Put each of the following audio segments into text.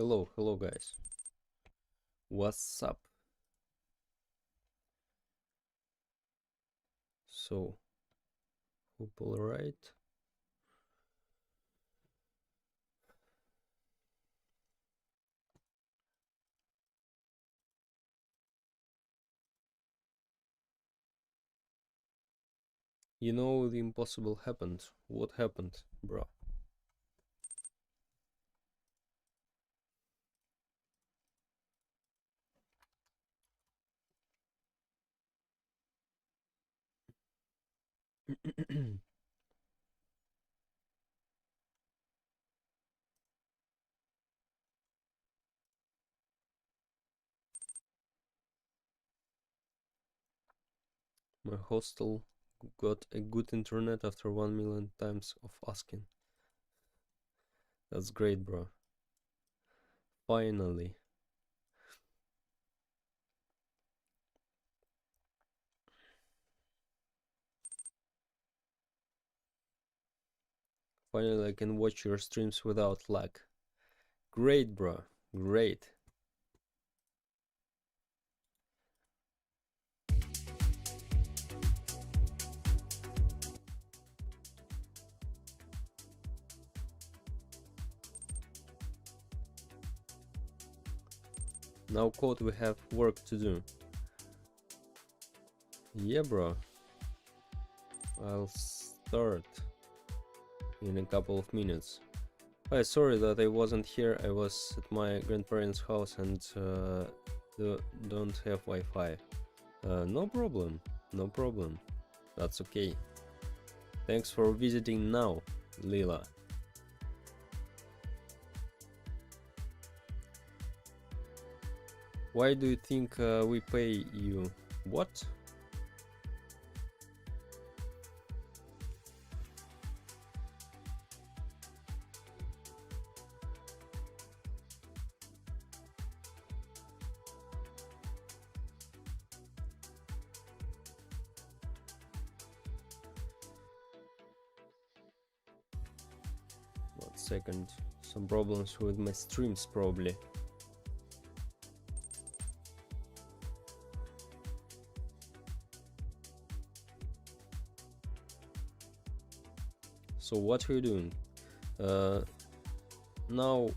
Hello guys. What's up? So, hope all right. You know the impossible happened. What happened, bro? My hostel got a good internet after 1 million times of asking. That's great, bro. Finally. Finally I can watch your streams without lag. Great, bro. Great. Now code, we have work to do. Yeah, bro. I'll start in a couple of minutes. Hi, sorry that I wasn't here. I was at my grandparents' house and don't have Wi-Fi. No problem, no problem. That's okay. Thanks for visiting now, Lila. Why do you think we pay you? What? One second. Some problems with my streams probably. So what are you doing? Now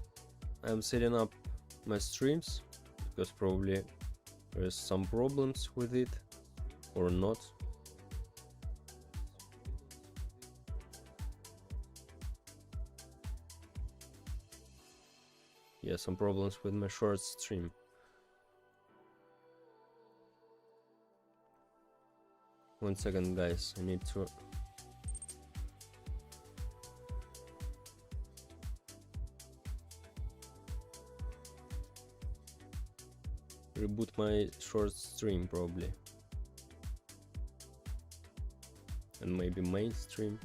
I'm setting up my streams because probably there's some problems with it or not. Yeah, some problems with my short stream. One second, guys, I need to reboot my short stream probably, and maybe main stream.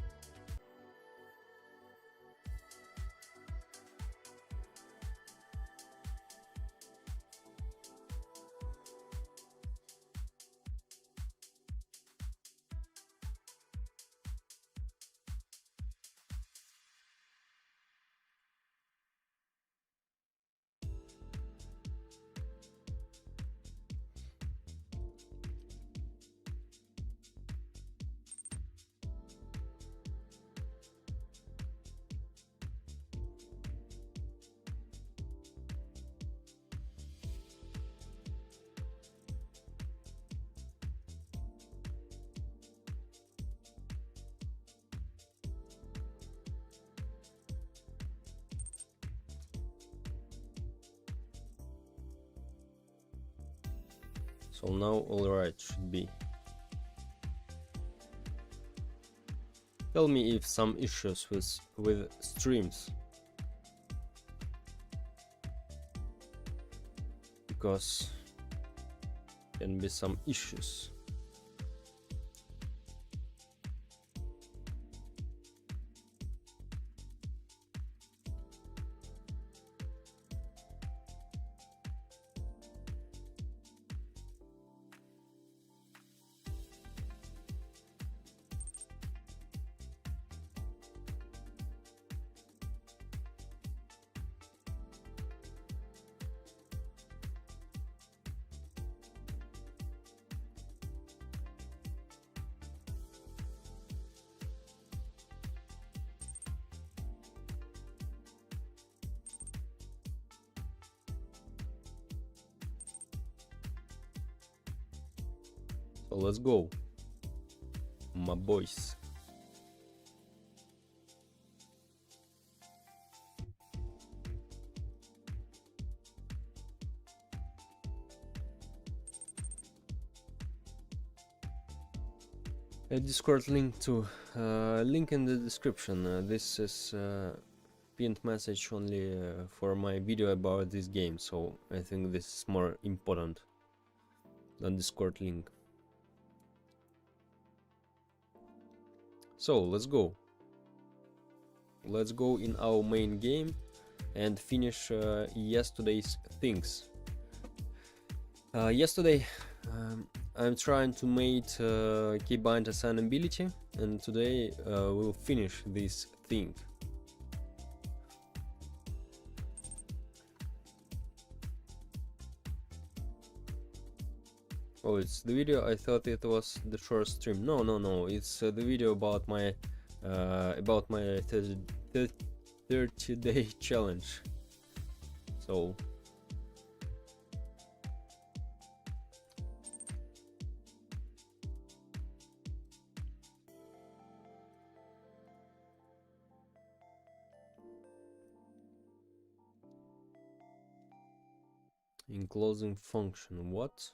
So now all right should be. Tell me if some issues with streams, because can be some issues. So let's go, my boys. A Discord link to link in the description. This is pinned message only for my video about this game, so I think this is more important than Discord link. So let's go in our main game and finish yesterday's things. Yesterday I'm trying to make keybind assignability, and today we'll finish this thing. Oh, it's the video. I thought it was the short stream. No, it's the video about my 30-day challenge. So enclosing function, what?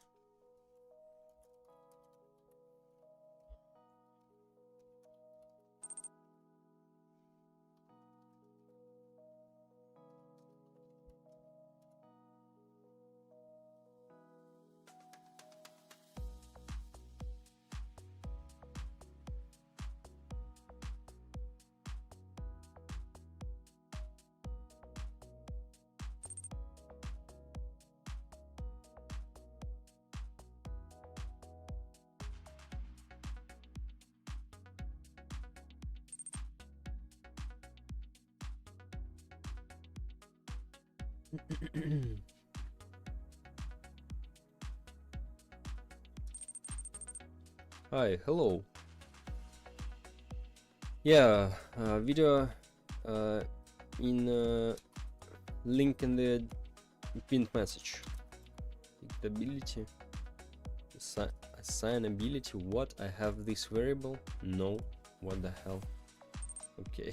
Hi, hello. Yeah, video in link in the pinned message. Ability, assignability. What? I have this variable? No. What the hell? Okay.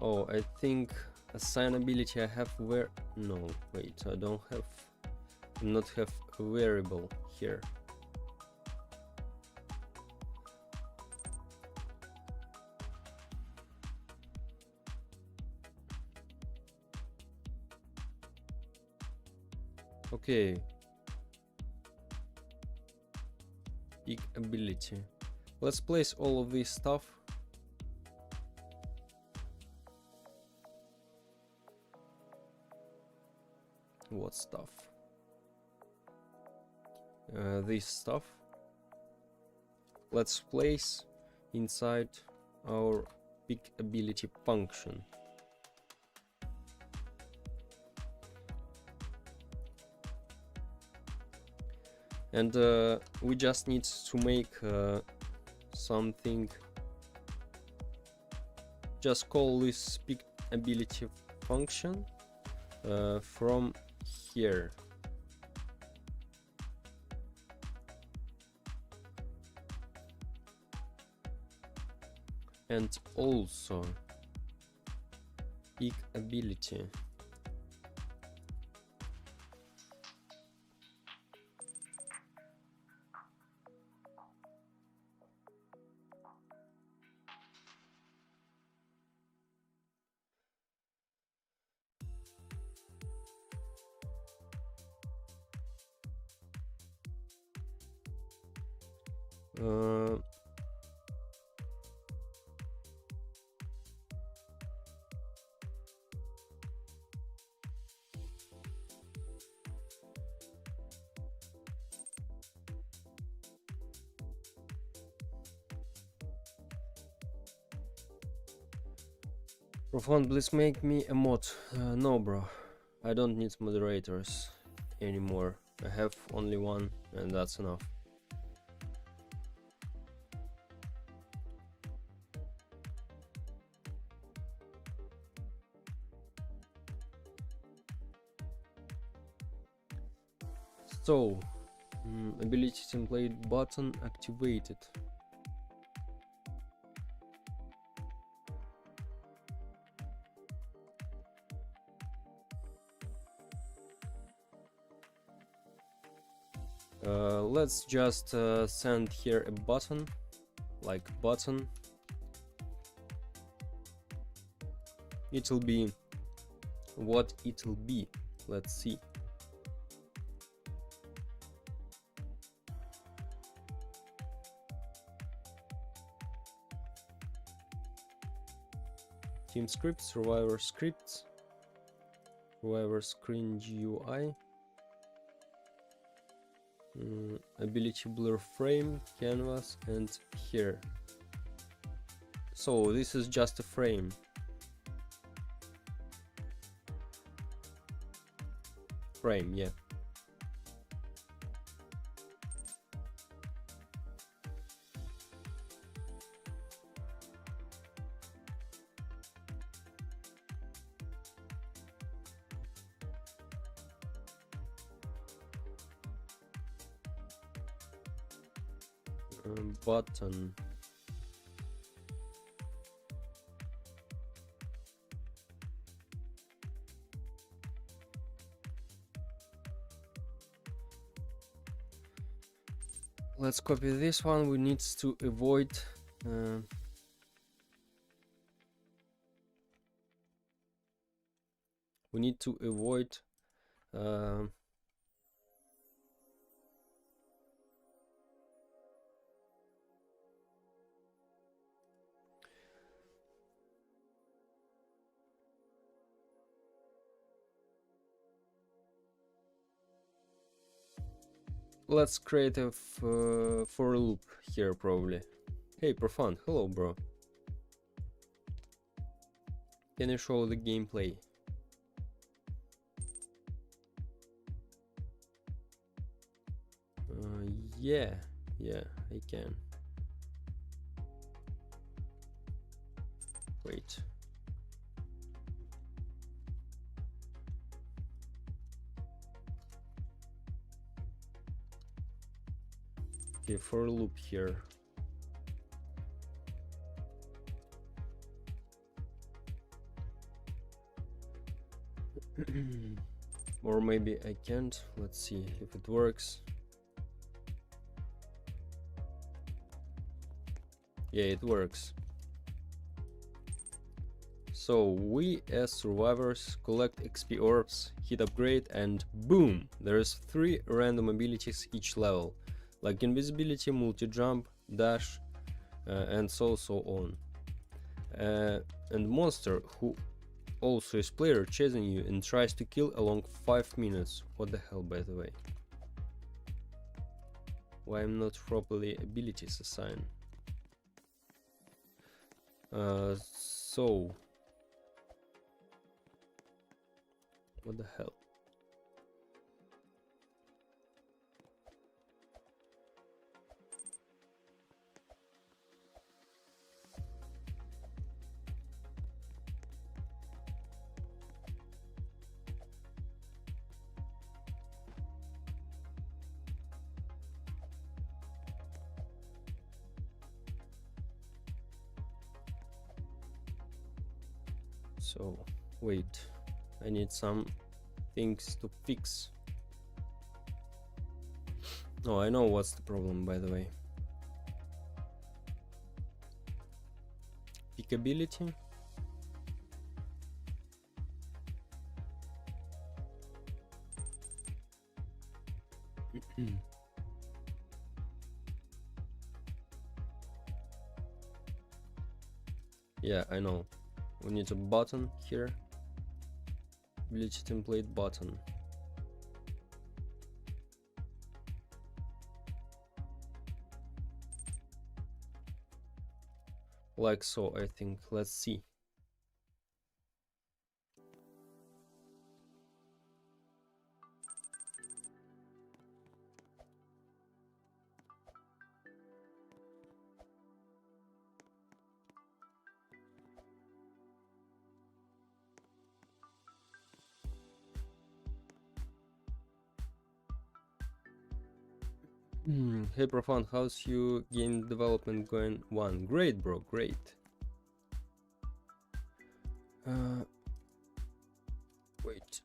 Oh, I think assignability I have where no wait, I don't have not have a variable here. Okay, pick ability. Let's place all of this stuff. What stuff? This stuff. Let's place inside our pick ability function. And we just need to make something. Just call this pick ability function from here. And also pick ability. Profound, please make me a mod. No, bro, I don't need moderators anymore. I have only one, and that's enough. So, ability template button activated. Let's just send here a button, like button. It'll be what it'll be. Let's see. Team scripts, survivor scripts, survivor screen GUI, ability blur frame, canvas, and here. So this is just a frame. Frame, yeah. Button. Let's copy this one. We need to avoid let's create a for loop here probably. Hey Profund, hello bro. Can you show the gameplay? Yeah, I can. Wait. Okay, for a loop here. Or maybe I can't. Let's see if it works. Yeah, it works. So we as survivors collect XP orbs, hit upgrade, and boom! There's 3 random abilities each level, like invisibility, multi-jump, dash, and so on. And monster who also is player chasing you and tries to kill along 5 minutes. What the hell, by the way? Why I'm not properly abilities assigned? So what the hell? So wait, I need some things to fix. Oh, I know what's the problem, by the way. Pickability. Yeah, I know. We need a button here. Ability template button. Like so, I think. Let's see. Hey Profan, how's your game development going? One, great bro, great. Wait.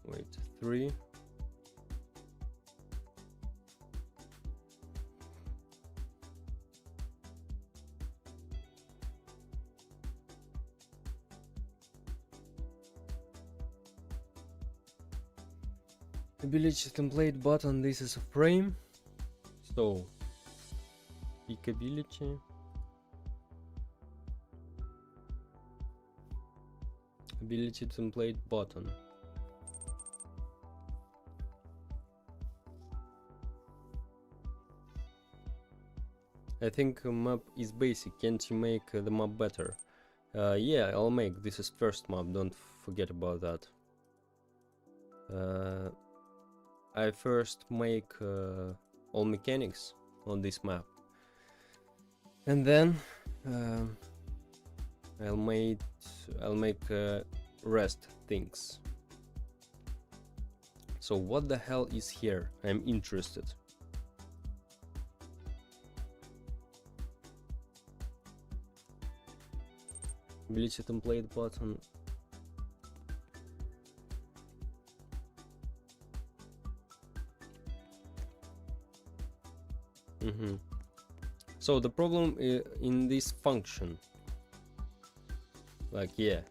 Wait, 3. Ability template button, this is a frame. So, pick ability. Ability template button. I think map is basic. Can't you make the map better? Yeah, I'll make. This is first map. Don't forget about that. I first make all mechanics on this map, and then I'll make rest things. So what the hell is here? I'm interested. Ability template button. So the problem in this function, like, yeah.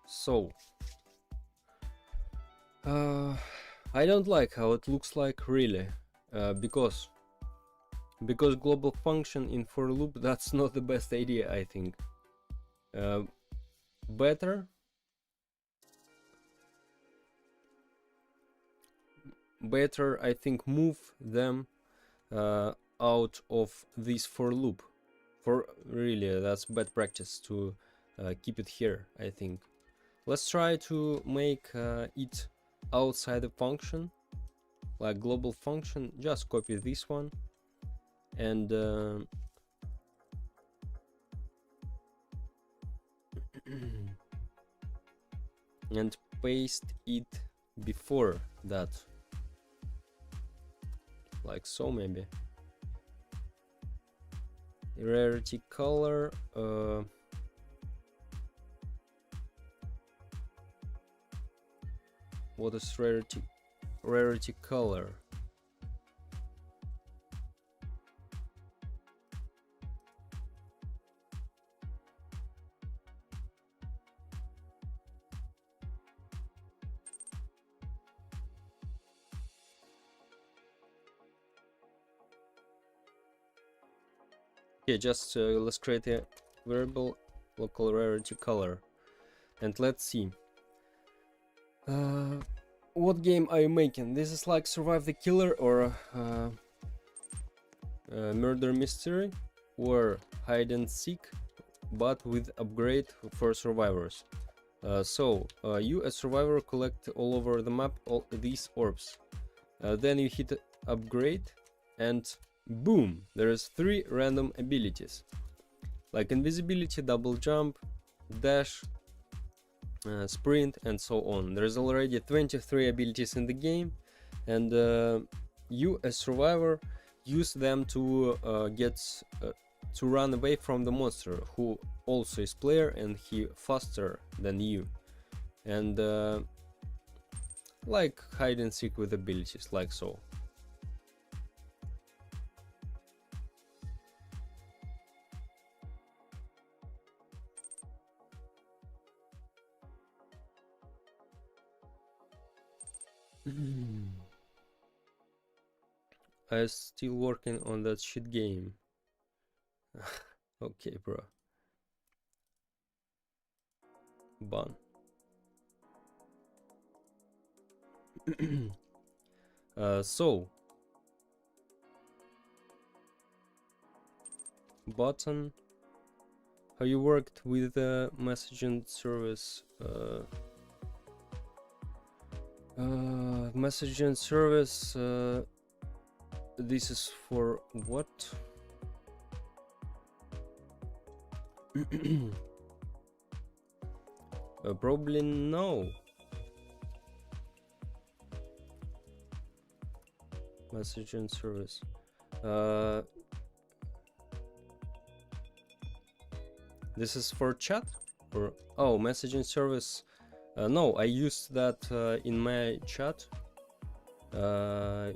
So I don't like how it looks like, really, because global function in for loop, that's not the best idea, I think. Better I think move them out of this for loop. For really, that's bad practice to keep it here, I think. Let's try to make it outside the function, like global function. Just copy this one and and paste it before that, like so, maybe. Rarity color, what is rarity color? Yeah, just let's create a variable local rarity color, and let's see. What game are you making? This is like Survive the Killer or Murder Mystery or Hide and Seek, but with upgrade for survivors. So you as survivor collect all over the map all these orbs. Then you hit upgrade and boom, there's 3 random abilities like invisibility, double jump, dash, sprint, and so on. There's already 23 abilities in the game, and you as survivor use them to to run away from the monster, who also is player and he faster than you, and like hide and seek with abilities, like so. I'm still working on that shit game. Okay, bro. Ban. So button. How you worked with the messaging service? Messaging service. This is for what? Probably no. Messaging service. This is for chat? Or messaging service. No, I used that in my chat. Not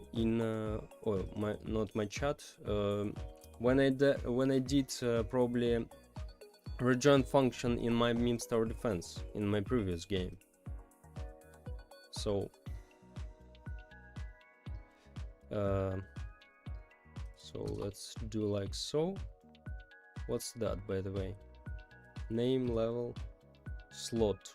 my chat. When I did probably rejoin function in my memes tower defense in my previous game. So let's do like so. What's that, by the way? Name, level, slot.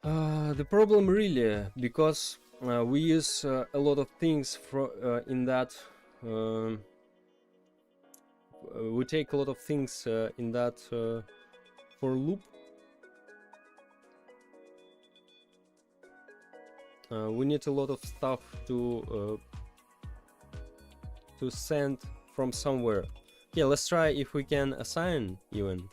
The problem really, because we use a lot of things in that. We take a lot of things in that for loop. We need a lot of stuff to send from somewhere. Yeah, let's try if we can assign even.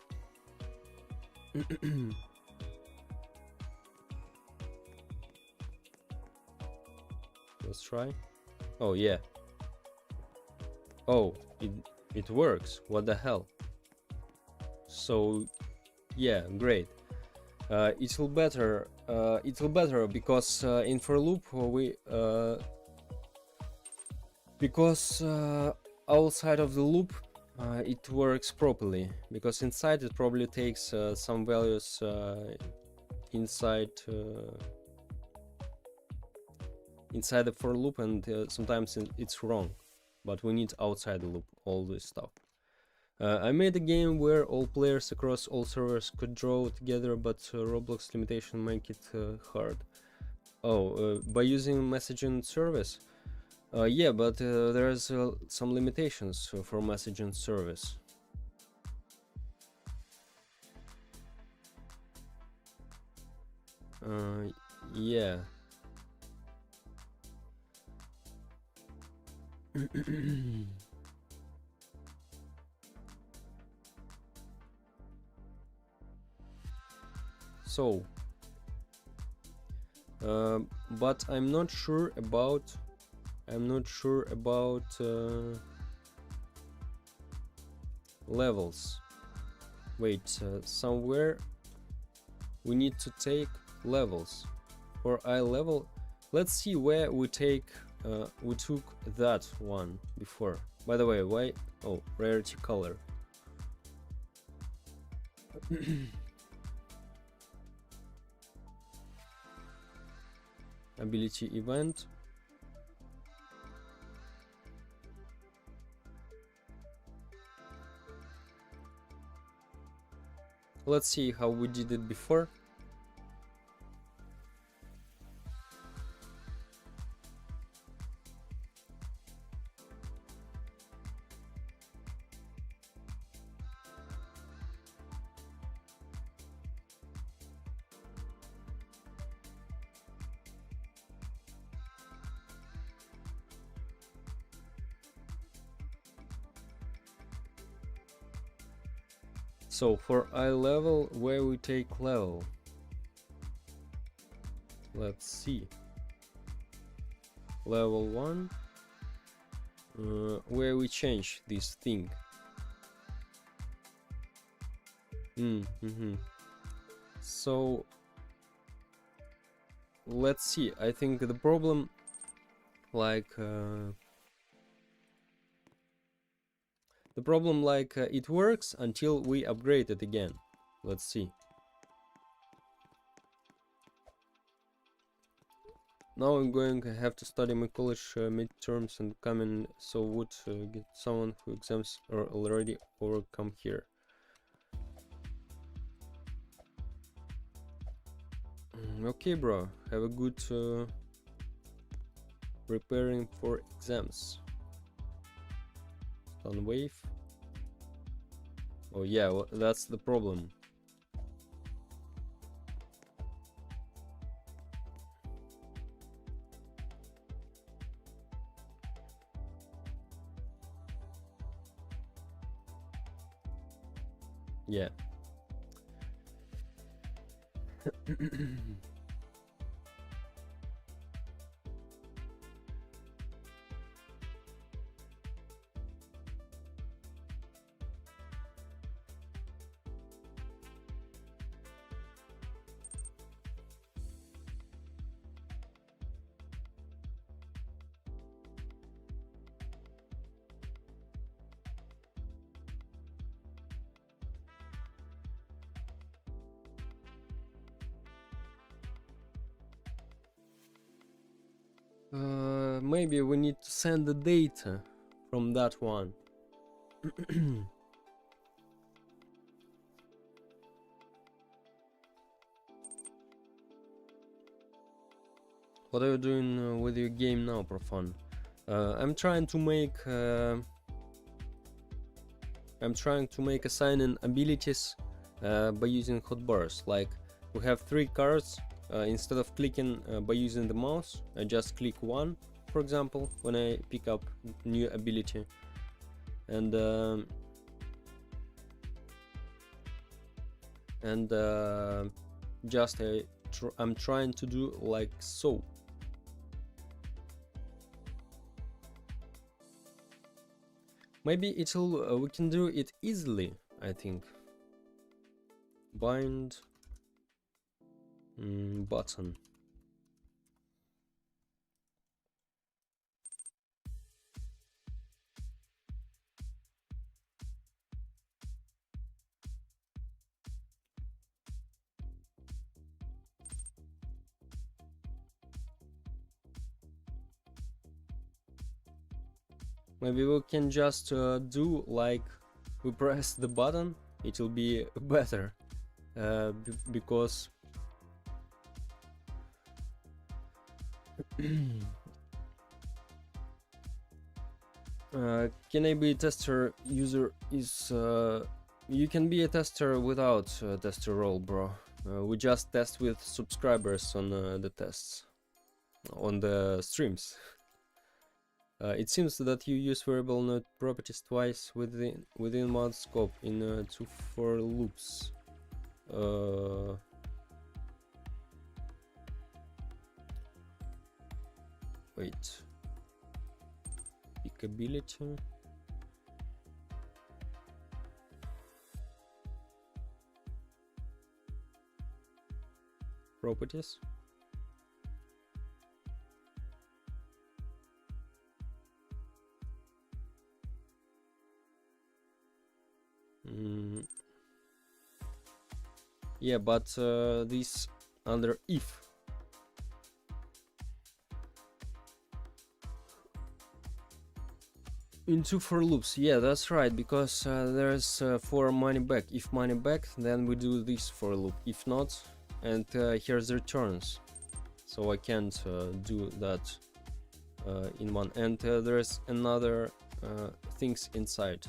Let's try. Oh yeah. Oh, it works. What the hell? So yeah, great. It will better. Because in for loop because outside of the loop it works properly, because inside it probably takes some values inside the for loop, and sometimes it's wrong, but we need outside the loop all this stuff. I made a game where all players across all servers could draw together, but Roblox limitation make it hard. By using messaging service? Yeah, but there's some limitations for messaging service. Yeah. So, but I'm not sure about levels. Wait, somewhere we need to take levels. For eye level, let's see where we took that one before. By the way, why? Oh, rarity color. Ability event. Let's see how we did it before. So for eye level, where we take level? Let's see. Level 1, where we change this thing. So let's see. I think the problem, like it works until we upgrade it again. Let's see. Now I'm going to have to study my college midterms and come in, so would get someone who exams are already overcome here. Okay, bro. Have a good preparing for exams. on wave. Oh yeah, well, that's the problem. Yeah. Maybe we need to send the data from that one. What are you doing with your game now for fun? I'm trying to make assigning abilities by using hotbars. Like we have 3 cards. Instead of clicking by using the mouse, I just click one, for example, when I pick up new ability, and just I'm trying to do like so. Maybe it'll we can do it easily, I think. Bind button. Maybe we can just do like we press the button, it will be better because can I be a tester? User is you can be a tester without a tester role, bro. We just test with subscribers on the tests, on the streams. It seems that you use variable node properties twice within one scope in 2 for loops. Wait. Pickability. Properties. Yeah, but this under if. In 2 for loops, yeah, that's right, because there's for money back. If money back, then we do this for loop. If not, and here's the returns. So I can't do that in one. And there's another things inside.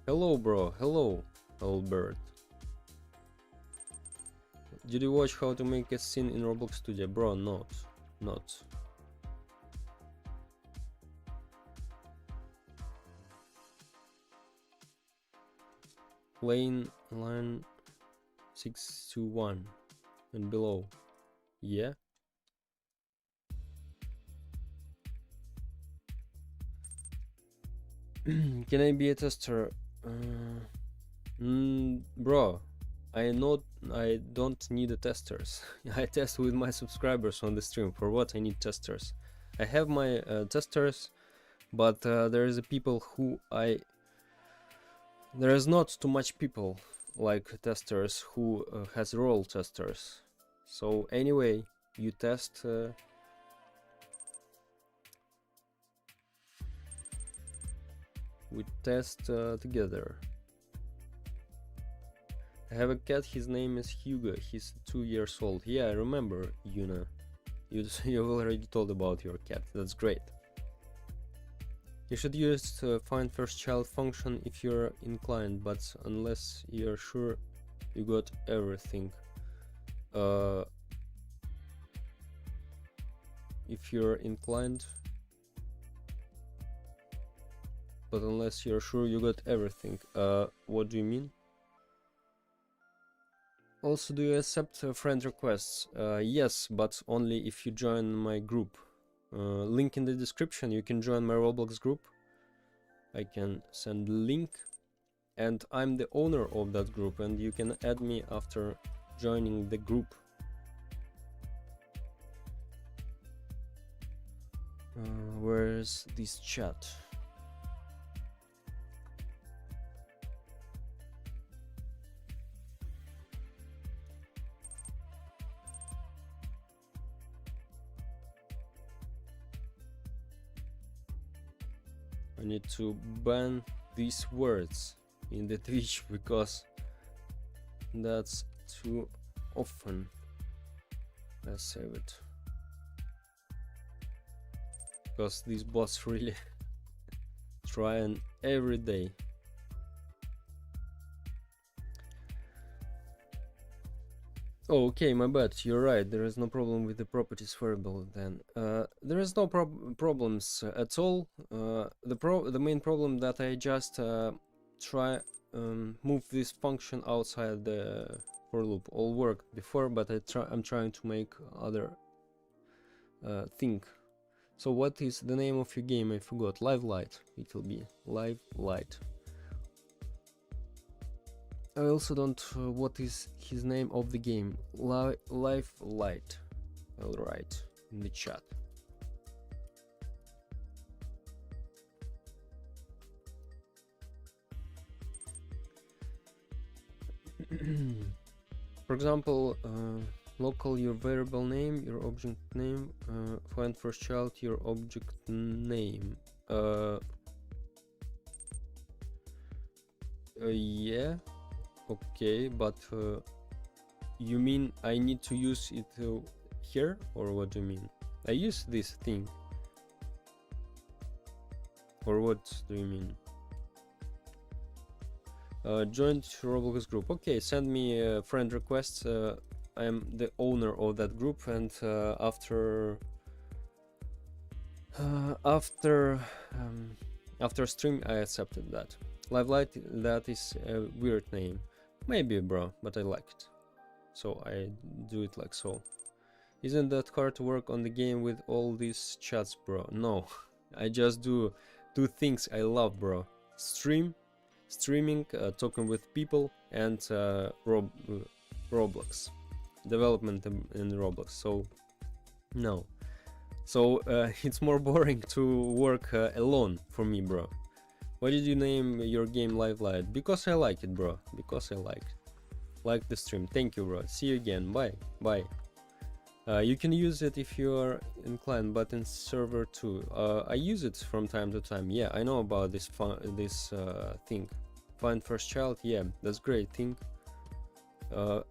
Hello, bro. Hello, Albert. Did you watch how to make a scene in Roblox Studio? Bro, not. Lane line 621 and below. Yeah. Can I be a tester? Bro, I don't need a testers. I test with my subscribers on the stream. For what I need testers? I have my testers, but there is a people who there is not too much people like testers who has role testers. So anyway, you test. We test together. I have a cat, his name is Hugo, he's 2 years old. Yeah, I remember, Yuna. You already told about your cat, that's great. You should use find first child function if you're inclined, but unless you're sure you got everything. If you're inclined, but unless you're sure you got everything. What do you mean? Also, do you accept friend requests? Yes, but only if you join my group. Link in the description, you can join my Roblox group. I can send link, and I'm the owner of that group, and you can add me after joining the group. Where's this chat? I need to ban these words in the Twitch because that's too often. Let's save it. Because these bots really trying every day. Oh, okay, my bad. You're right. There is no problem with the properties variable then. There is no problems at all. The main problem that I just try move this function outside the for loop. All worked before, but I'm trying to make other thing. So what is the name of your game? I forgot. Live Light. It will be Live Light. I also don't. What is his name of the game? Live Light. I'll write in the chat. For example, local your variable name, your object name, find first child your object name. Yeah. Okay, but you mean I need to use it here, or what do you mean? I use this thing, or what do you mean? Join Roblox group. Okay, send me friend requests. I am the owner of that group, and after stream I accepted that. Live Light, that is a weird name. Maybe, bro, but I like it, so I do it like so. Isn't that hard to work on the game with all these chats, bro? No, I just do things I love, bro. Streaming, talking with people, and Roblox development in Roblox. So no, so it's more boring to work alone for me, bro. Why did you name your game Live Light? Because I like it, bro. Because I like the stream. Thank you, bro. See you again. Bye. You can use it if you are inclined, but in server too. I use it from time to time. Yeah, I know about this thing. Find first child. Yeah, that's great thing.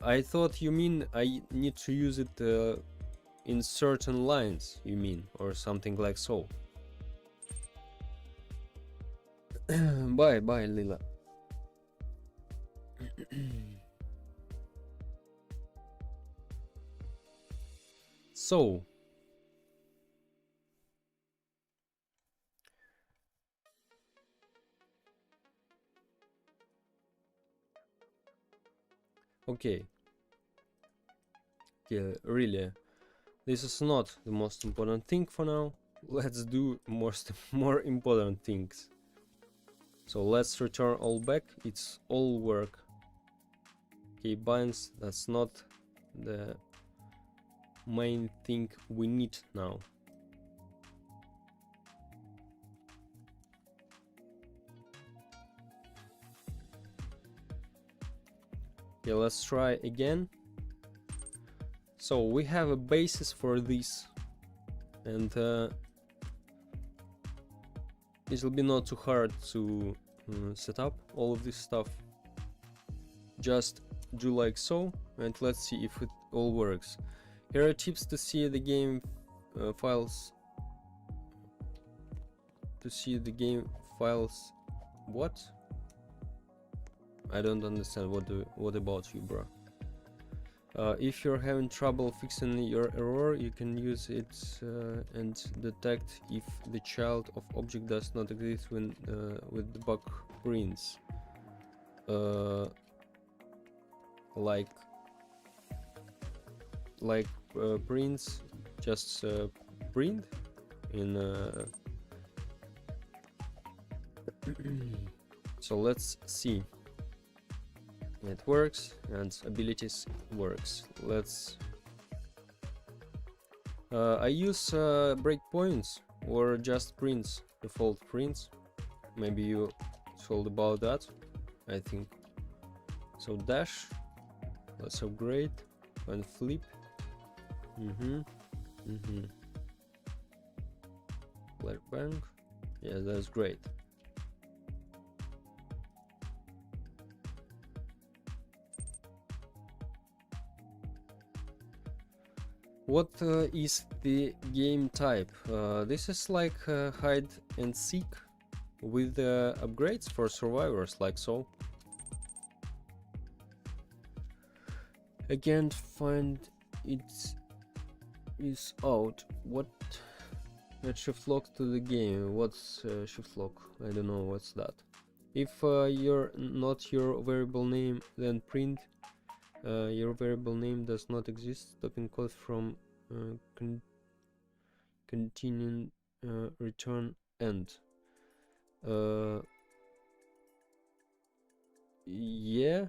I thought you mean I need to use it in certain lines. You mean, or something like so. Bye, Lila. So, okay, really, this is not the most important thing for now. Let's do more important things. So let's return all back. It's all work. Okay, binds, that's not the main thing we need now. Okay, let's try again. So we have a basis for this, and it will be not too hard to set up all of this stuff. Just do like so, and let's see if it all works. Here are tips to see the game files. To see the game files. What? I don't understand. What about you, bro? If you're having trouble fixing your error, you can use it and detect if the child of object does not exist when with the bug prints. Like prints just print in so let's see. It works, and abilities works. Let's I use breakpoints or just prints, default prints. Maybe you told about that, I think. So dash, let's upgrade and flip. Black bang, yeah, that's great. What is the game type? This is like hide and seek with upgrades for survivors, like so. I can't find it is out. What? Add shift lock to the game. What's shift lock? I don't know what's that. If you're not your variable name, then print your variable name does not exist. Stopping code from continuing return end. Yeah,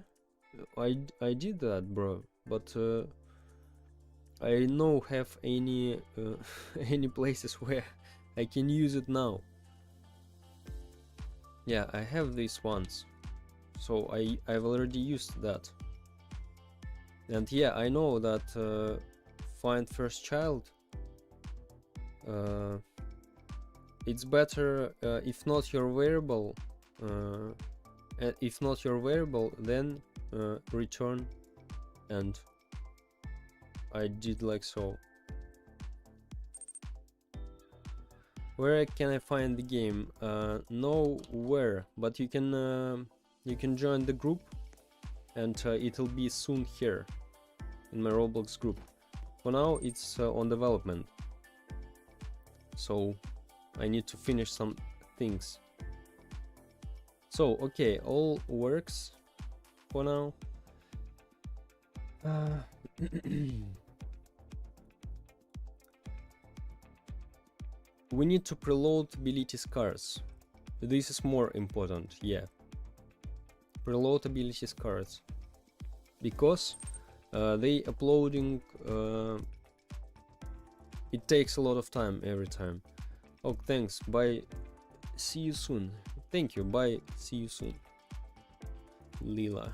I did that, bro, but I don't have any any places where I can use it now. Yeah, I have these ones, so I've already used that. And yeah, I know that find first child, it's better if not your variable, then return end. I did like so. Where can I find the game? Nowhere, but you can join the group, and it'll be soon here in my Roblox group. For now it's on development, so I need to finish some things. So okay, all works for now. We need to preload ability cards. This is more important, yeah. Preload ability cards, because they uploading it takes a lot of time every time. Oh, thanks, bye, see you soon. Thank you, bye, see you soon. Lila.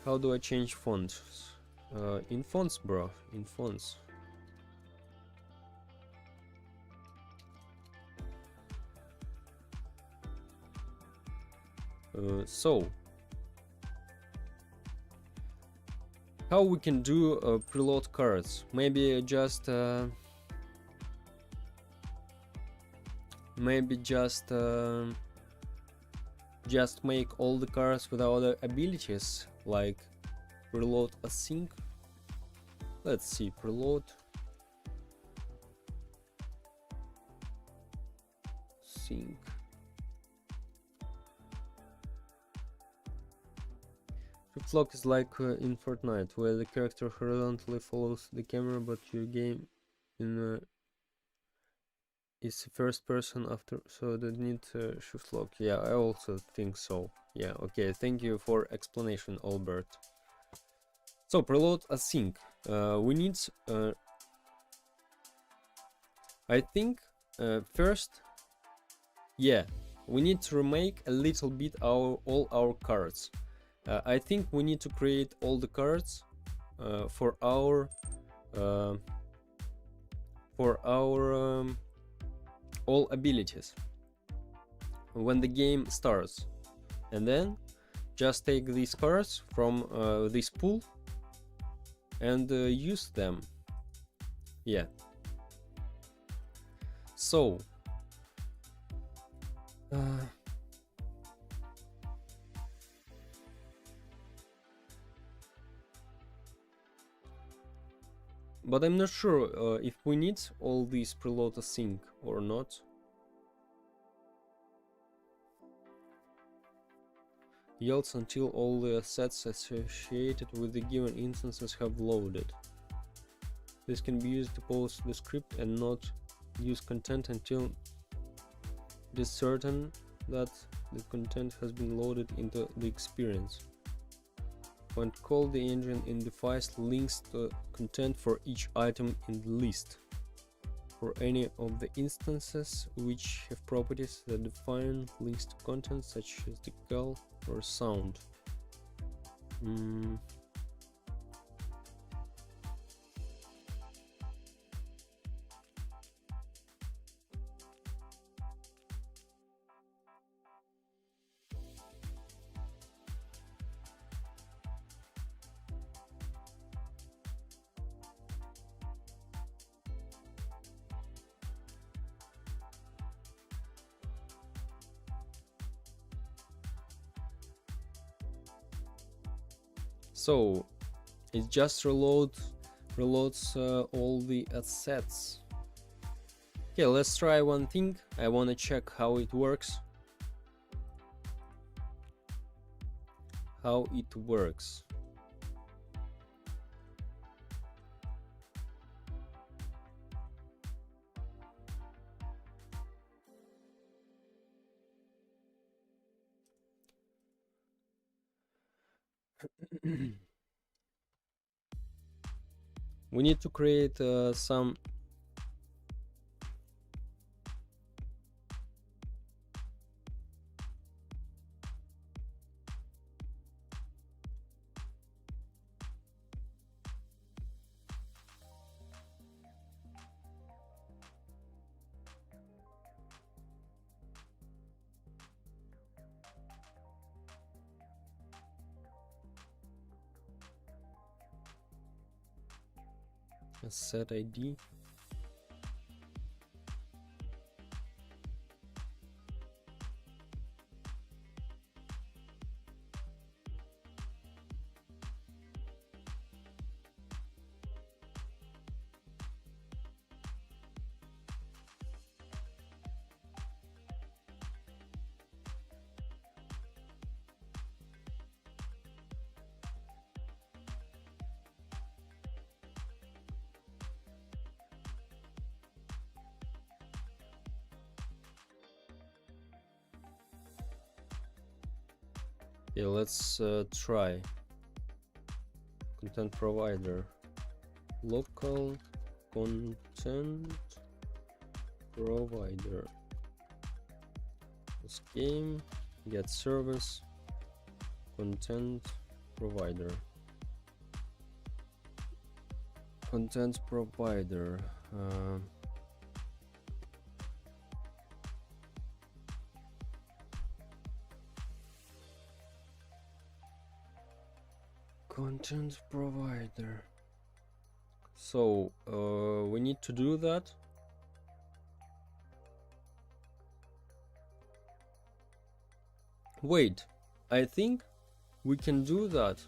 How do I change fonts? In fonts, bro, in fonts. So how we can do preload cards? Maybe just make all the cards without the abilities, like preload async. Let's see, preload sync. Shift lock is like in Fortnite, where the character horizontally follows the camera, but your game in is first person after, so they need shift lock. Yeah, I also think so. Yeah, okay, thank you for explanation, Albert. So preload async. We need I think first, yeah, we need to remake a little bit all our cards. I think we need to create all the cards for our all abilities when the game starts, and then just take these colors from this pool and use them. Yeah. So but I'm not sure if we need all these preload async or not. Yields until all the assets associated with the given instances have loaded. This can be used to pause the script and not use content until it is certain that the content has been loaded into the experience. When called, the engine identifies links to content for each item in the list. For any of the instances which have properties that define links to content, such as the cal or sound. So it just reloads all the assets. Okay, let's try one thing. I want to check how it works. We need to create some asset ID. Yeah, let's try content provider, local content provider, this game, get service, content provider, content provider. Content provider. So we need to do that. Wait, I think we can do that.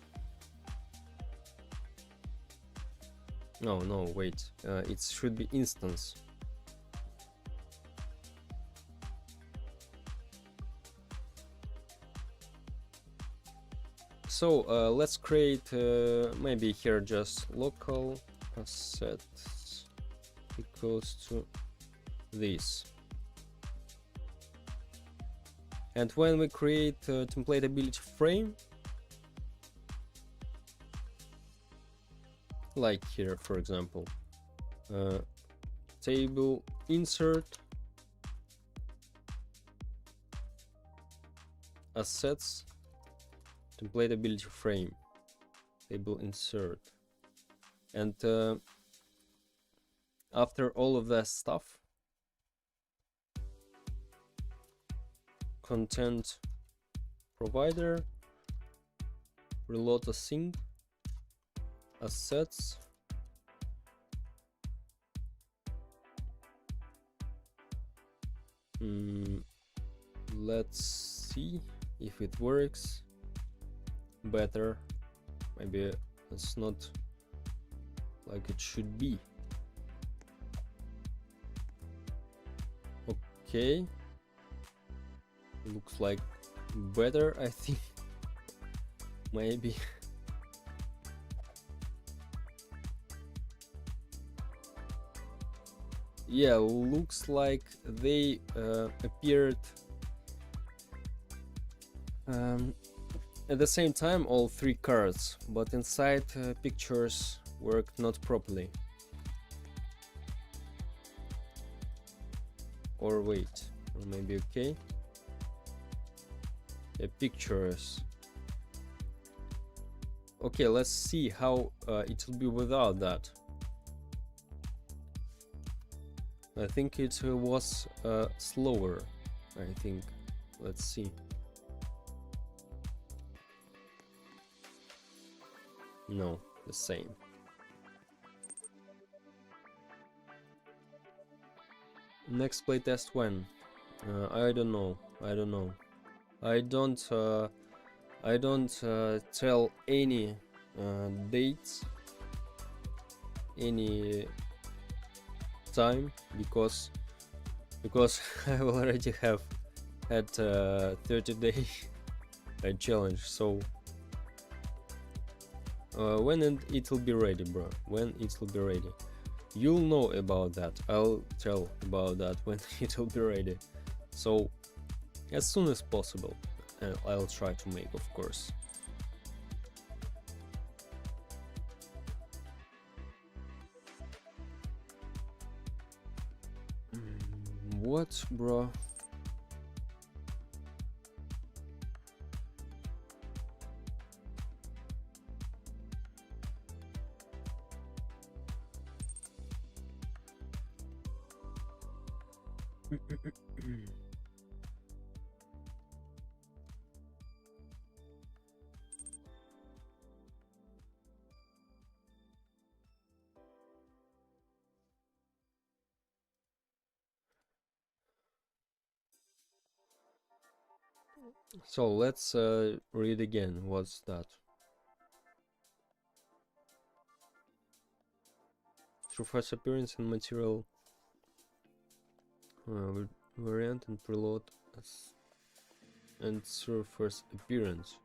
No, wait, it should be instance. So let's create maybe here just local assets equals to this. And when we create a template ability frame, like here for example, table insert assets template ability frame, table insert, and after all of that stuff, content provider Reload async assets. Let's see if it works better. Maybe it's not like it should be. Okay, looks like better, I think. Maybe. Yeah, looks like they appeared at the same time, all three cards, but inside pictures worked not properly. Or wait, or maybe okay. Pictures. Okay, let's see how it will be without that. I think it was slower, I think. Let's see. No, the same. Next playtest when? I don't know. I don't tell any dates, any time, because I already have had 30-day challenge. So when it will be ready, bro. When it will be ready, you'll know about that. I'll tell about that when it will be ready. So as soon as possible, I'll try to make, of course. What, bro? So let's read again. What's that? True first appearance and material variant and preload and true first appearance.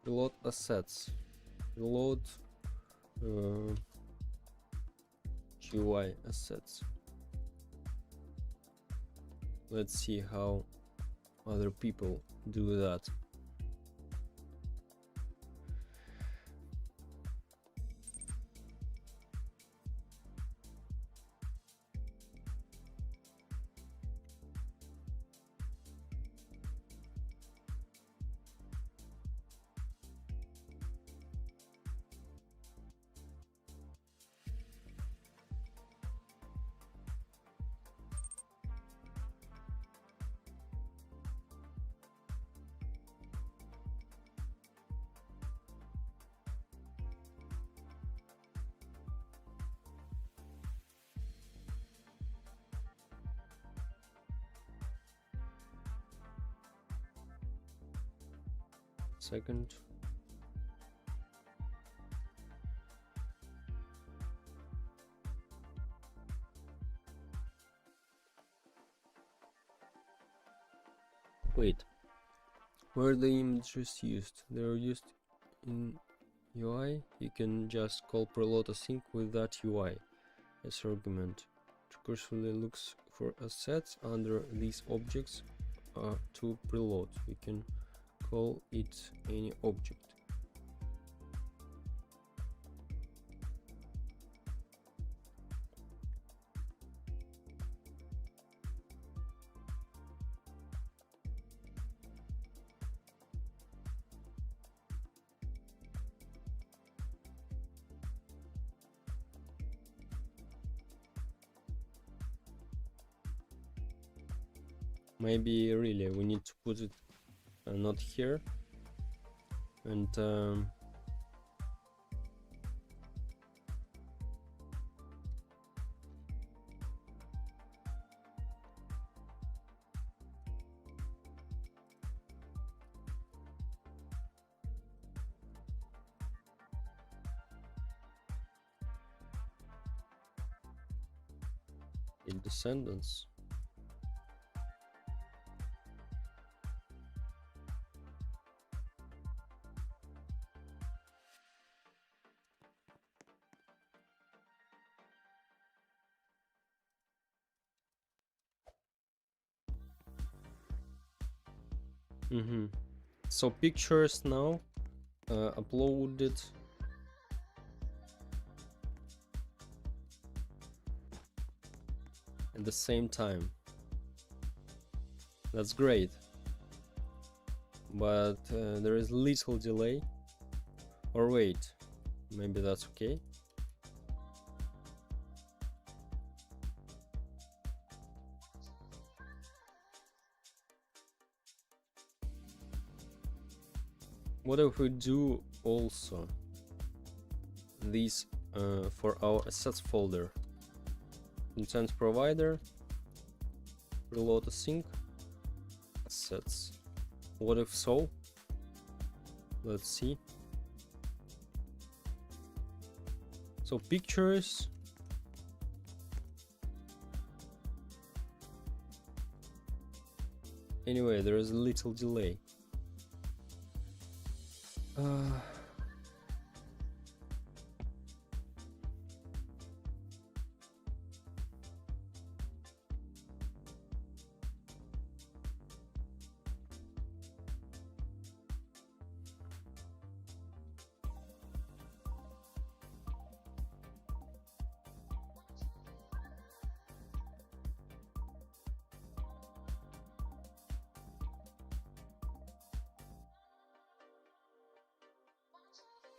Reload assets. Reload GUI assets. Let's see how other people do that. Second. Wait, where are the images used? They're used in UI. You can just call preload async with that UI as argument. It cursively looks for assets under these objects to preload. We can call it any object. Maybe really we need to put it not here, and in descendants. So pictures now uploaded at the same time. That's great, but there is little delay. Or wait, maybe that's okay. What if we do also this for our assets folder? Content provider, reload async, assets. What if so? Let's see. So pictures. Anyway, there is a little delay.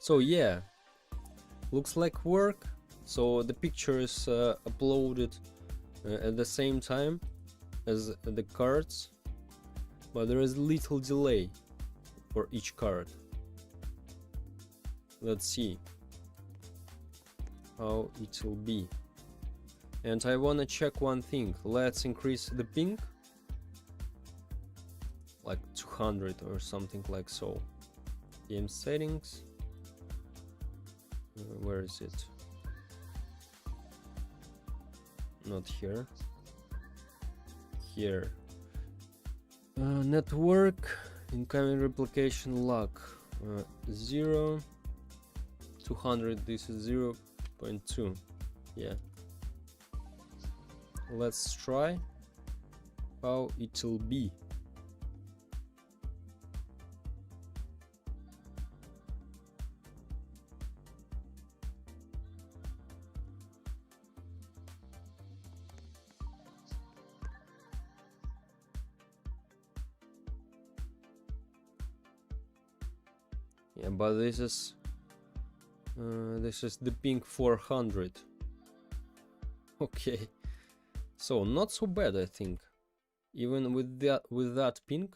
So yeah, looks like work. So the picture is uploaded at the same time as the cards, but there is little delay for each card. Let's see how it will be. And I wanna check one thing. Let's increase the ping like 200 or something like so. Game settings. Where is it? Not here. Here. Network. Incoming replication lock. 0. 200. This is 0.2. Yeah. Let's try how it will be. Yeah, but this is the ping 400. Okay, so not so bad, I think, even with that ping.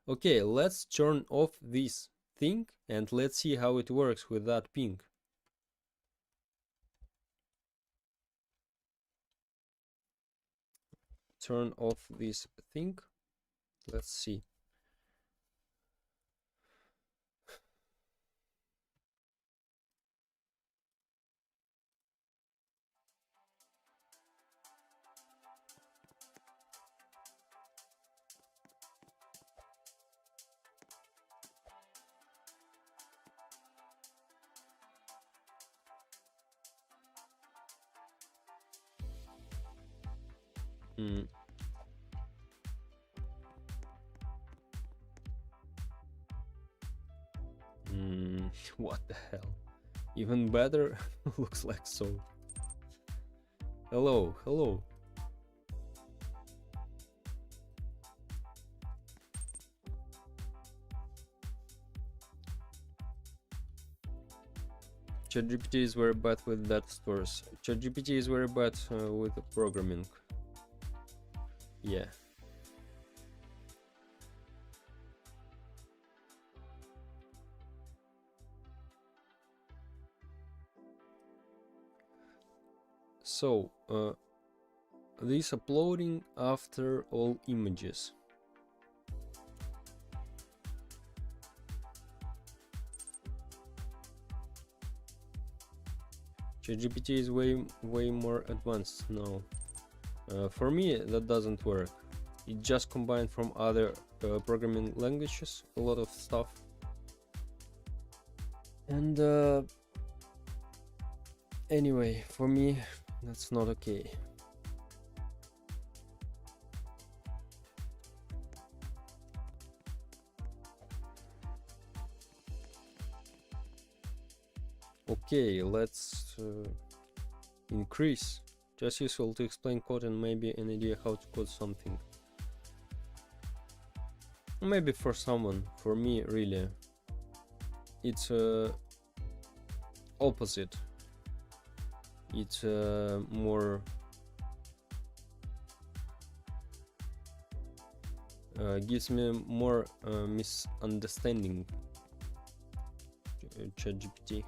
Okay, let's turn off this thing and let's see how it works with that ping. Turn off this thing. Let's see. What the hell? Even better? Looks like so. Hello, hello. ChatGPT is very bad with data stores. ChatGPT is very bad with programming. Yeah. So this uploading after all images. ChatGPT is way more advanced now. For me, that doesn't work. It just combined from other programming languages, a lot of stuff. And anyway, for me, that's not okay. Okay, let's increase. Just useful to explain code and maybe an idea how to code something. Maybe for someone, for me really, it's opposite. It's more gives me more misunderstanding. ChatGPT.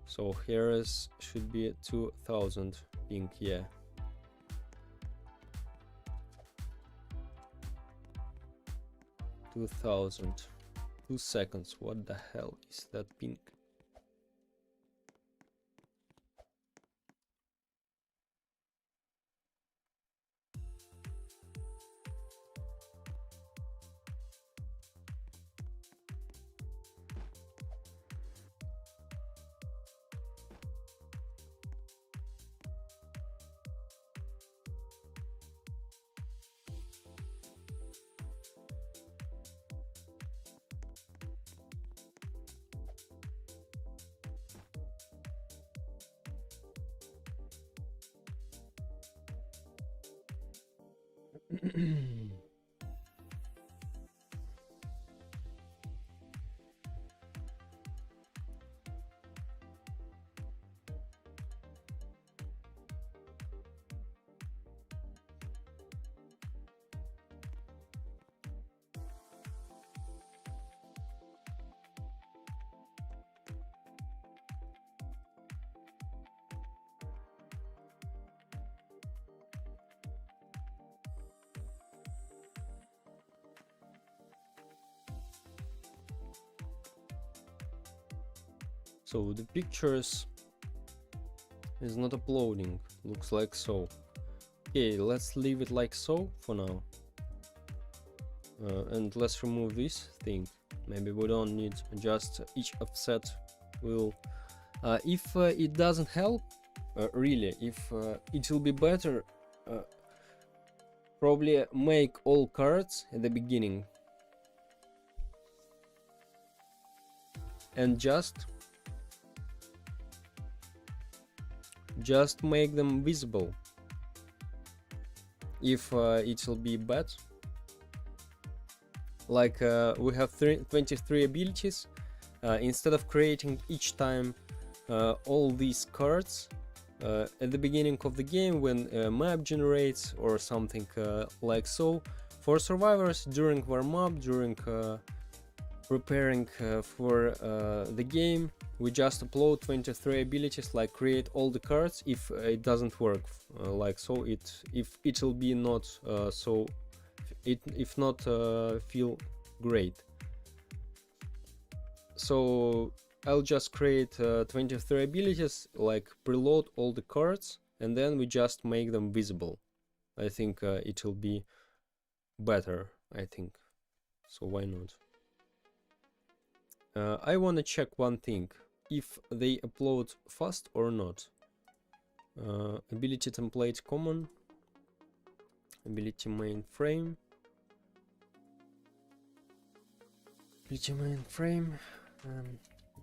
So here is should be 2000 ping, yeah. $2,000. 2 seconds. What the hell is that ping? So the pictures is not uploading, looks like so. Okay, let's leave it like so for now. And let's remove this thing. Maybe we don't need just each offset will. If it doesn't help, really, if it will be better, probably make all cards at the beginning and just make them visible. If it will be bad, like we have 23 abilities, instead of creating each time all these cards at the beginning of the game when a map generates or something like so, for survivors during warm-up, during preparing for the game, we just upload 23 abilities, like create all the cards. If it doesn't work like so, if it will be not so, if not feel great. So I'll just create 23 abilities, like preload all the cards, and then we just make them visible. I think it will be better, I think. So why not? I want to check one thing, if they upload fast or not. Ability template common, ability mainframe, ability mainframe,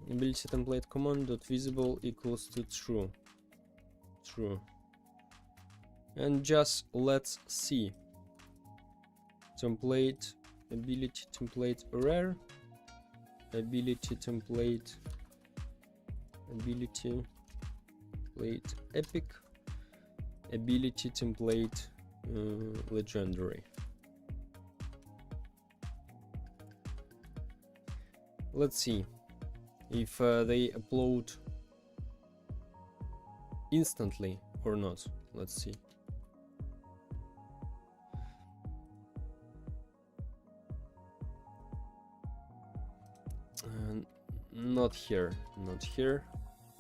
ability template command dot visible equals to true. And just let's see. Template, ability template rare, ability template epic, ability template legendary. Let's see if they upload instantly or not. Let's see. Not here, not here.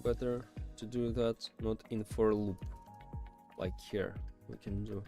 Better to do that, not in for loop, like here we can do.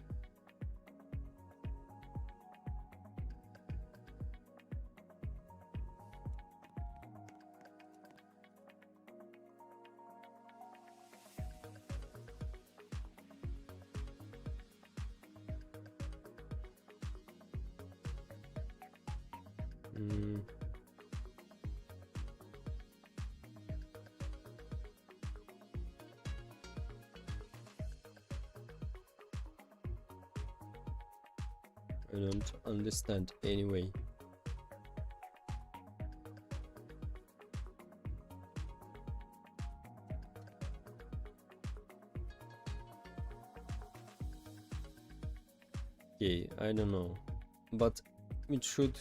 I don't understand anyway. Okay, I don't know, but it should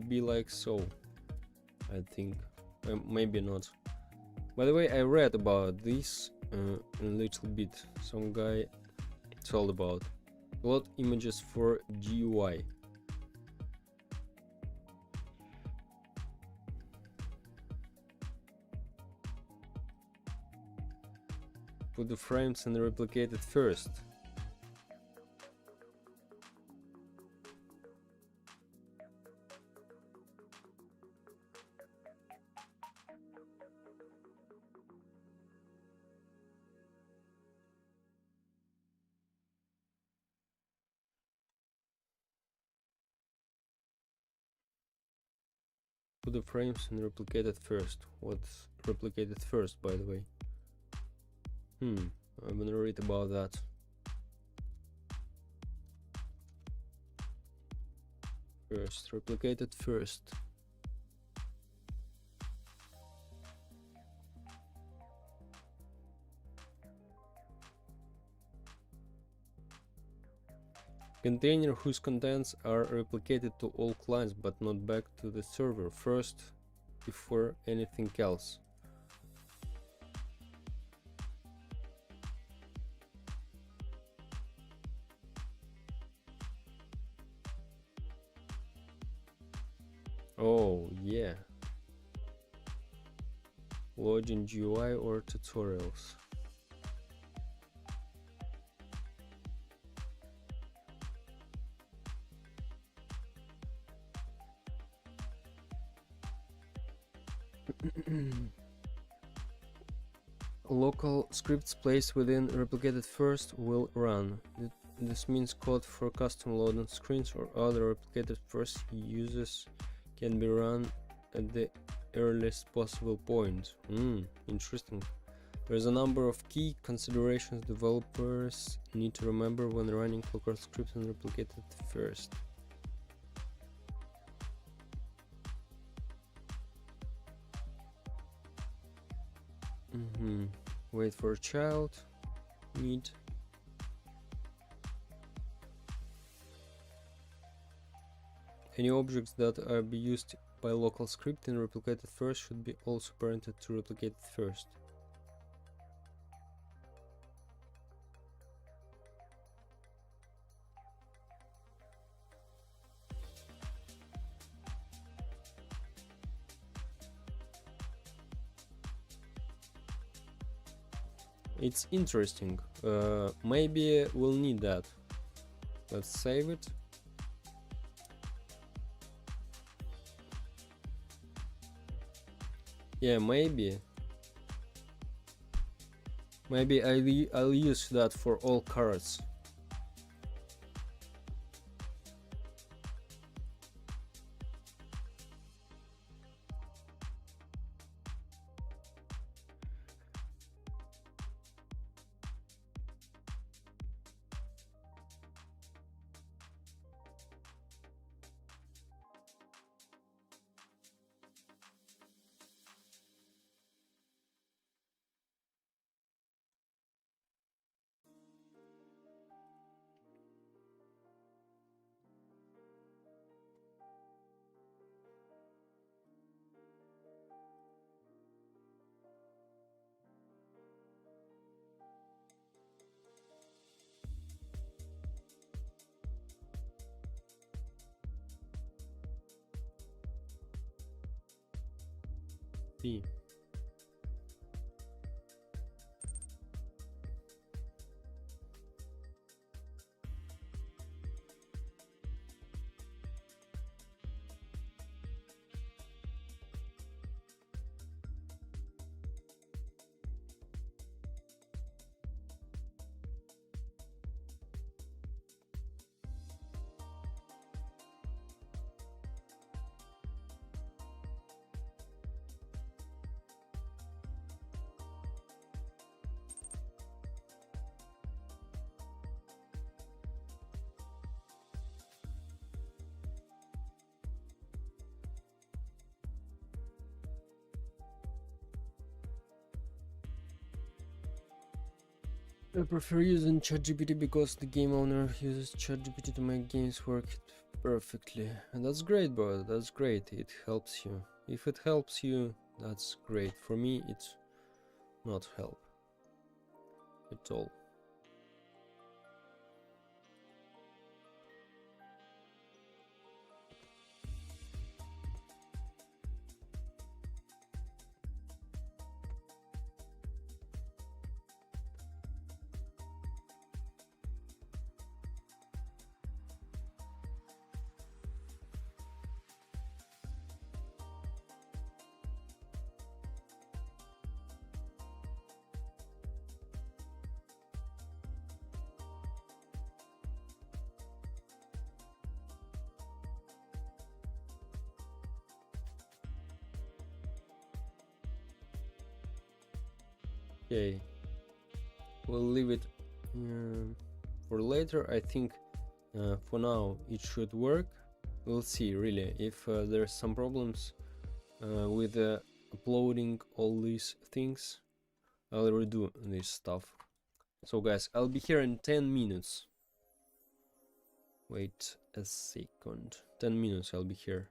be like so, I think. Maybe not. By the way, I read about this a little bit. Some guy told about load images for GUI. Put the frames and replicate it first. Put the frames and replicate it first. What's replicated first, by the way? I'm gonna read about that. First, replicate it first. Container whose contents are replicated to all clients but not back to the server first before anything else. Oh yeah. Loading GUI or tutorials. Local scripts placed within replicated first will run. This means code for custom loading screens or other replicated first uses can be run at the earliest possible point. Interesting. There's a number of key considerations developers need to remember when running local scripts and replicated first. Wait for a child. Need. Any objects that are be used by local script and replicated first should be also parented to replicated first. It's interesting. Maybe we'll need that. Let's save it. Yeah, maybe I'll use that for all cards. P. I prefer using ChatGPT because the game owner uses ChatGPT to make games work perfectly. And that's great, bro. That's great. It helps you. If it helps you, that's great. For me, it's not help at all. Okay, we'll leave it for later. I think for now it should work. We'll see really if there's some problems with uploading all these things. I'll redo this stuff. So guys, I'll be here in 10 minutes. Wait a second. 10 minutes I'll be here.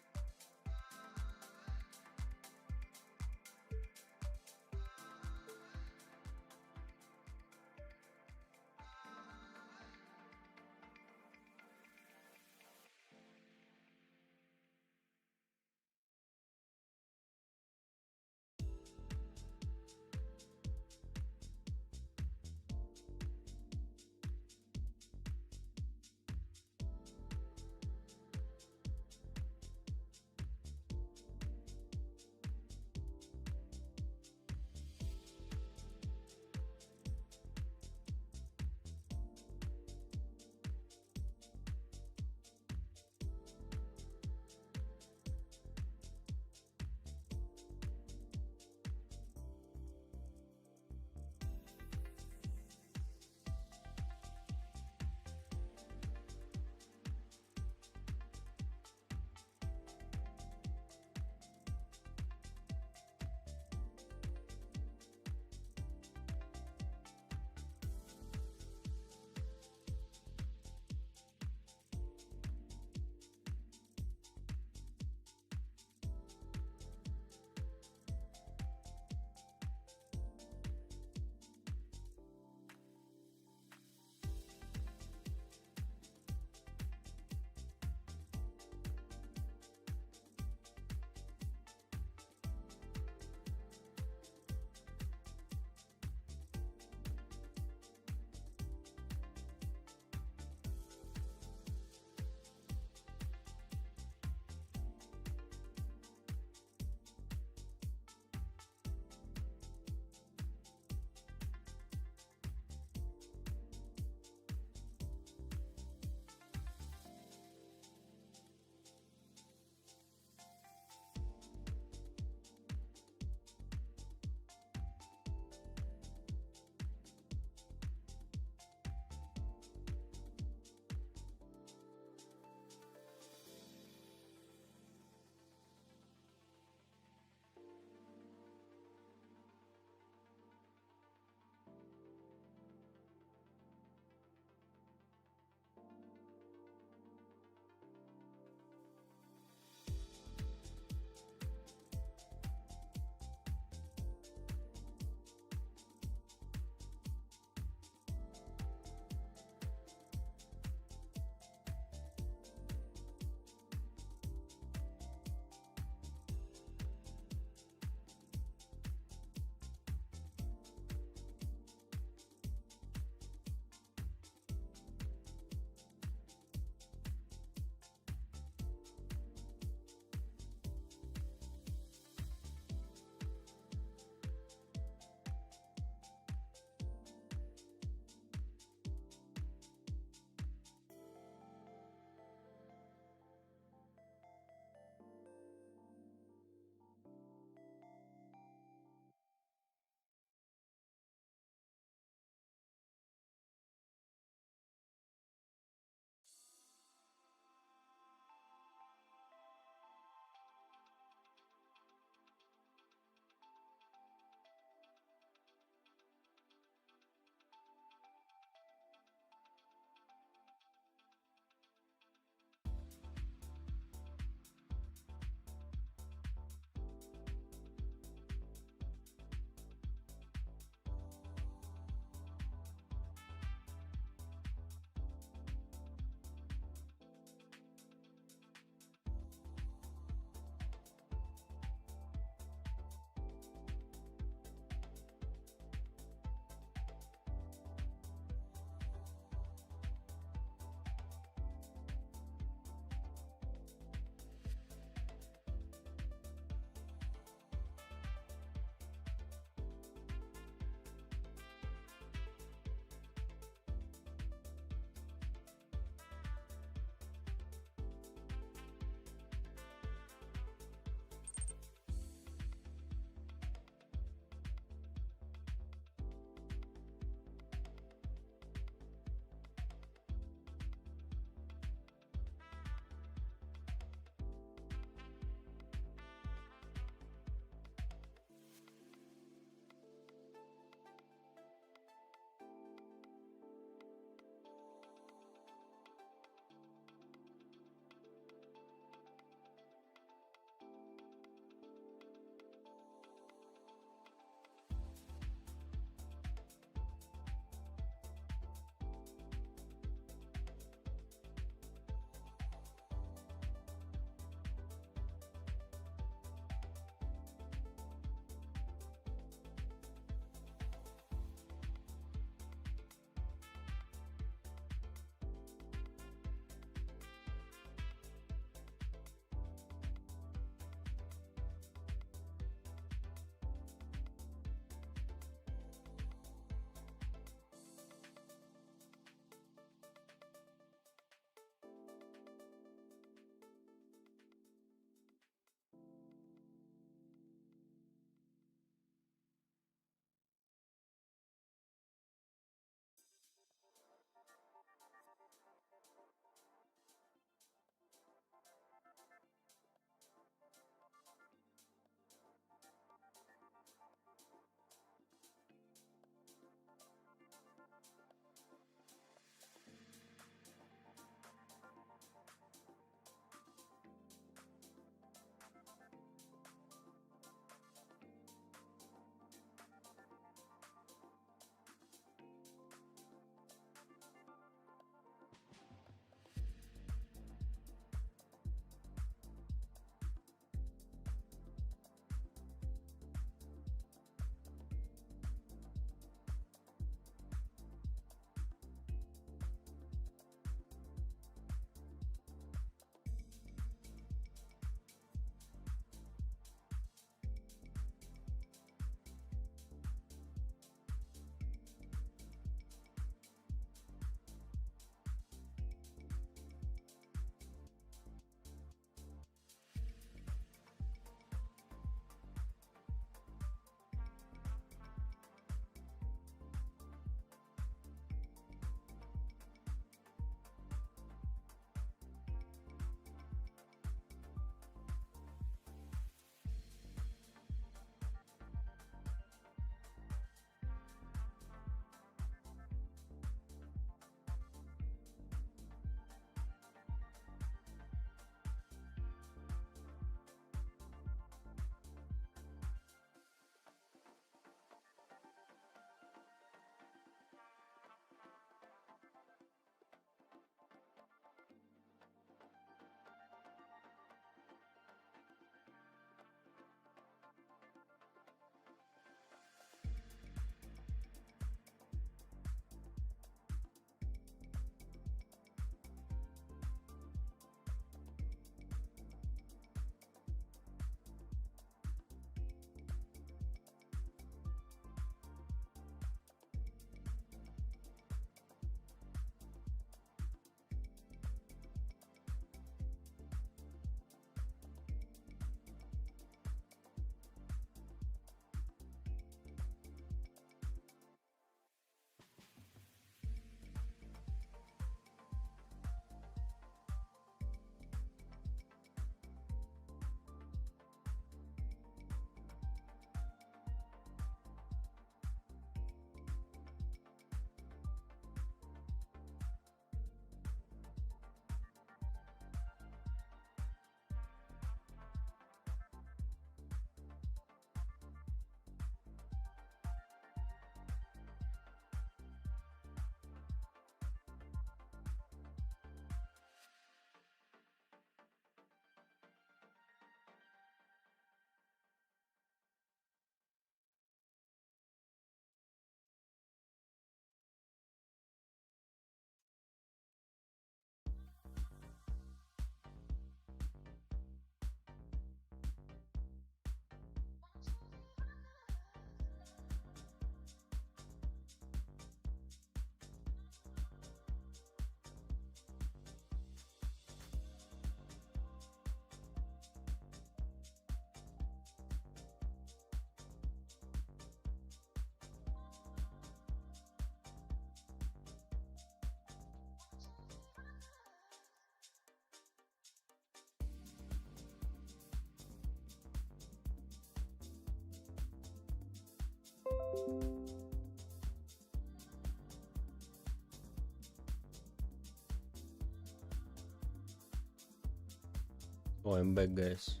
Oh, I'm back, guys.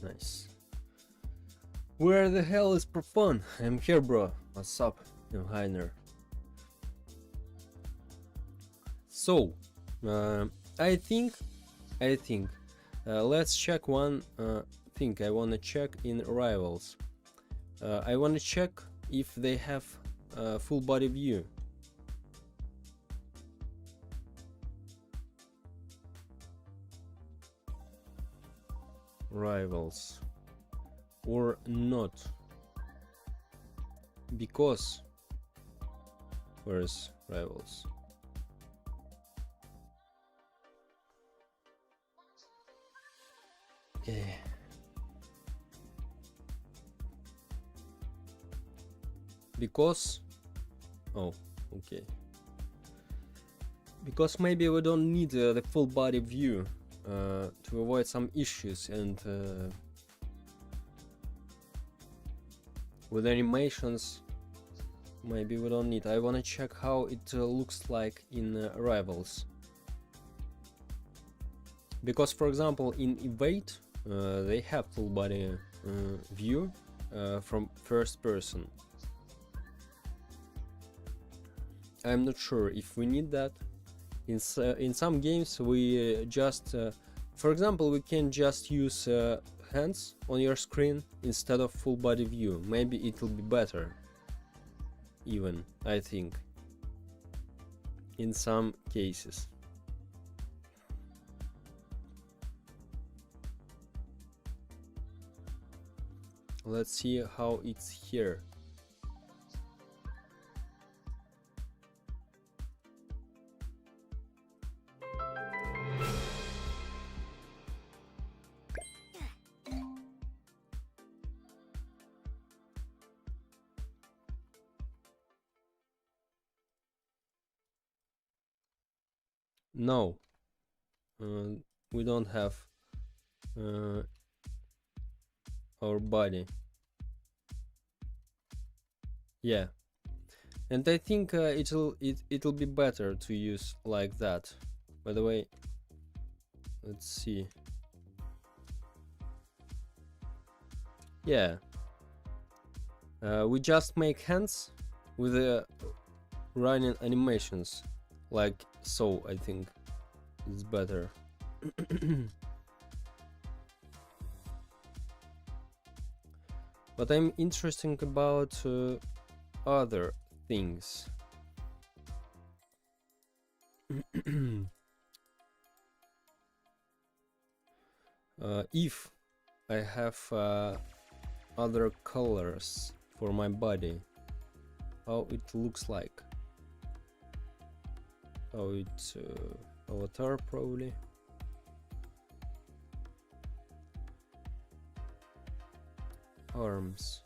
Nice. Where the hell is Profun? I'm here, bro. What's up, Heiner? So, I think, let's check one thing. I wanna check in Rivals. I wanna check if they have full body view. Rivals or not, because where's Rivals? Yeah. Because okay, because maybe we don't need the full body view to avoid some issues, and with animations maybe we don't need. I want to check how it looks like in Rivals, because for example in Evade they have full body view from first person. I'm not sure if we need that. In some games we just for example we can just use hands on your screen instead of full body view. Maybe it will be better, even, I think, in some cases. Let's see how it's here. No, we don't have our body. Yeah, and I think it'll be better to use like that. By the way, let's see. Yeah, we just make hands with running animations, like so. I think it's better. But I'm interested about other things. If I have other colors for my body, how it looks like. How it's avatar probably. Arms.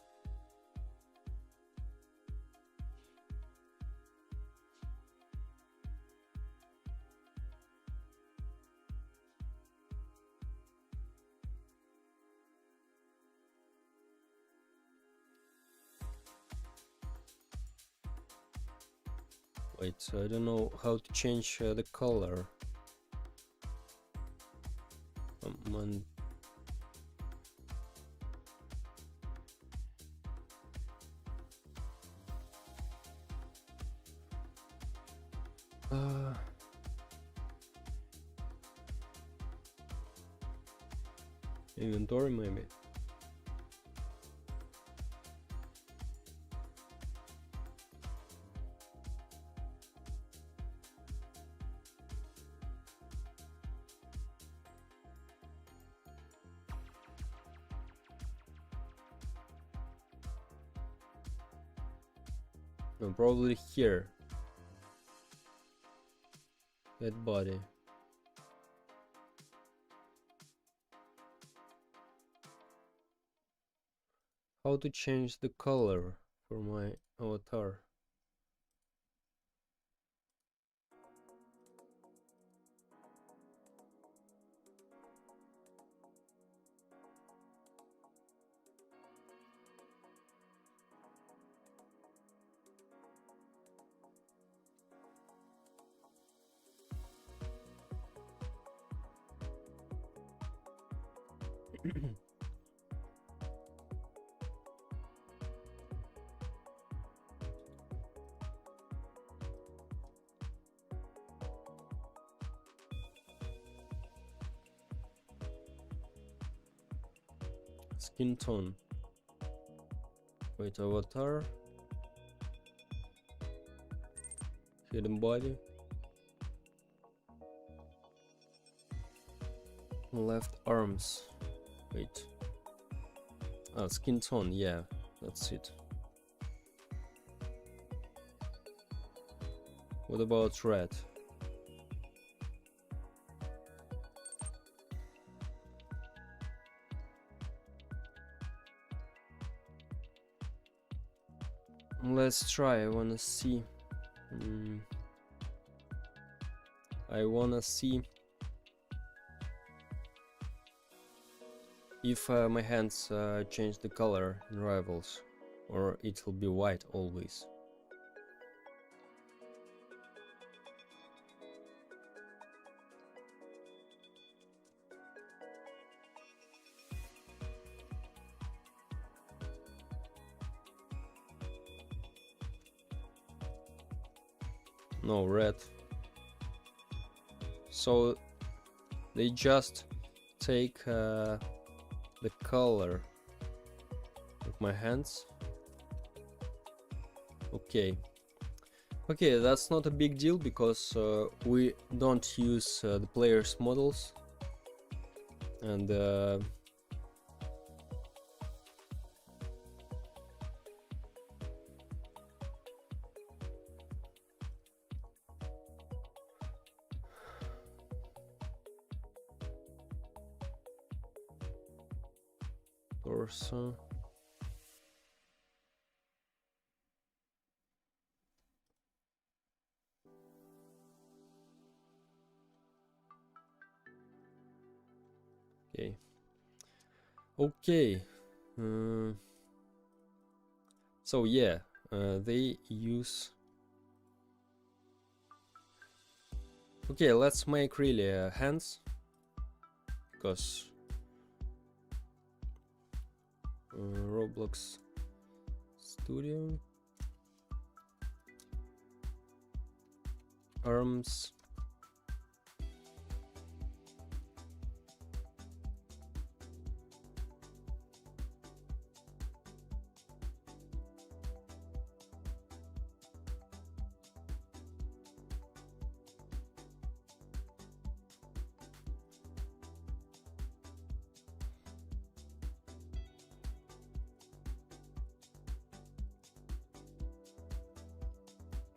Wait, so I don't know how to change the color. Inventory maybe. No, probably here. That body. How to change the color for my avatar? Skin tone. Wait, avatar. Hidden body. Left arms. Wait. Ah, skin tone, yeah, that's it. What about red? Let's try. I wanna see. I wanna see if my hands change the color in Rivals, or it'll be white always. No, red. So they just take the color of my hands. Okay. Okay, that's not a big deal because we don't use the player's models, and torso. Okay. Okay. So yeah, they use. Okay, let's make really hands, because Roblox Studio, arms,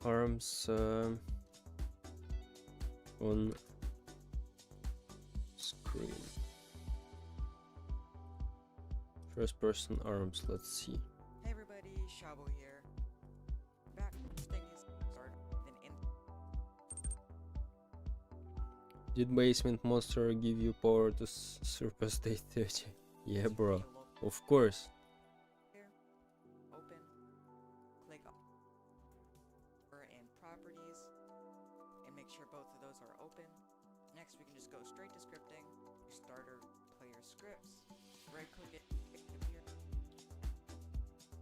arms on screen. First person arms, let's see. Hey everybody, Shabo here. Back thing is started with an Did Basement Monster give you power to surpass day 30? Yeah, bro. Of course. here. Open. Click over in properties and make sure both of those are open. Next we can just go straight to scripting. Starter player scripts. Right click it. Appear.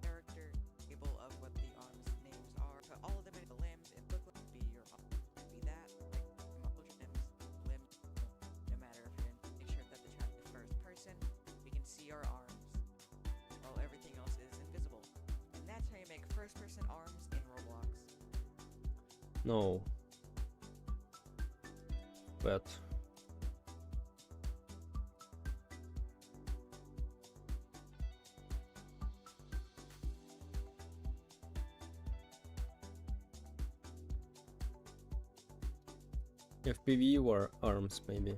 Character. Table of what the arms names are. Put all of them in the limbs and look like be your arm. Be that. Limbs. No matter if you're in. Make sure that the chat is first person. We can see our arms. While everything else is invisible. And that's how you make first person arms in Roblox. No. But FPV or arms maybe.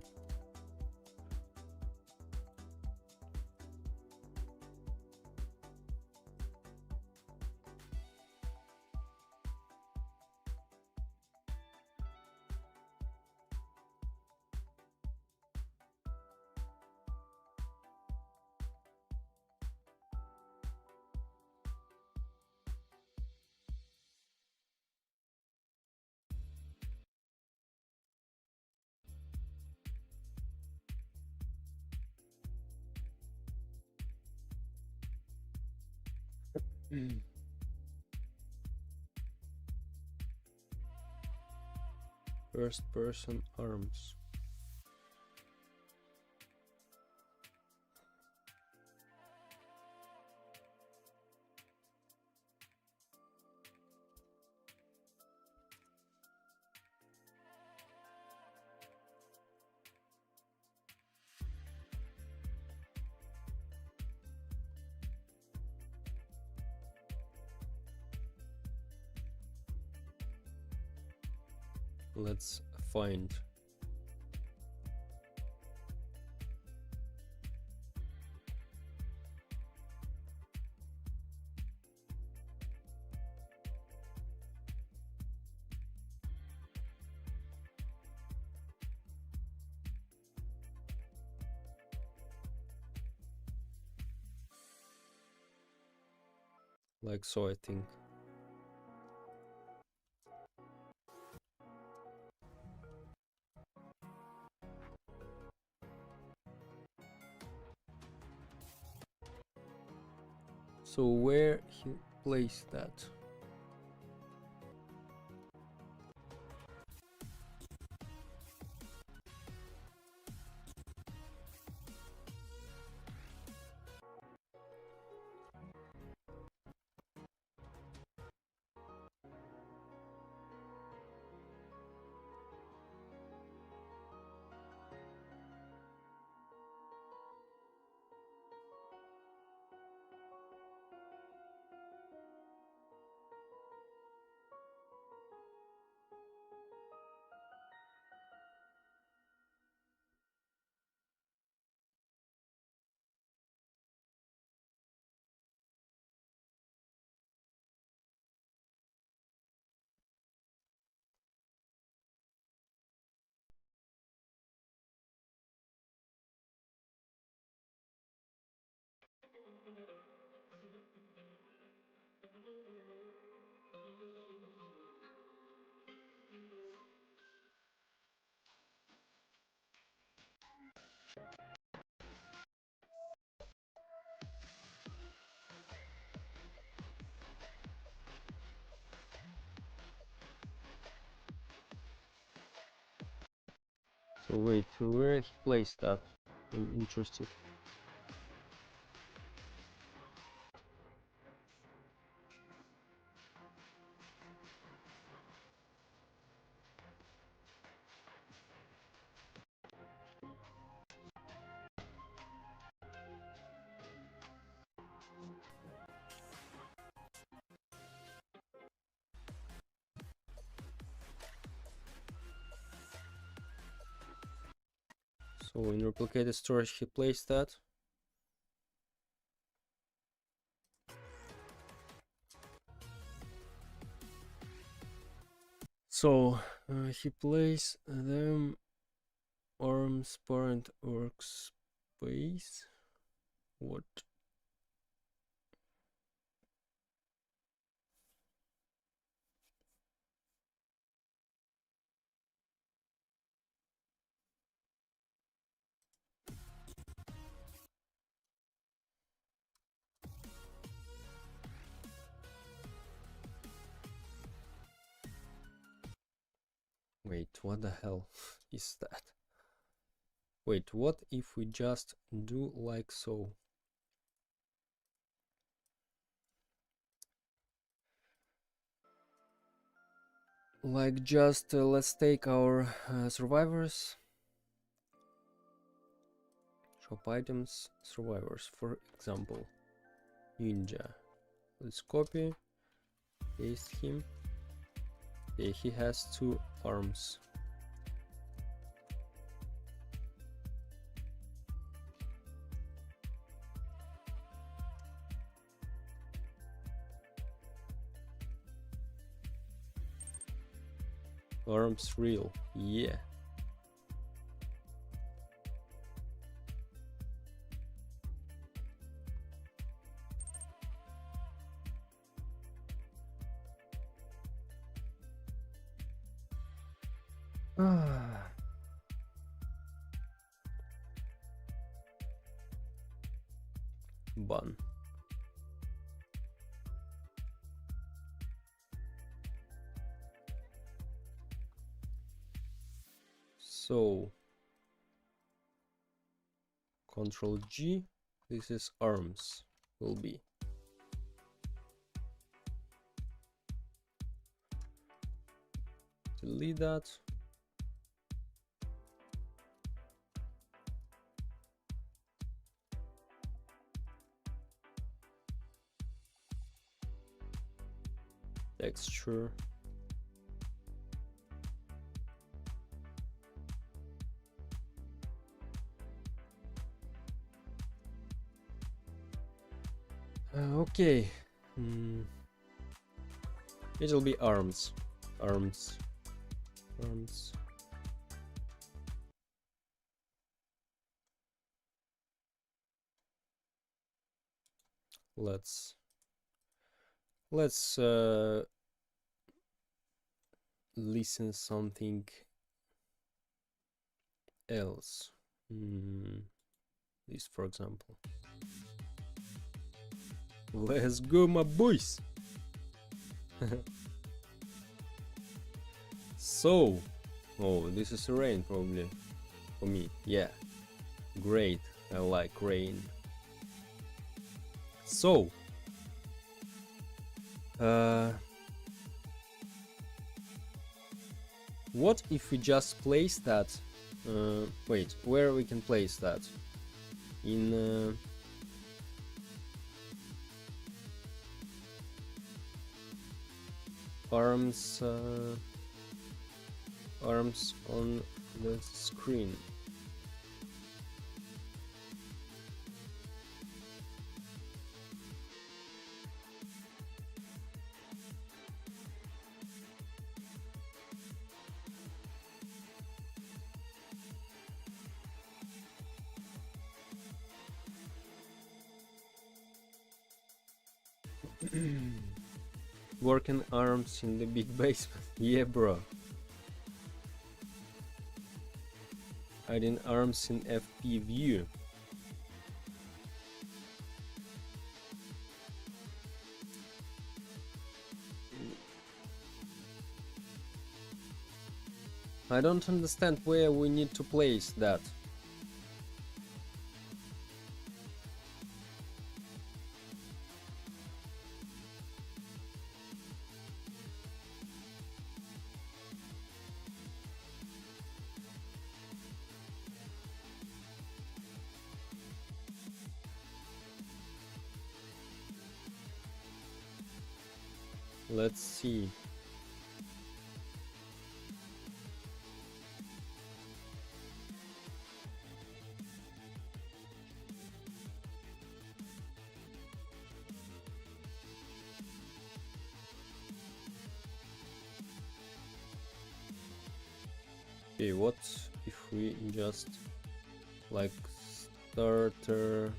First person arms. Let's find. Like so, I think. So where he placed that? So wait, where he placed that? I'm interested. So in replicated storage he placed that. So he placed them arms parent workspace. What? Wait, what the hell is that? Wait, what if we just do like so? Like just let's take our survivors, shop items, survivors, for example, ninja. Let's copy, paste him. Okay, he has 2 arms. Arms real, yeah. Bun. So Control G, this is arms, will be. Delete that. Texture. Okay. It'll be arms. Arms. Arms. Let's listen something else. This, for example. Let's go, my boys. So, oh, this is rain probably for me. Yeah, great. I like rain. So, what if we just place that? Wait, where we can place that? In arms, arms on the screen. Working arms in the big basement. Yeah, bro. Hiding arms in FP view. I don't understand where we need to place that. Let's see. Okay, what if we just like starter?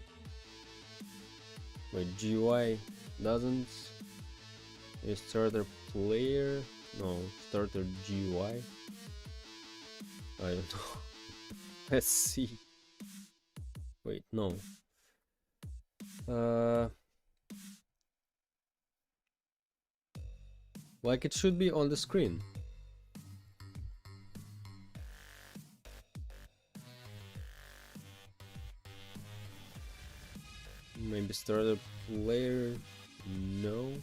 Wait, GUI doesn't. A starter player? No, starter GUI. I don't know. Let's see. Wait, no. Like it should be on the screen. Maybe starter player? No.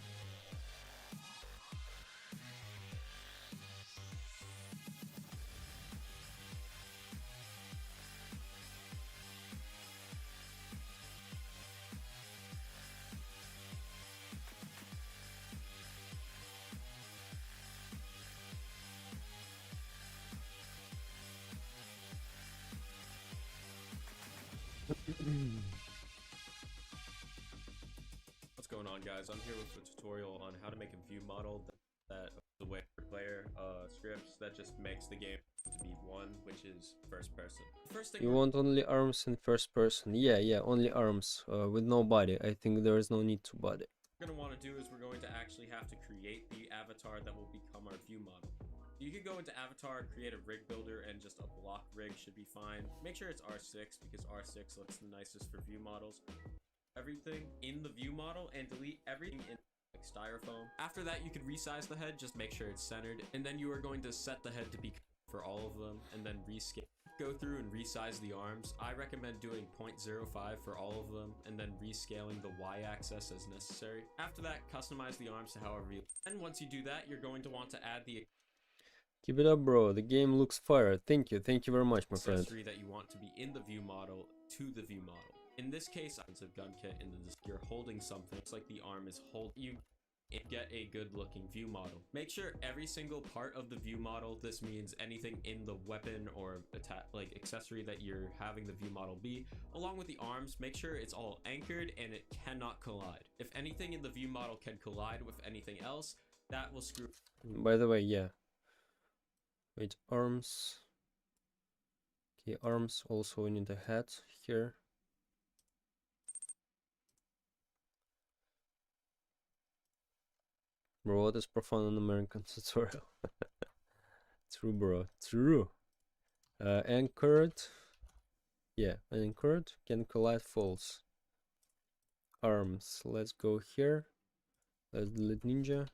What's going on, guys? I'm here with a tutorial on how to make a view model that the way player scripts that just makes the game to be one, which is first person. First thing You want only arms in first person? Yeah, only arms with no body. I think there is no need to body. we're going to want to do is we're going to actually have to create the avatar that will become our view model. You could go into avatar, create a rig builder, and just a block rig should be fine. Make sure it's R6 because R6 looks the nicest for view models. Everything in the view model and delete everything in like styrofoam. After that, you could resize the head, just make sure it's centered, and then you are going to set the head to be for all of them, and then rescale. Go through and resize the arms. I recommend doing 0.05 for all of them, and then rescaling the y-axis as necessary. After that, customize the arms to however you. And once you do that, you're going to want to add the Keep it up, bro. The game looks fire. Thank you very much, my friend. accessory that you want to be in the view model to the view model. In this case, it's a gun kit, and you're holding something. It's like the arm is you get a good looking view model. Make sure every single part of the view model, this means anything in the weapon or like accessory that you're having the view model be, along with the arms, make sure it's all anchored and it cannot collide. If anything in the view model can collide with anything else, that will screw. By the way, yeah. Wait, arms. Okay, arms. Also, we need a hat here. Bro, what is profound in American tutorial? True, bro. True. Anchored. Yeah, anchored. Can collide false. Arms. Let's go here. Let's delete ninja.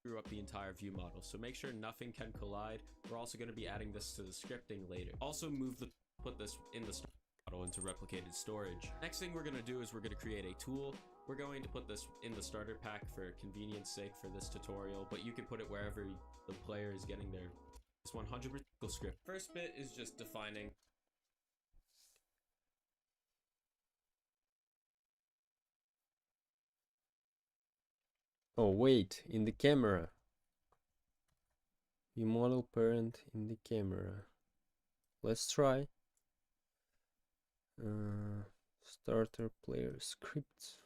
Screw up the entire view model, so make sure nothing can collide. We're also going to be adding this to the scripting later. Also put this in the model into replicated storage. Next thing we're going to do is we're going to create a tool. We're going to put this in the starter pack for convenience sake for this tutorial, but you can put it wherever the player is getting their 100% script. First bit is just defining. Oh wait, in the camera. View model parent in the camera. Let's try. Starter player script.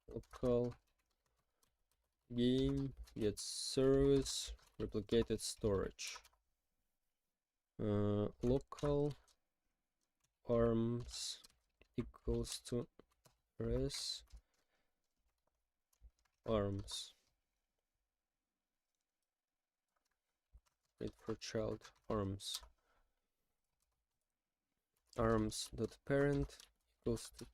Local game get service replicated storage. Local arms equals to res arms. Wait for child arms. Arms dot parent equals to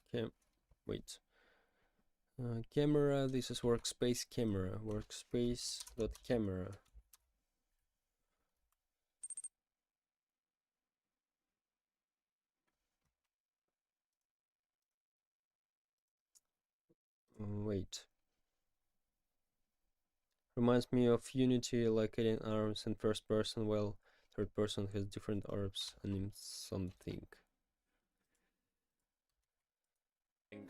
camera. This is workspace camera. Workspace dot camera. Wait. Reminds me of Unity, like adding arms in first person, while third person has different arms and something.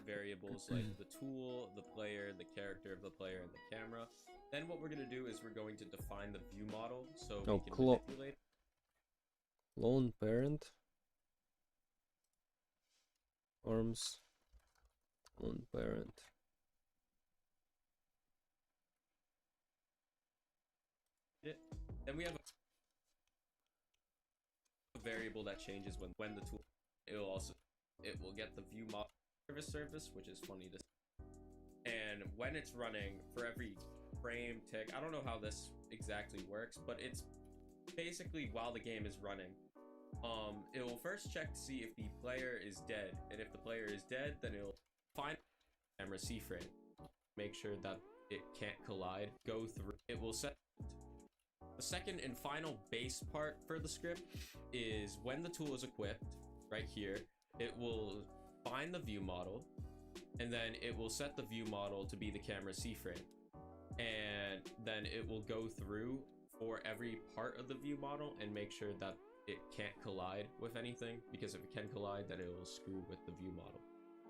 Variables like the tool, the player, the character of the player, and the camera. Then what we're going to do is we're going to define the view model so we can manipulate. Clone parent. Arms. Clone parent. Then we have a variable that changes when the tool. It will get the view model service, which is funny to see. And when it's running, for every frame tick, I don't know how this exactly works, but it's basically while the game is running, it will first check to see if the player is dead, and if the player is dead, then it'll find camera C frame, make sure that it can't collide, go through. It will set. The second and final base part for the script is when the tool is equipped, right here, it will find the view model, and then it will set the view model to be the camera C frame. And then it will go through for every part of the view model and make sure that it can't collide with anything, because if it can collide, then it will screw with the view model.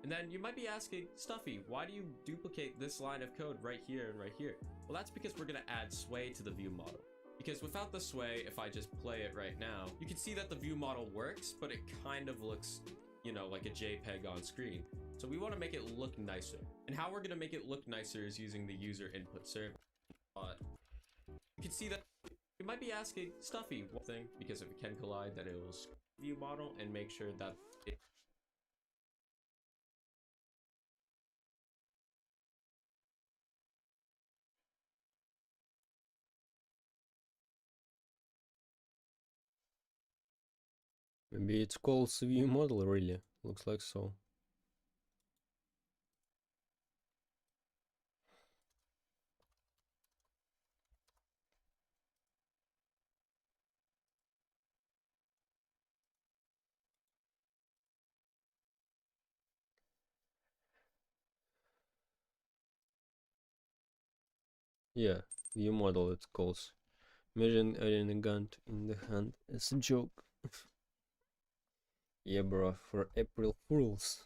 And then you might be asking, Stuffy, why do you duplicate this line of code right here and right here? Well, that's because we're going to add sway to the view model. Because without the sway, if I just play it right now, you can see that the view model works, but it kind of looks, you know, like a JPEG on screen. So we want to make it look nicer. And how we're going to make it look nicer is using the user input service. You can see that you might be asking, Stuffy, one thing, because if it can collide, then it will screw the view model and make sure that it Maybe it's called view model, really. Looks like so. Yeah, view model it calls. Imagine having a gun in the hand as a joke. Yeah, bro, for April Fools.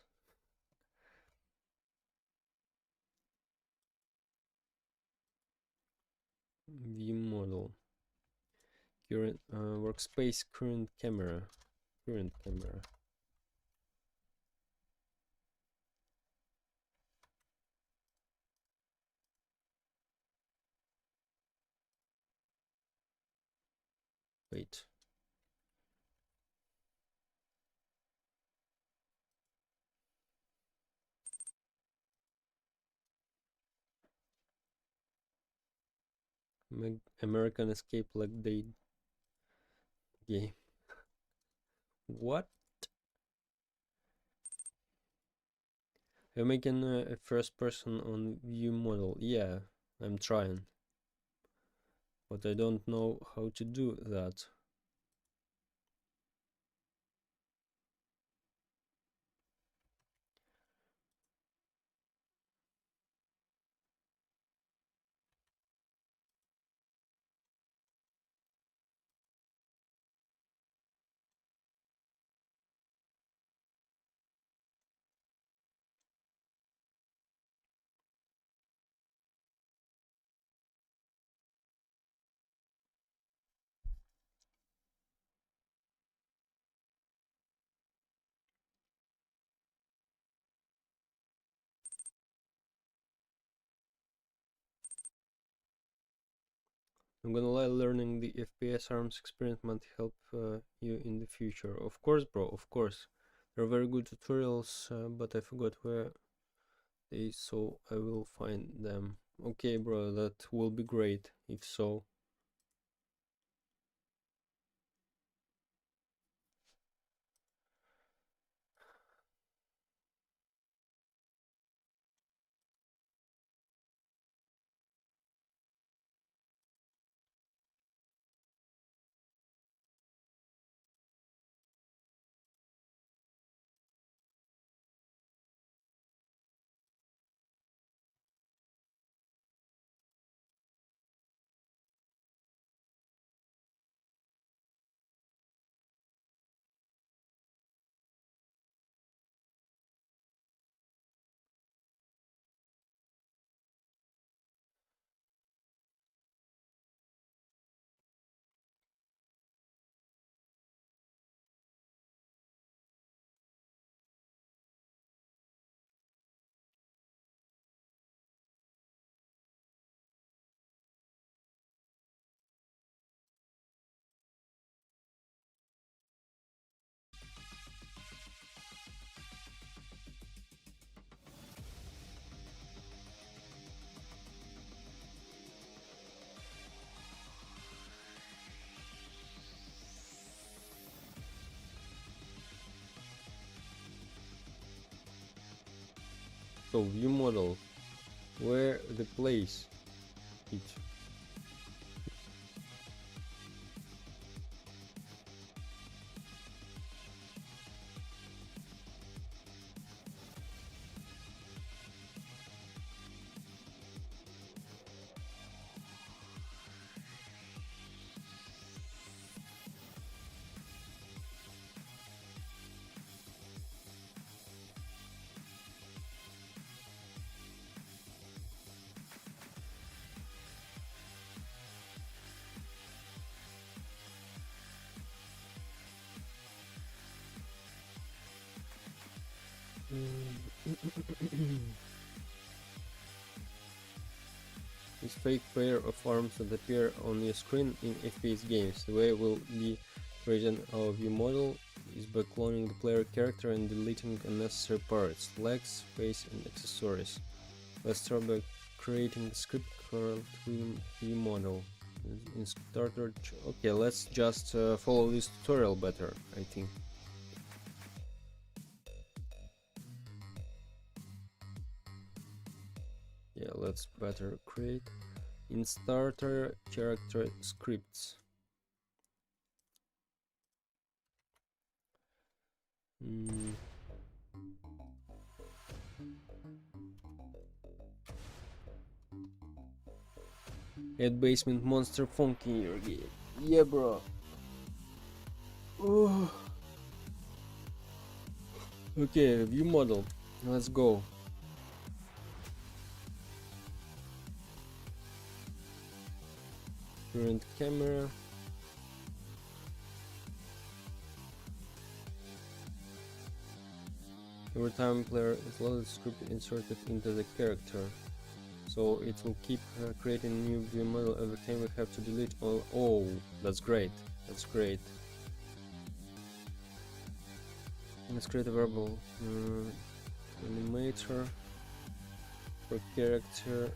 View model. Current workspace current camera. Current camera. Wait. American Escape like they game. What? You're making a first person on view model. Yeah, I'm trying. But I don't know how to do that. I'm gonna lie, learning the FPS ARMS experience might help you in the future. Of course, bro, of course. There are very good tutorials, but I forgot where they, so I will find them. Okay, bro, that will be great, if so. So, view model, where the place it. This fake pair of arms that appear on your screen in FPS games. The way will be creating our view model is by cloning the player character and deleting unnecessary parts, legs, face and accessories. Let's start by creating the script called view model. In starter, okay, let's just follow this tutorial better, I think. Yeah, let's better create in starter character scripts. Add basement monster funky in your game. Yeah, bro. Oh. Okay, view model. Let's go. Current camera. Every time player is loaded, script inserted into the character. So it will keep creating a new view model every time we have to delete all. Oh, that's great. That's great. Let's create a variable animator for character.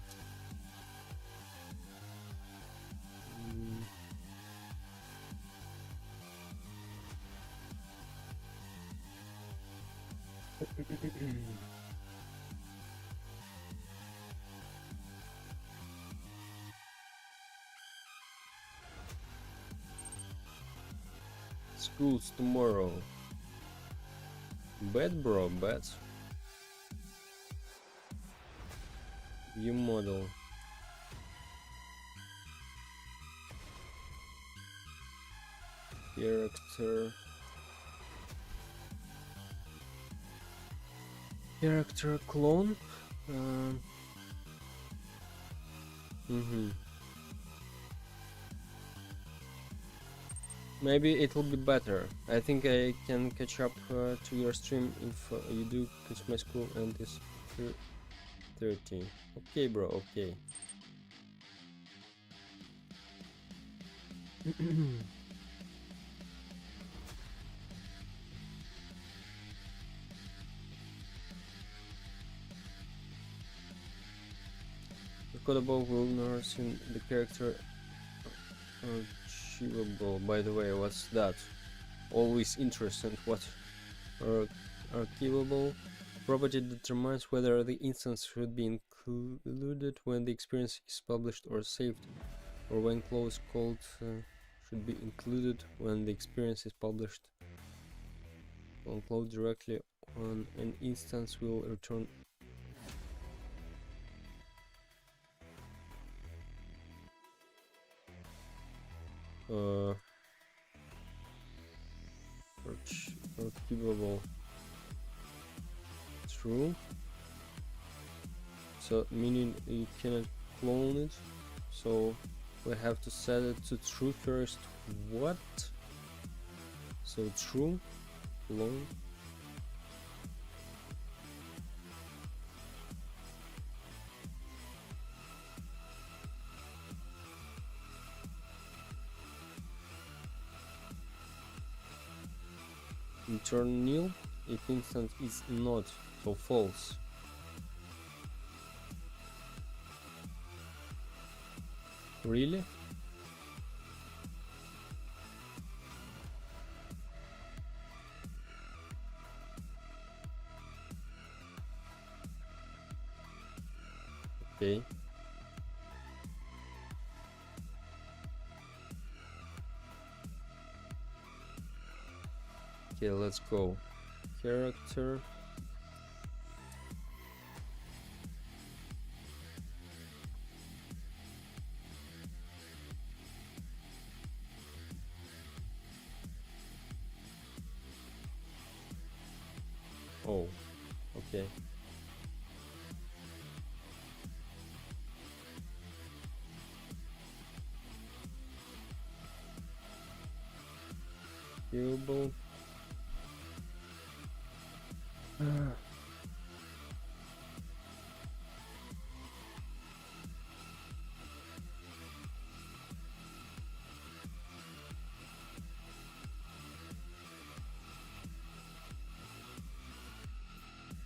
Schools tomorrow. Bet, bro, bet. View model. Character clone. Maybe it will be better. I think I can catch up to your stream if you do, because my school end is 30. Okay, bro. Okay. The code above will nurse in the character achievable. By the way, what's that? Always interesting. What archivable property determines whether the instance should be included when the experience is published or saved, or when close called should be included when the experience is published. Upload directly on an instance will return archivable. True. So meaning you cannot clone it. So we have to set it to true first. What? So true, clone. Return nil if instance is not, so false. Really? Okay. Okay, let's go. Character. Oh, okay. Viewable.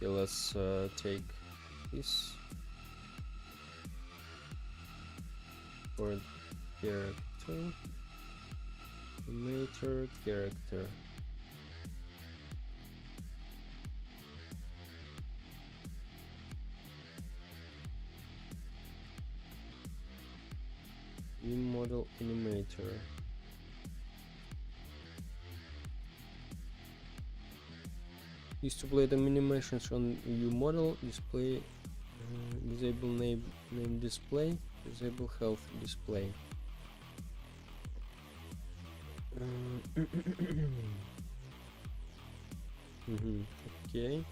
Okay, let's take this for character, animator, character. model animator. Used to play the animations on view model display. Disable name display. Disable health display. Okay.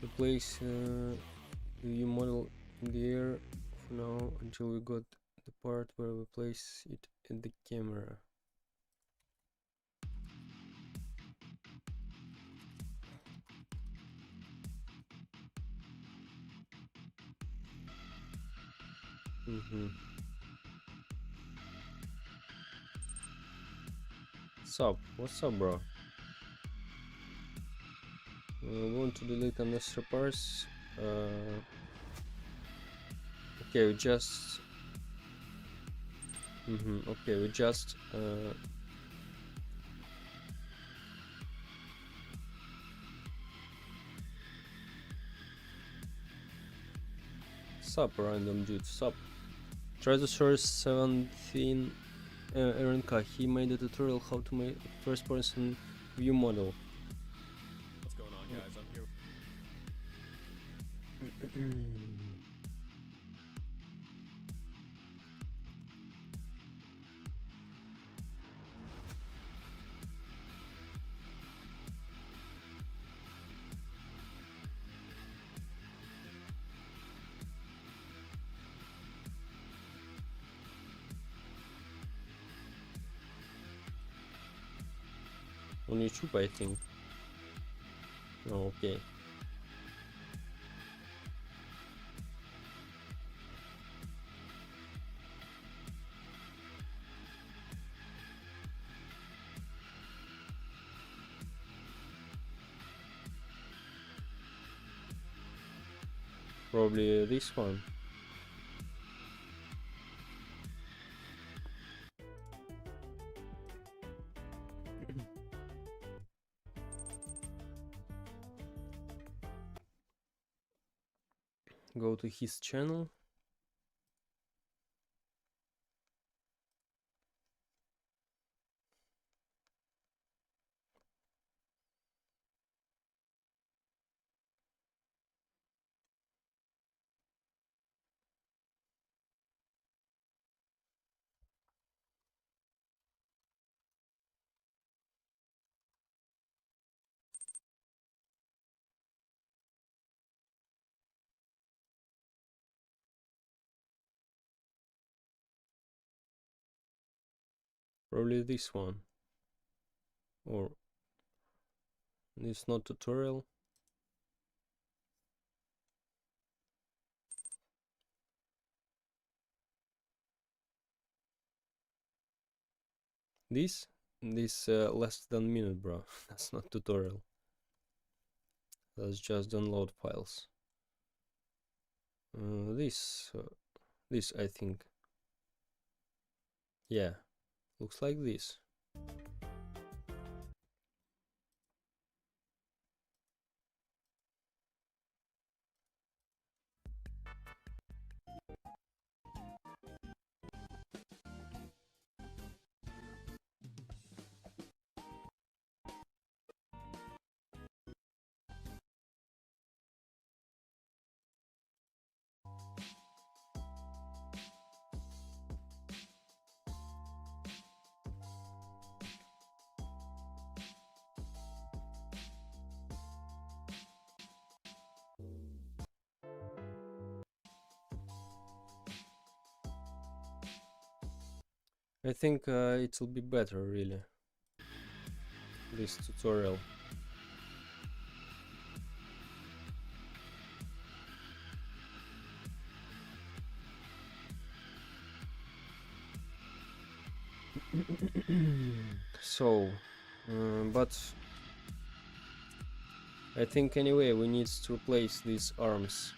Replace view model in the air for now until we got the part where we place it at the camera. Sup? What's up, bro? We want to delete unnecessary parts. Okay, we just. Okay, we just. Sup, random dude. Sup. Try to source 17. Aaronka, he made a tutorial how to make first-person view model. What's going on, guys? I'm here. On YouTube, I think. Oh, okay. Probably this one. Go to his channel. Probably this one. Or it's not tutorial. This less than minute, bro. That's not tutorial. That's just download files. This I think. Yeah, looks like this. I think it will be better, really, this tutorial. So, but I think anyway we need to replace these arms.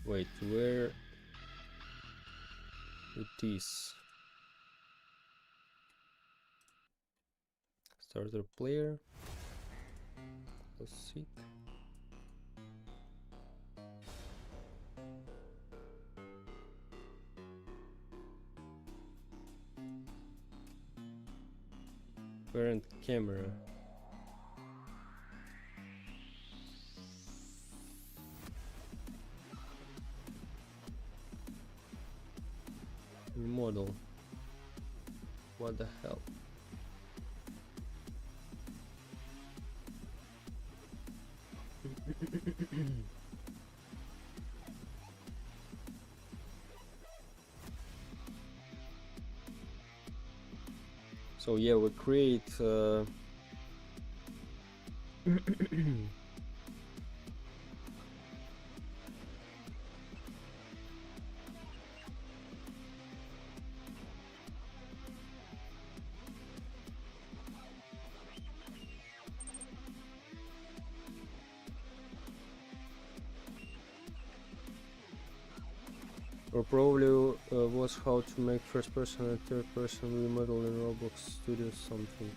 Wait, where it is? Starter player. Let's see. Parent camera. Model. What the hell? So yeah, we create or probably was how to make first person and third person remodel in Roblox Studio something.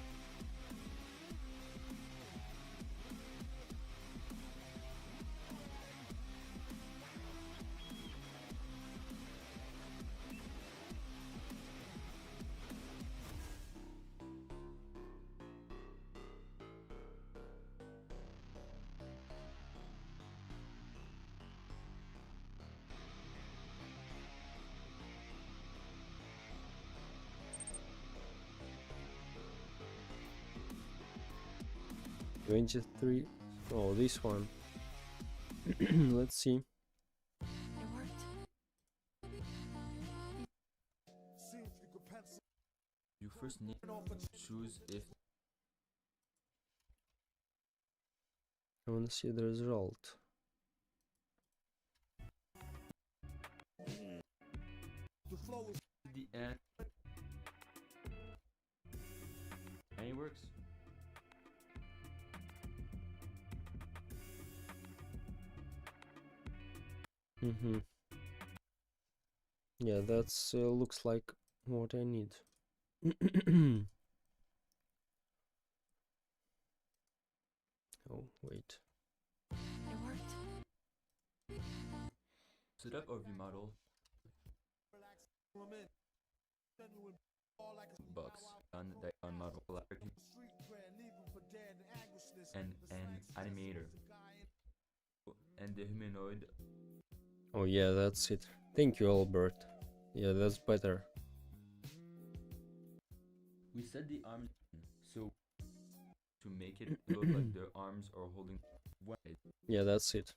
$23. Oh, this one. Let's see. It worked. You first need to choose if I want to see the result. the end and it works. Mm-hmm. Yeah, that's looks like what I need. Oh, wait. It worked. Setup or remodel box on the on model and an animator and the humanoid. Oh yeah, that's it. Thank you, Albert. Yeah, that's better. We set the arms so to make it look like their arms are holding one. Yeah, that's it.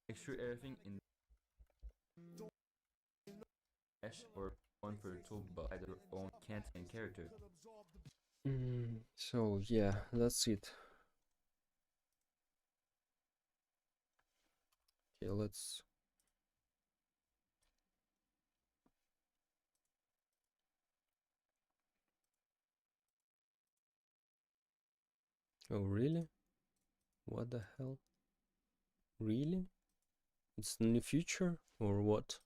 Make sure everything in mesh or one for the toolbar by their own can't and character. So yeah, that's it. Okay, let's. Oh really? What the hell? Really? It's in the future or what?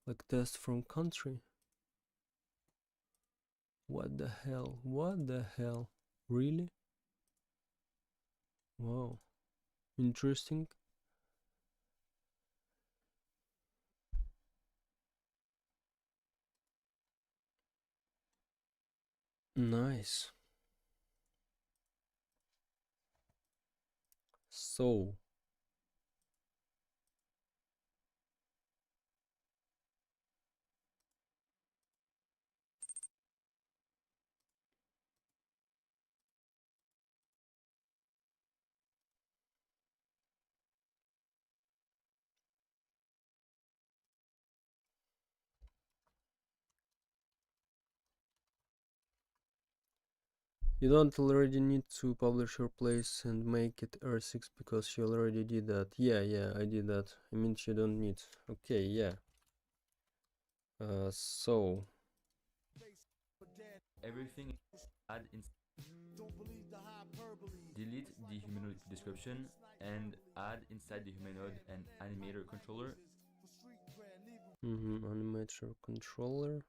Like test from country? What the hell? What the hell? Really? Wow. Interesting. Nice. So, you don't already need to publish your place and make it R6 because you already did that. Yeah, I did that. I mean, you don't need. Okay, yeah. So, Everything add in Delete the humanoid description and add inside the humanoid an animator controller. Animator controller.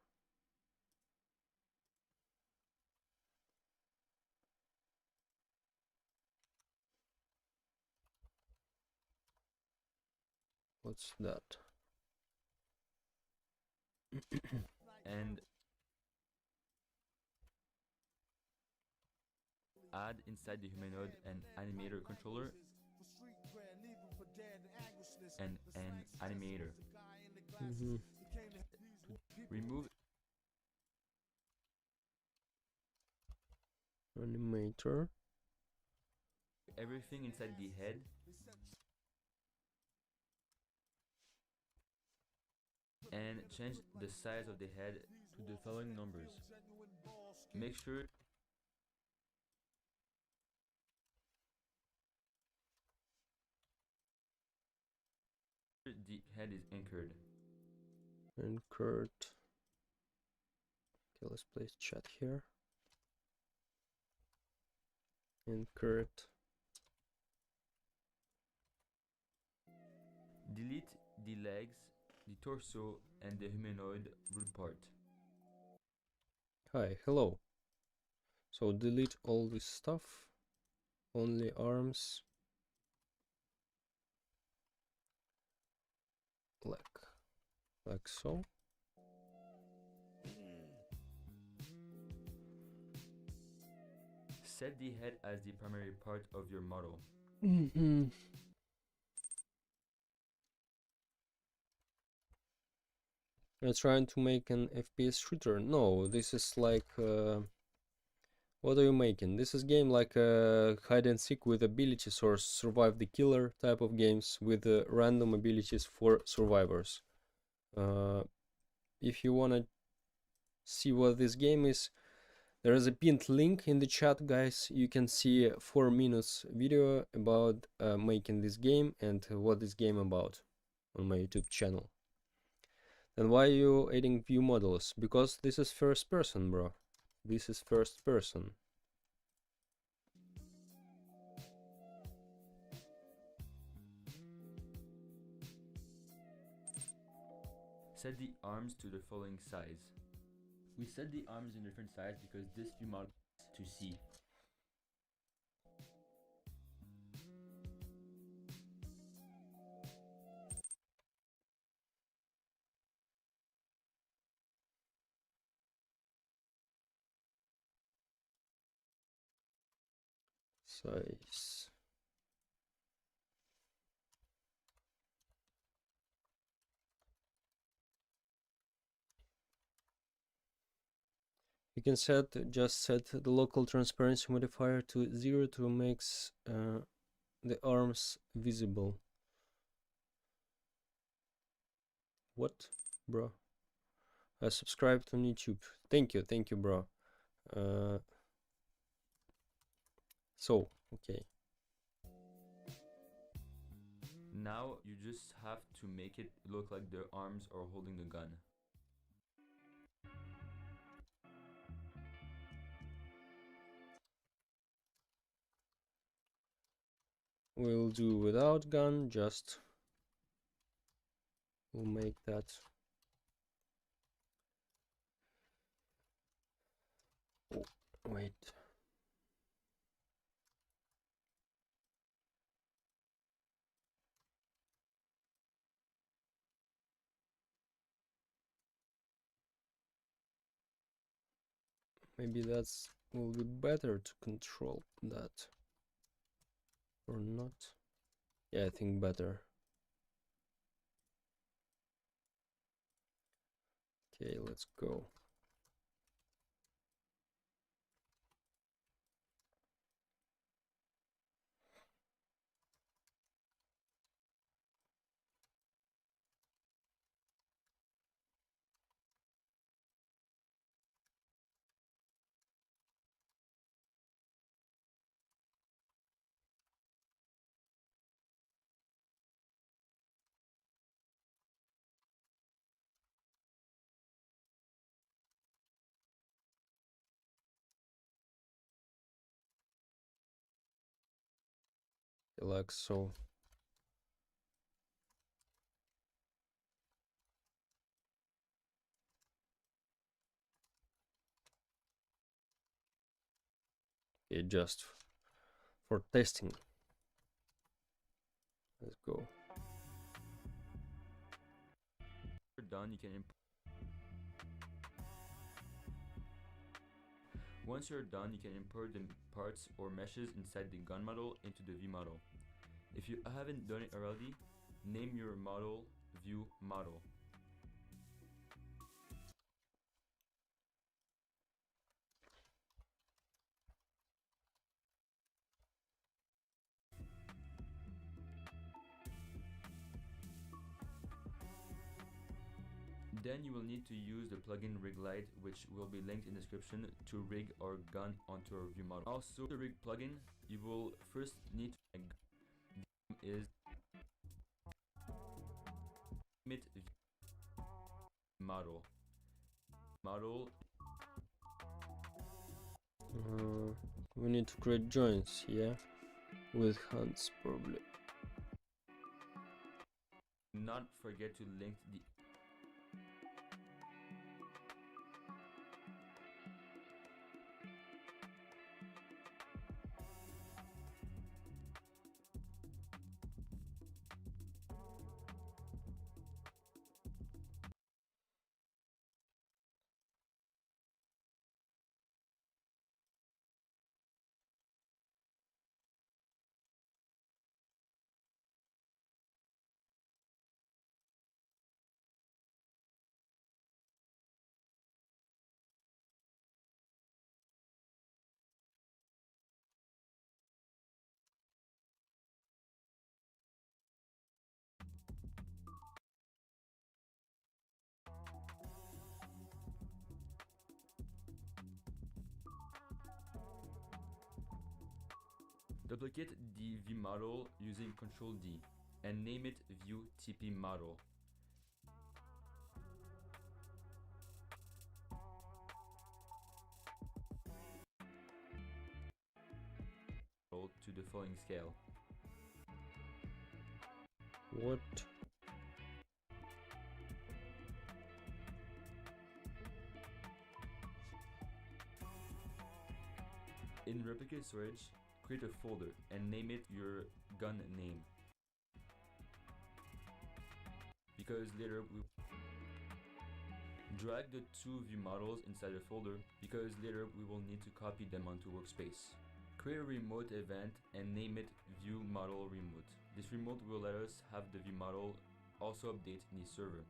What's that? And add inside the humanoid an animator controller and an animator. Mhm. Remove Animator. everything inside the head and change the size of the head to the following numbers. Make sure the head is anchored. And Kurt. Okay, let's place chat here. And Kurt. Delete the legs, the torso, and the humanoid root part. Hi, hello. So delete all this stuff. Only arms. Like so. Set the head as the primary part of your model. You're trying to make an FPS shooter? No, this is like what are you making? This is game like hide and seek with abilities or survive the killer type of games with random abilities for survivors. If you wanna see what this game is, there is a pinned link in the chat, guys. You can see a 4 minutes video about making this game and what this game about on my YouTube channel. Then why are you adding view models? Because this is first person, bro. This is first person. Set the arms to the following size. We set the arms in different size because this view model is to see. Size. You can just set the local transparency modifier to 0 to make the arms visible. What, bro? I subscribed on YouTube. Thank you, bro. So, okay. Now you just have to make it look like their arms are holding the gun. We'll do without gun, just we'll make that. Oh, wait. Maybe that's will be better to control that or not. Yeah, I think better. Okay, let's go. like so. Okay, just for testing. Let's go. You're done, you can Once you're done, you can import the parts or meshes inside the gun model into the view model. If you haven't done it already, name your model view model. Then you will need to use the plugin RigLite, which will be linked in the description, to rig our gun onto our view model. Also, the rig plugin, you will first need to is emit model. We need to create joints, yeah, with hands probably. Not forget to link the duplicate the view model using Ctrl D and name it view TP model. To the following scale. What? In replicate storage, create a folder and name it your gun name. Because later we drag the two view models inside a folder because later we will need to copy them onto workspace. Create a remote event and name it view model remote. This remote will let us have the view model also update in the server.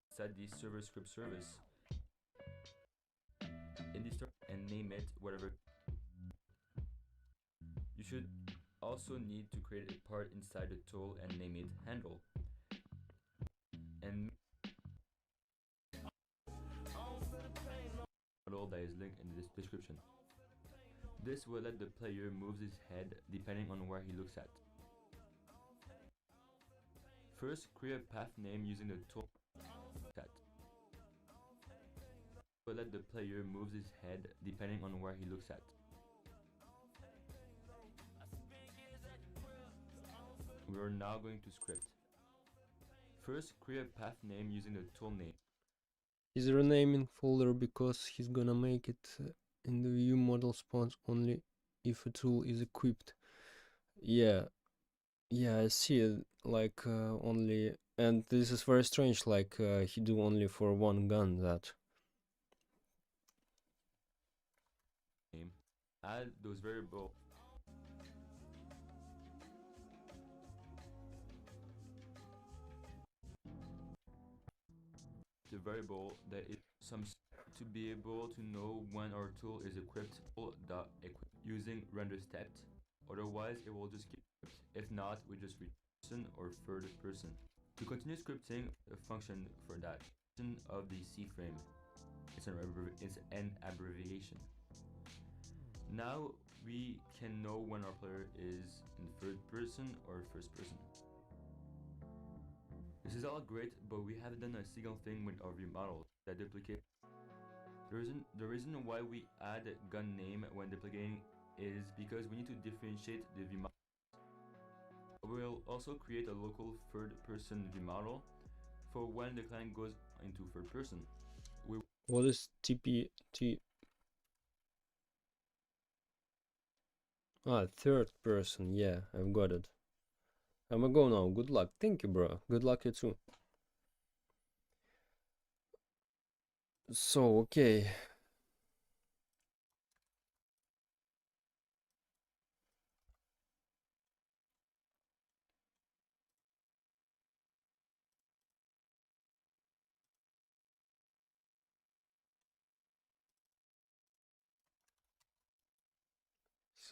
Set the server script service in the start and name it whatever. You should also need to create a part inside the tool and name it handle. And model that is linked in the description. This will let the player move his head depending on where he looks at. First, create a path name using the tool set. Will let the player move his head depending on where he looks at. We are now going to script. First, create a path name using the tool name. He's renaming folder because he's gonna make it in the view model spawns only if a tool is equipped. Yeah, I see it, like only, and this is very strange, like he do only for one gun that. Name. Add those variables. The variable that is some to be able to know when our tool is equipped using render stepped. Otherwise, it will just keep equipped. If not, we just read person or third person. To continue scripting, a function for that of the C frame. It's an abbreviation. Now we can know when our player is in third person or first person. This is all great, but we haven't done a single thing with our view model that duplicate. The reason why we add gun name when duplicating is because we need to differentiate the V model. We'll also create a local third person V model for when the client goes into third person. What is TPT? Ah, third person. Yeah, I've got it. I'm gonna go now. Good luck. Thank you, bro. Good luck you too. So, okay.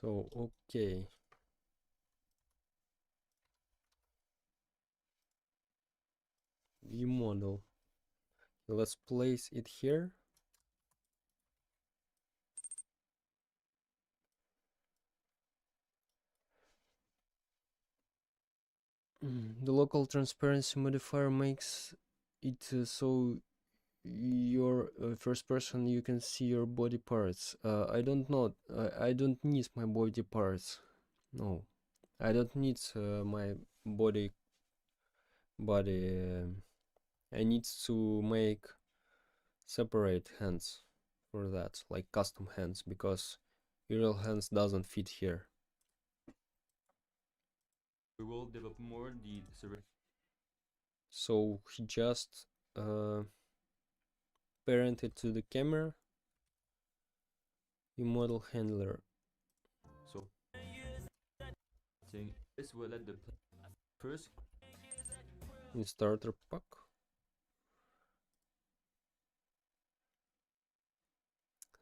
So, okay. View model. Let's place it here. The local transparency modifier makes it so your first person you can see your body parts. I don't know. I don't need my body parts. No, I don't need my body. I need to make separate hands for that, like custom hands, because real hands doesn't fit here. We will develop more the server. So he just parented to the camera. The model handler. So this will let the first In starter pack.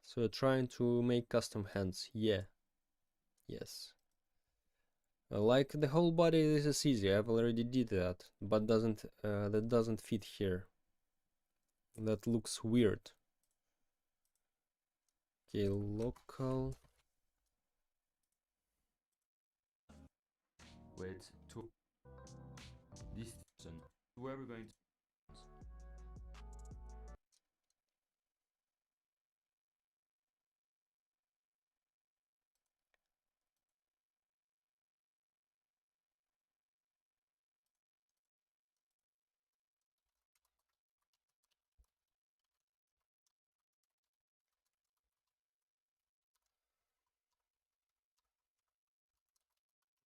So you're trying to make custom hands. Yeah. Yes. Like the whole body, this is easy. I've already did that, but that doesn't fit here. That looks weird. Okay, local. with two this person where we're going to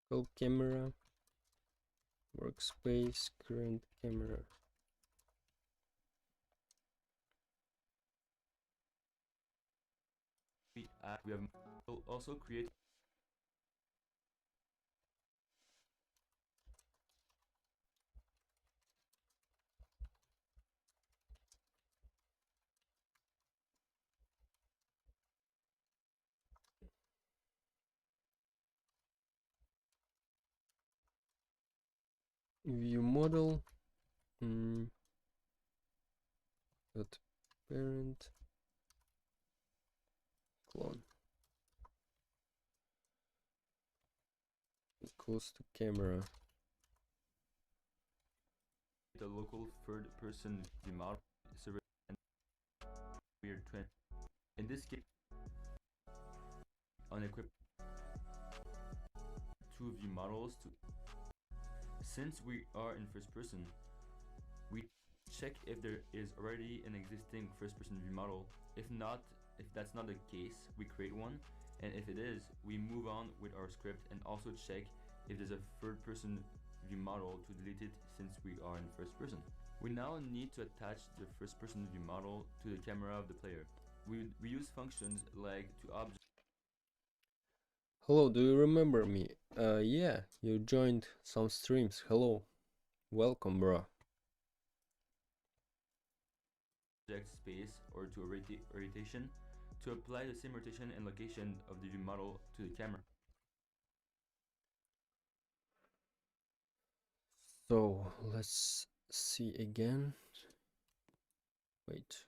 Local camera. Workspace. Current camera. we have will also create View model. Dot parent. Clone. Equals to camera. the local third person view model server and weird trend. In this case, unequipped two view models to since we are in first person, we check if there is already an existing first person view model. If not, if that's not the case, we create one, and if it is, we move on with our script and also check if there's a third person view model to delete it since we are in first person. We now need to attach the first person view model to the camera of the player. We use functions like to object. Hello, do you remember me? Yeah, you joined some streams. Hello. Welcome, bro. Space or to rotation to apply the same rotation and location of the view model to the camera. So let's see again. Wait.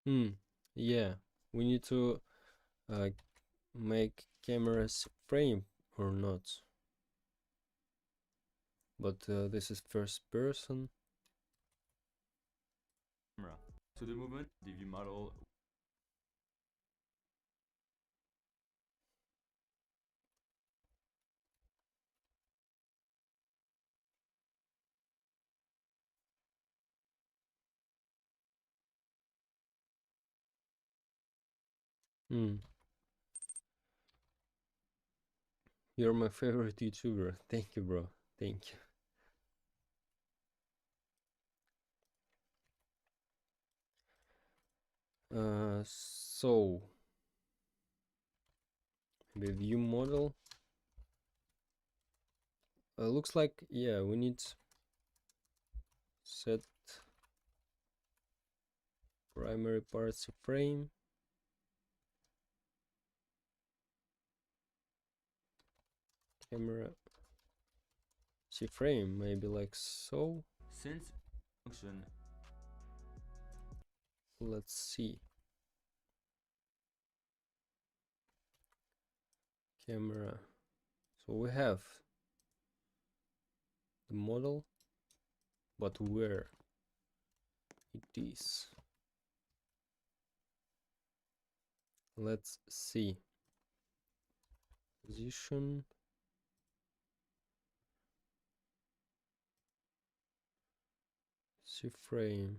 Yeah, we need to uh, make cameras frame or not. But this is first person. Camera. So the movement, the view model. Hmm. You're my favorite YouTuber. Thank you, bro. Thank you. So the view model looks like, yeah, we need set primary parts frame. Camera frame, maybe like so. Since function. Let's see. Camera. So we have the model, but where it is? Let's see. Position. Frame.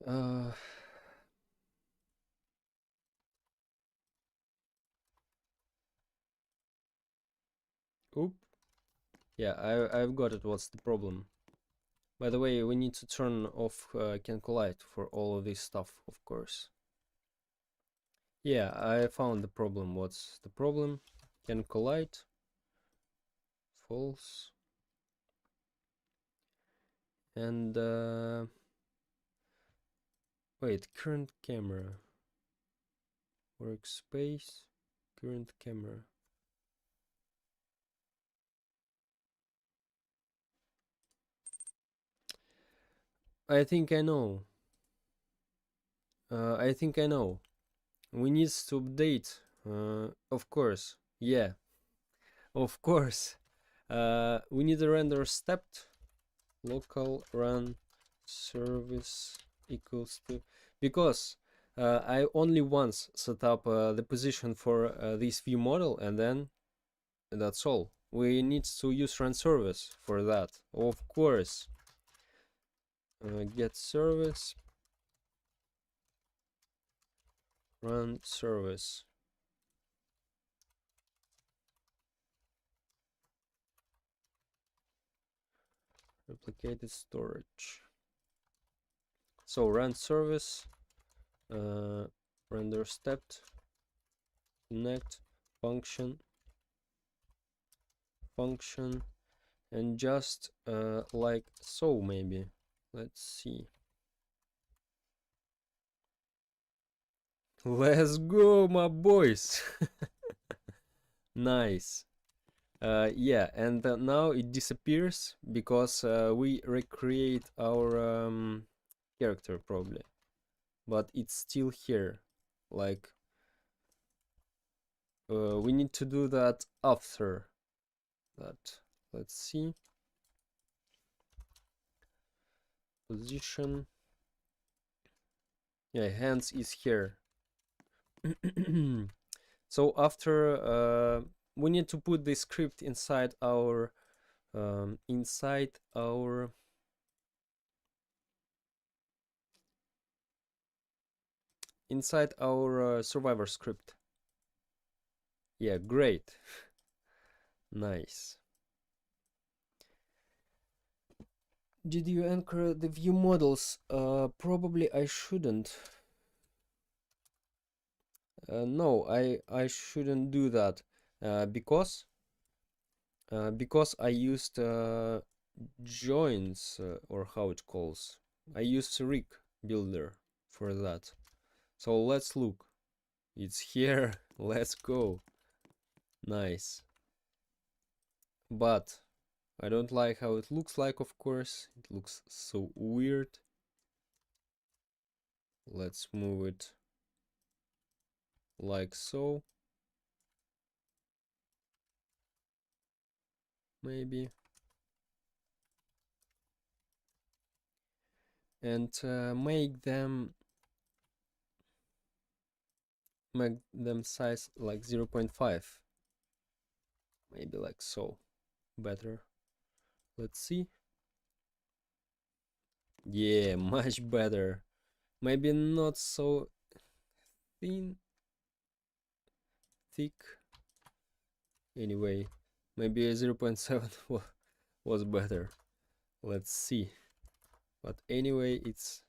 Uh, Oop. Yeah, I've got it. What's the problem? By the way, we need to turn off can collide for all of this stuff, of course. Yeah, I found the problem. What's the problem? Can collide. False. And wait, current camera. Workspace. Current camera. I think I know. I think I know. We need to update. Of course. Yeah. Of course. We need a render stepped. Local run service equals to, because I only once set up the position for this view model, and then that's all. We need to use run service for that, of course. Get service, run service. Replicated storage. So run service, render stepped, connect, function, and just like so, maybe. Let's see. Let's go, my boys. Nice. Yeah, and now it disappears because we recreate our character probably, but it's still here. Like we need to do that after that. Let's see. Position. Yeah, hands is here. So after we need to put the script inside our survivor script. Yeah, great. Nice. Did you anchor the view models? Probably I shouldn't. No, I shouldn't do that because I used joins or how it calls. I used rig builder for that. So let's look. It's here. Let's go. Nice. but I don't like how it looks like, of course. It looks so weird. Let's move it like so. Maybe. And make them size like 0.5. Maybe like so. Better. Let's see. Yeah, much better. Maybe not so thin, thick. Anyway, maybe a 0.7 was better. Let's see. But anyway, it's,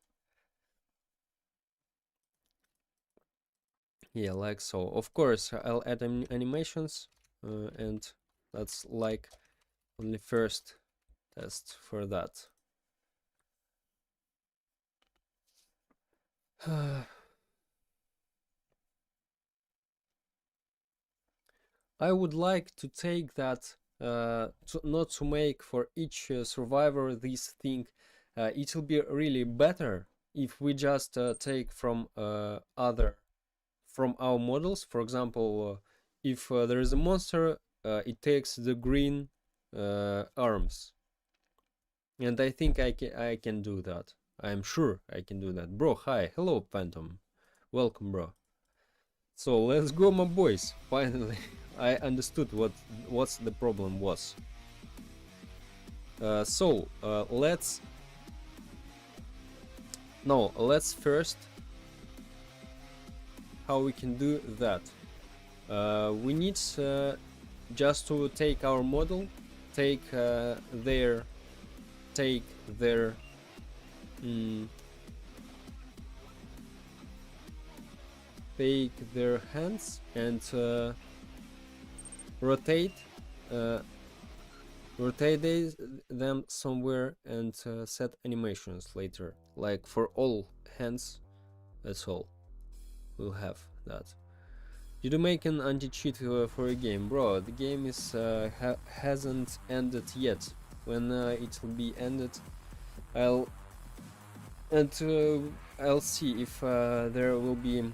yeah, like so. Of course, I'll add animations, and that's like only first test for that. I would like to take that, not to make for each survivor this thing. It will be really better if we just take from our models. For example, if there is a monster, it takes the green arms, and I think I can do that. I'm sure I can do that. Bro, hi, hello Phantom, welcome, bro. So let's go, my boys. Finally, I understood what's the problem was. Let's first, how we can do that. We need just to take our model, take their take their hands and rotate them somewhere and set animations later, like for all hands. That's all. We'll have that. Did you make an anti-cheat for a game? Bro, the game is hasn't ended yet. When it will be ended, I'll see if there will be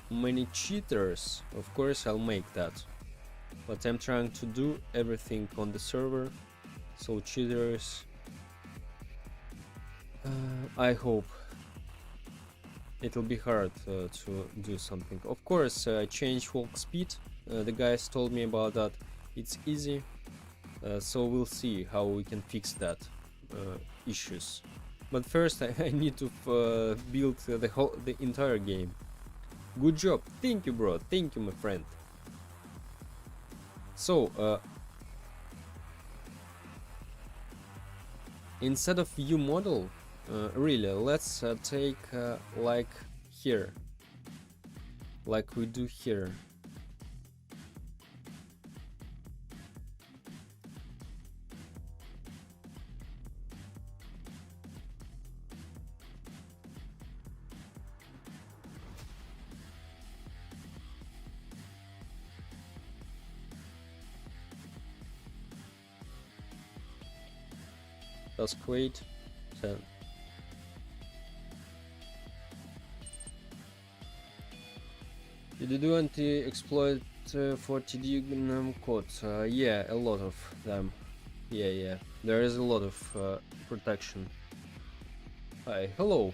many cheaters. Of course I'll make that, but I'm trying to do everything on the server, so cheaters, I hope it'll be hard to do something. Of course, change walk speed, the guys told me about that. It's easy, so we'll see how we can fix that issues. But first I need to build the entire game. Good job, thank you, bro, thank you, my friend. So instead of view model, really, let's take like here, like we do here. That's great. So did you do anti-exploit for TD code? Yeah, a lot of them. Yeah, there is a lot of protection. Hi, hello.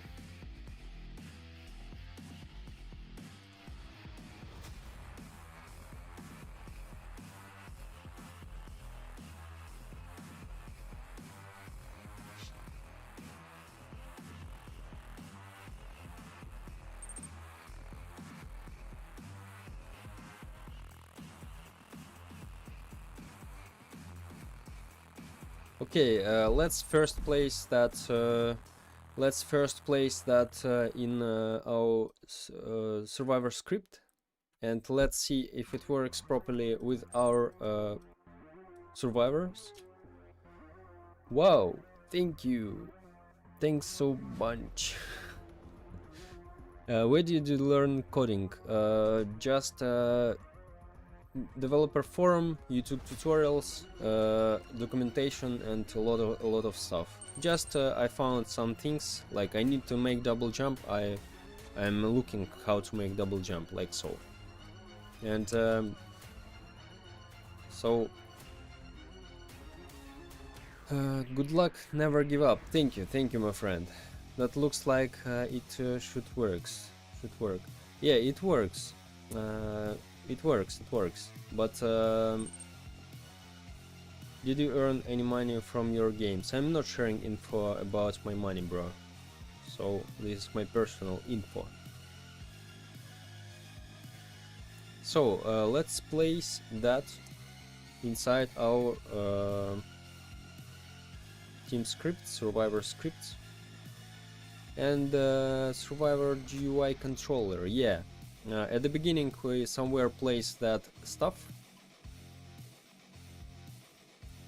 Okay, let's first place that in our survivor script, and let's see if it works properly with our survivors. Wow, thank you, thanks so much. Where did you learn coding? Just developer forum, YouTube tutorials, documentation, and a lot of stuff. Just I found some things like I need to make double jump. I'm looking how to make double jump like so, and so good luck, never give up. Thank you, my friend. That looks like it should work. Yeah, it works. It works. But did you earn any money from your games? I'm not sharing info about my money, bro. So this is my personal info. So let's place that inside our team script, survivor script, and survivor GUI controller. Yeah, at the beginning we somewhere place that stuff.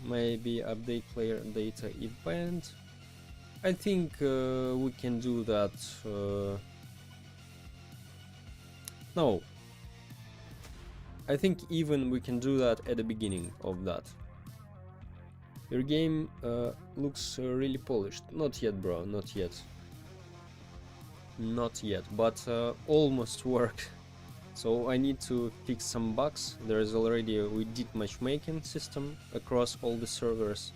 Maybe update player data event. I think we can do that. No, I think even we can do that at the beginning of that. Your game looks really polished. Not yet, bro, not yet. Not yet, but almost work. So I need to fix some bugs. There is already we did matchmaking system across all the servers,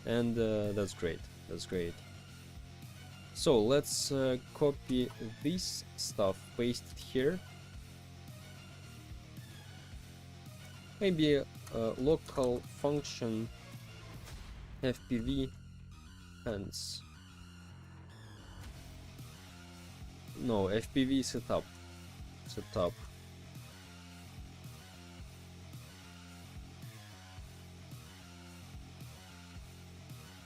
and that's great. That's great. So let's copy this stuff, paste it here. Maybe local function FPV hands. No, FPV setup.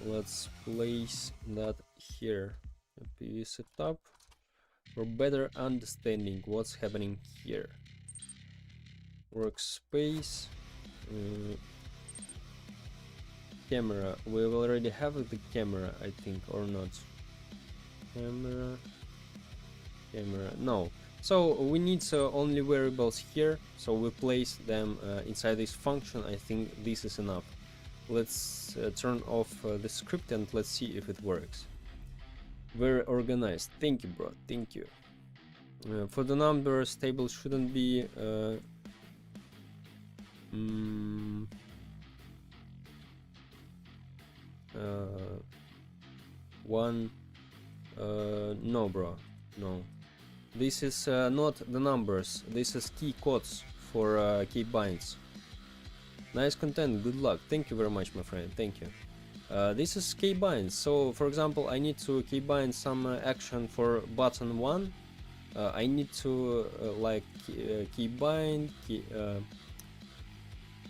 Let's place that here. FPV setup for better understanding what's happening here. Workspace. Camera. We already have the camera, I think, or not. Camera. No. So we need only variables here, so we place them inside this function. I think this is enough. Let's turn off the script and let's see if it works. Very organized. Thank you, bro. Thank you. For the numbers, table shouldn't be one. No, bro. No. This is not the numbers. This is key codes for key binds. Nice content. Good luck. Thank you very much, my friend. Thank you. This is key binds. So, for example, I need to key bind some action for button 1. I need to like key bind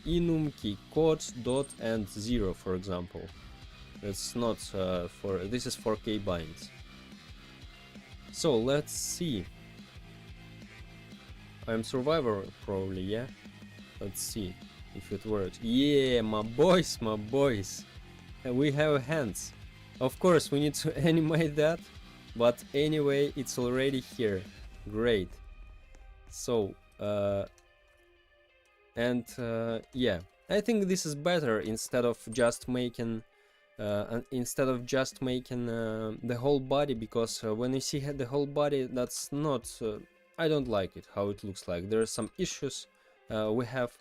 enum key codes dot and 0, for example. It's not for this is for key binds. So let's see. I'm survivor probably, yeah. Let's see if it works. Yeah, my boys. We have hands. Of course, we need to animate that, but anyway, it's already here. Great. So, yeah, I think this is better instead of just making the whole body, because when you see the whole body, that's not. I don't like it how it looks like. There are some issues we have.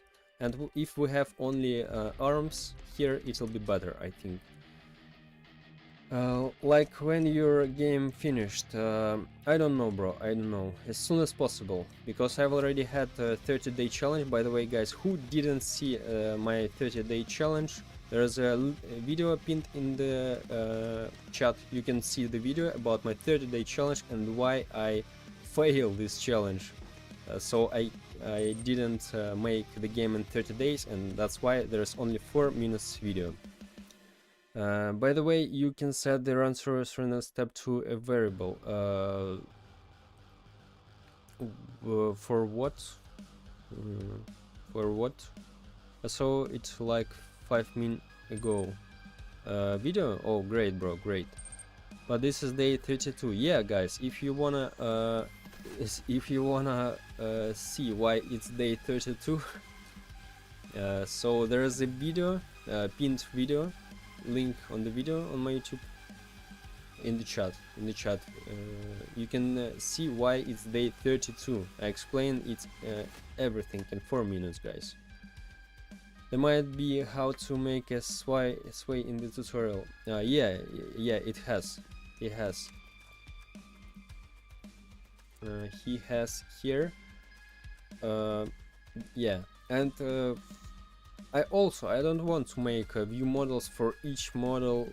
And if we have only arms here, it will be better, I think. Like when your game finished, I don't know, bro, I don't know. As soon as possible, because I've already had a 30-day challenge. By the way, guys, who didn't see my 30-day challenge, there's a video pinned in the chat. You can see the video about my 30-day challenge and why I failed this challenge. So I didn't make the game in 30 days, and that's why there's only 4 minutes video. By the way, you can set the run source random step to a variable. For what? For what? So it's like 5 minutes ago. Video? Oh, great, bro, great. But this is day 32. Yeah, guys, if you wanna see why it's day 32, So there is a video, pinned video, link on the video on my YouTube in the chat. You can see why it's day 32. I explain it everything in 4 minutes, guys. There might be how to make a sway in the tutorial. Yeah, it has. He has here. Yeah, and I don't want to make view models for each model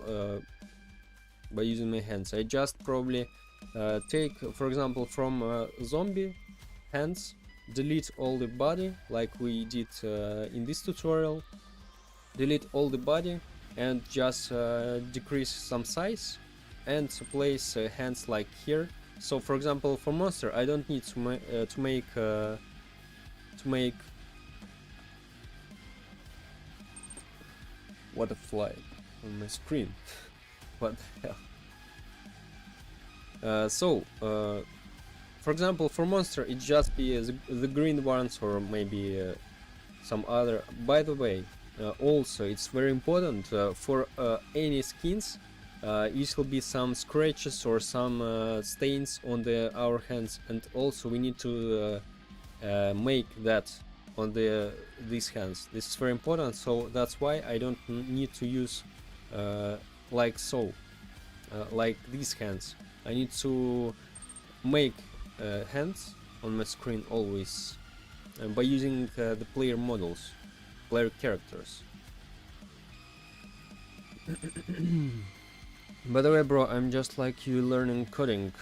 by using my hands. I just probably take, for example, from zombie hands, delete all the body like we did in this tutorial, delete all the body and just decrease some size and place hands like here. So for example, for monster I don't need to make what a fly on my screen. What the hell? For example, for monster it just be the green ones or maybe some other. By the way, also it's very important for any skins it will be some scratches or some stains on our hands, and also we need to make that on these hands. This is very important, so that's why I don't need to use like so, like these hands. I need to make hands on my screen always by using the player models, player characters. By the way, bro, I'm just like you learning coding.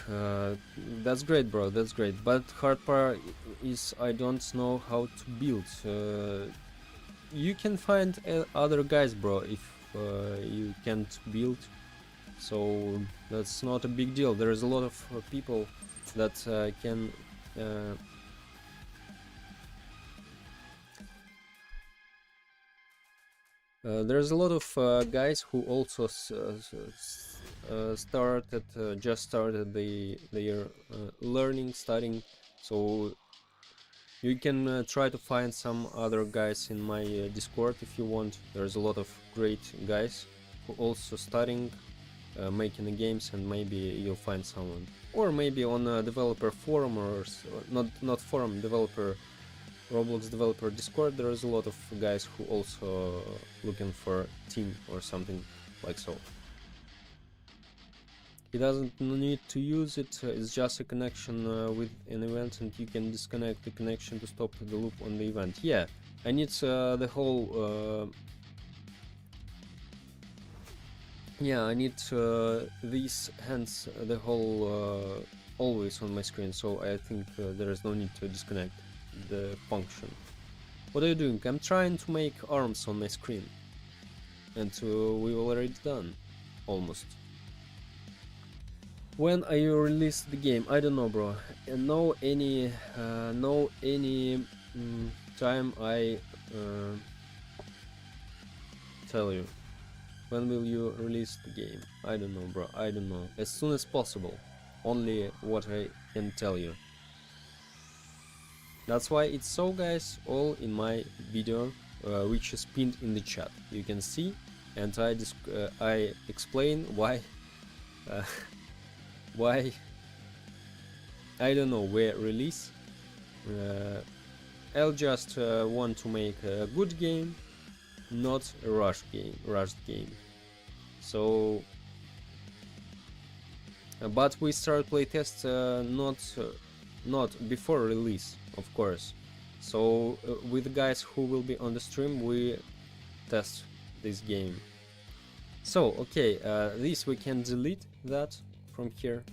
That's great, bro, that's great. But hard part is I don't know how to build. You can find other guys, bro, if you can't build. So that's not a big deal. There is a lot of people that can there's a lot of guys who also just started their learning, studying. So you can try to find some other guys in my Discord if you want. There's a lot of great guys who also studying, making the games, and maybe you'll find someone. Or maybe on a developer forum or not forum, developer Roblox developer Discord, there is a lot of guys who also looking for team or something like so. He doesn't need to use it, it's just a connection with an event, and you can disconnect the connection to stop the loop on the event. Yeah, I need the whole yeah, I need these hands the whole always on my screen, so I think there is no need to disconnect the function. What are you doing? I'm trying to make arms on my screen, and we've already done almost. When are you release the game? I don't know, bro. No any time I tell you. When will you release the game? I don't know, bro. I don't know. As soon as possible. Only what I can tell you. That's why it's so, guys, all in my video, which is pinned in the chat. You can see, and I explain why why I don't know where release. I'll just want to make a good game, not a rushed game. So, but we start playtest not before release, of course. So with the guys who will be on the stream, we test this game. So okay, this we can delete that from here.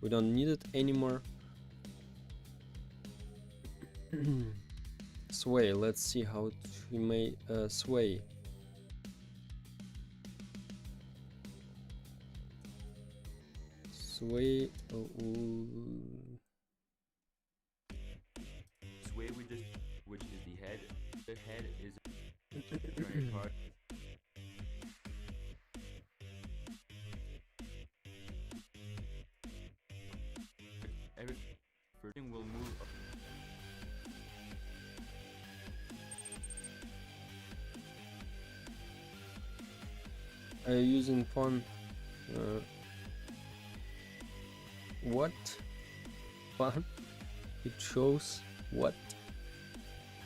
We don't need it anymore. Sway, let's see how we may sway. Sway. Sway which is the head. The head is a joint part. Everything will move. are you using fun? What? Fun? It shows what?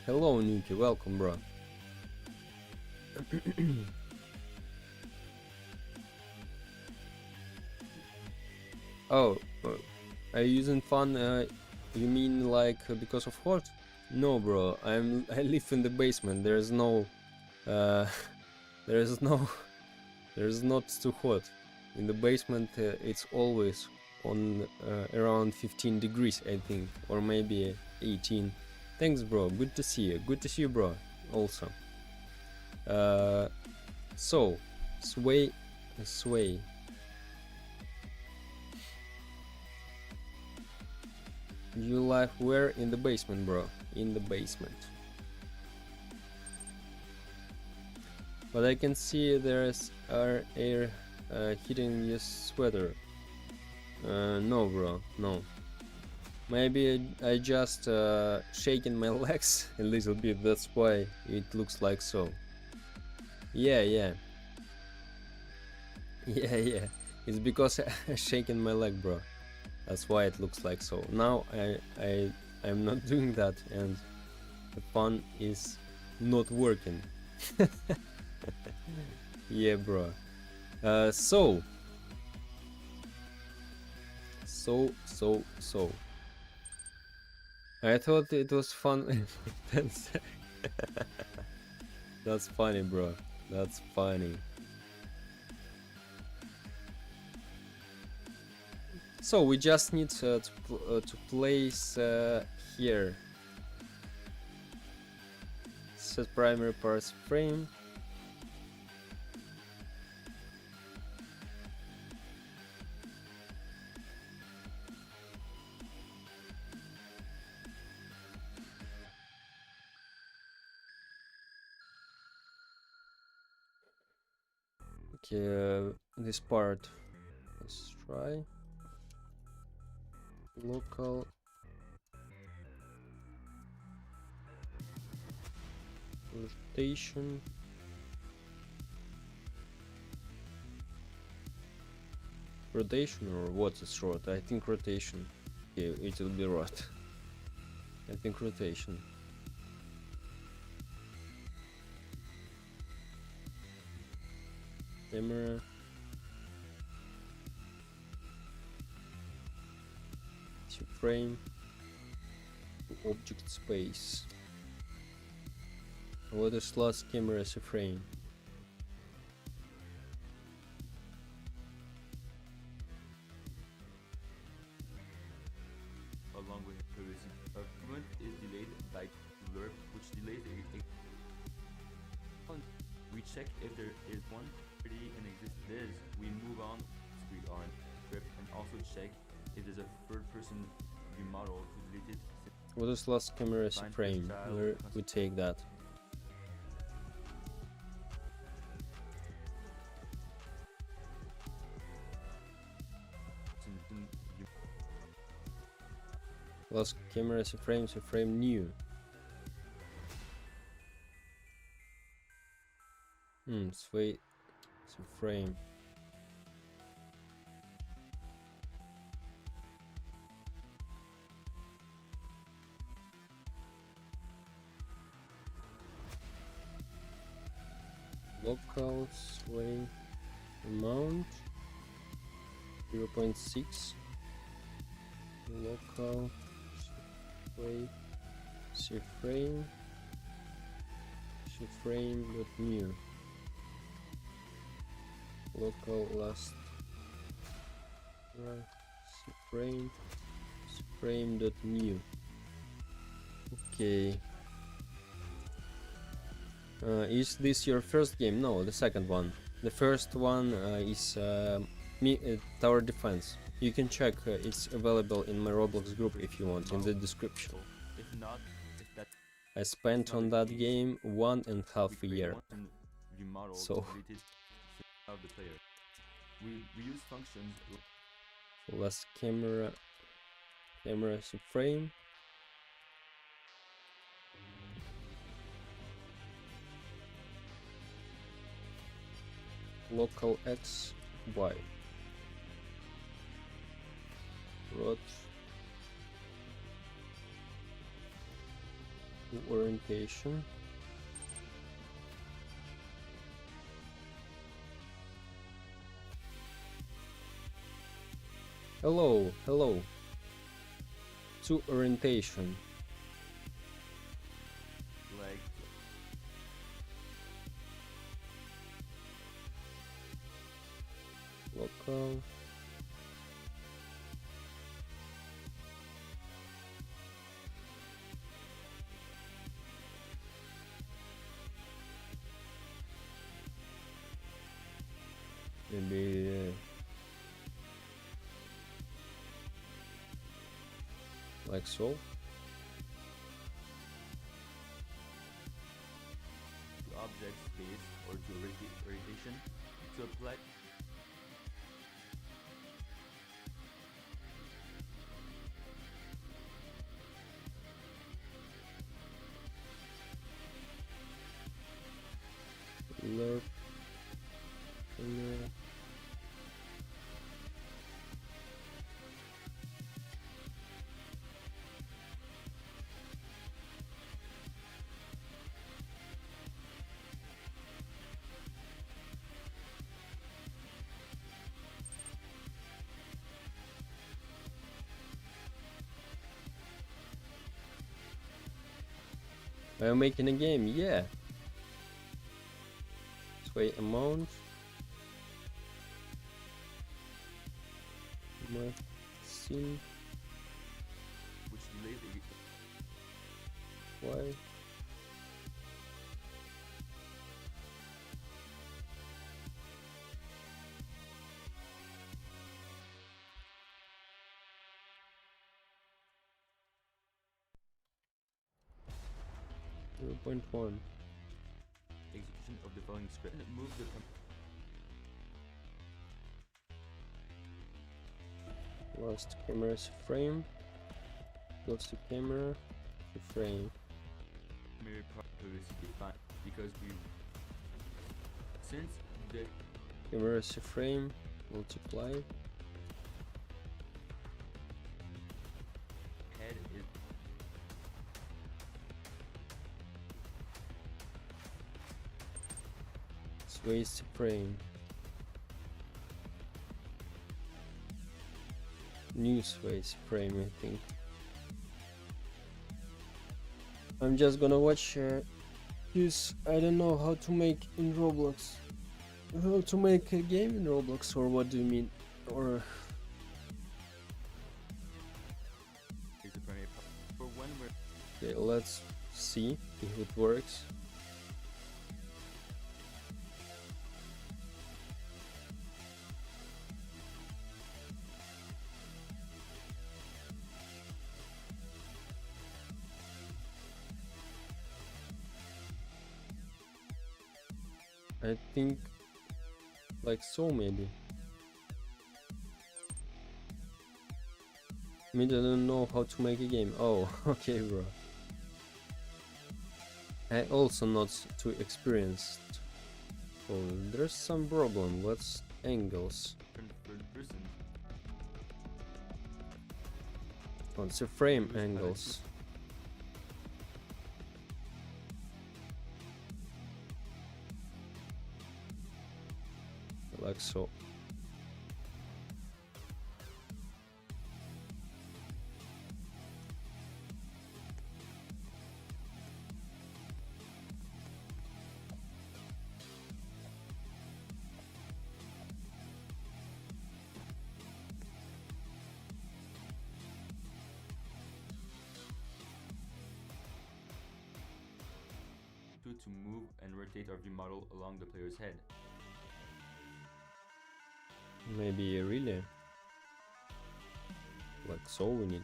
Hello, Nuki, welcome, bro. Oh, are you using fun? You mean like because of hot? No, bro. I live in the basement. There's no, there's no, there's not too hot. In the basement, it's always on around 15 degrees, I think, or maybe 18. Thanks, bro. Good to see you. Good to see you, bro. Also. So, sway. You live where? In the basement, bro. In the basement. But I can see there's air hitting your sweater. No, bro. No. Maybe I just shaking my legs a little bit. That's why it looks like so. Yeah. Yeah. It's because I shaking my leg, bro. That's why it looks like so. Now I'm not doing that, and the fun is not working. Yeah, bro. So. I thought it was fun. That's funny, bro. That's funny. So we just need to place here. Set primary parts frame. Okay, this part. Let's try. Local. Rotation. Rotation or what is rot? I think rotation. Yeah, it will be rot. I think rotation. Camera. Frame. Object space. What is last camera as a frame? Along with privacy. Movement is delayed by blur, which delays we check if there is one already in existence. We move on to our script and also check if there's a third person view model to delete it. What is last camera as a frame? Where we take that? Last camera as a frame new. Sway, it's a frame. Local sway amount 0.6. Local sway frame dot new. Local last frame dot new. Okay. Is this your first game? No, the second one. The first one is Tower Defense. You can check, it's available in my Roblox group if you want, in the description. If not, if that I spent on that game 1.5 year. view model So. to delete it of the player. We use functions. Last camera as a frame. local X, Y. Rot to orientation. Hello, hello. To orientation. Like Local. Maybe like so. to object space or to orientation to apply Alert. Camera. I'm making a game, yeah. Sway amount. My scene. which delays Why? Zero point 0.1. execution of the following script. Move the Lost camera's frame. Goes to camera. To frame. primary properties defined because we since the Camera's frame. Multiply. head is Sways frame. New sways frame, I think. I'm just gonna watch this. I don't know how to make in Roblox. How to make a game in Roblox, or what do you mean? Or is the primary for when we're okay, let's see if it works. I think like so, maybe. I mean, I don't know how to make a game. Oh, okay, bro. I also not too experienced. Oh, there's some problem. What's angles? third person What's the frame Use palette angles? Like so. to move and rotate our view model along the player's head. Maybe a relay. Like so we need.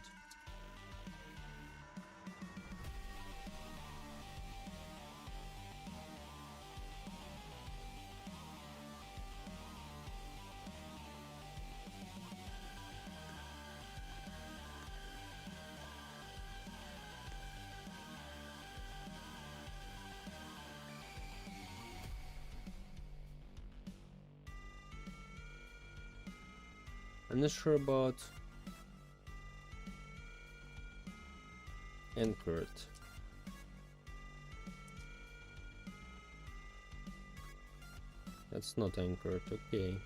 I'm not sure about anchored. That's not anchored, okay.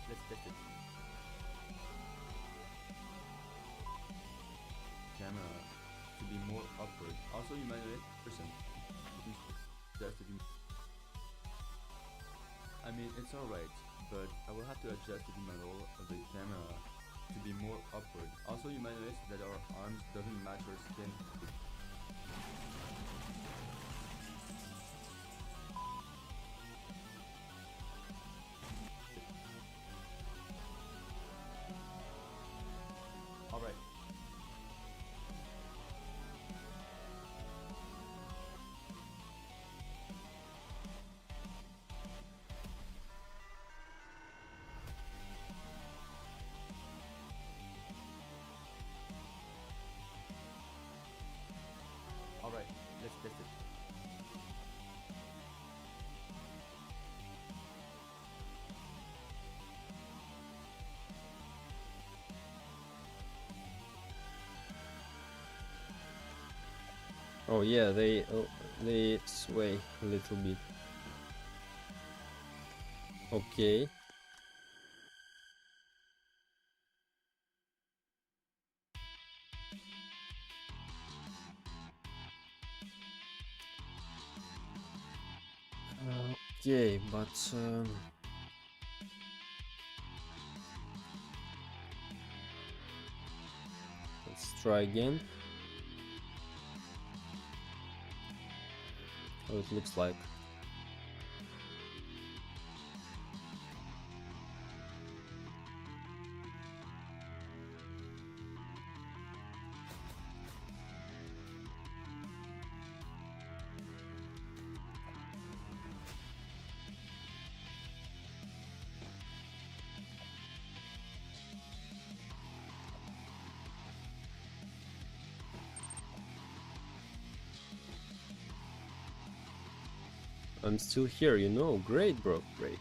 Let's test it. Camera to be more upward. Also, you might notice person. Just if you. I mean, it's alright, but I will have to adjust the model of the camera to be more upward. Also, you might notice that our arms doesn't match our skin. Alright. Alright, let's test it. Oh yeah, they sway a little bit. Okay. Okay, but let's try again. How it looks like. I'm still here, you know. Great, bro, great.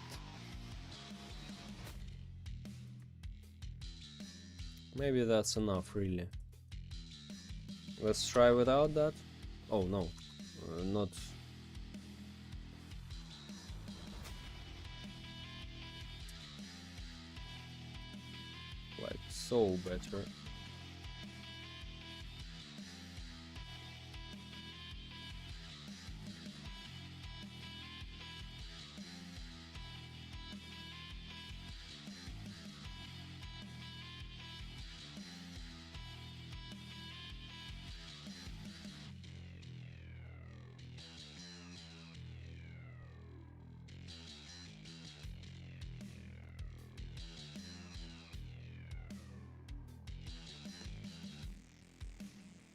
Maybe that's enough, really. Let's try without that. Oh no, not. Like so better.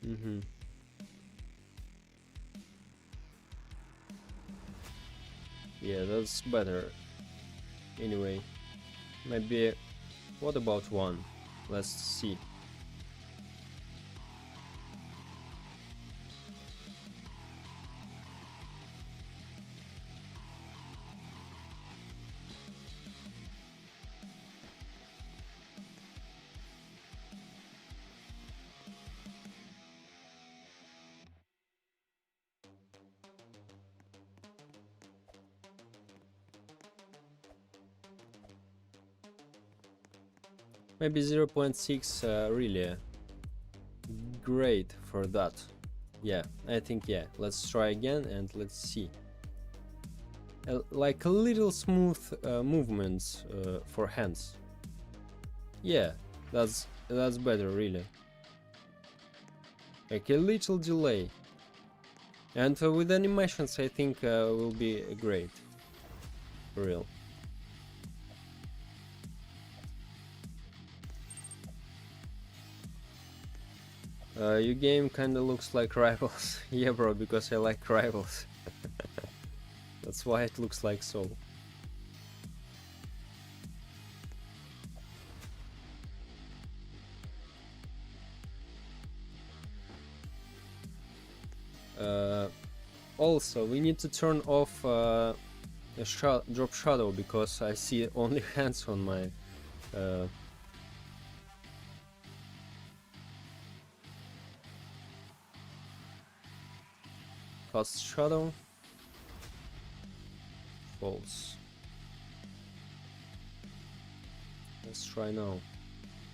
Mm-hmm. Yeah, that's better. Anyway, maybe. What about one? Let's see. Maybe 0.6 really great for that. Yeah, I think yeah. Let's try again and let's see. Like a little smooth movements for hands. Yeah, that's better really. Like a little delay. And with animations I think will be great. For real. Your game kinda looks like Rivals. Yeah, bro, because I like Rivals. That's why it looks like so. Also, we need to turn off drop shadow, because I see only hands on my cast shadow. False. Let's try now.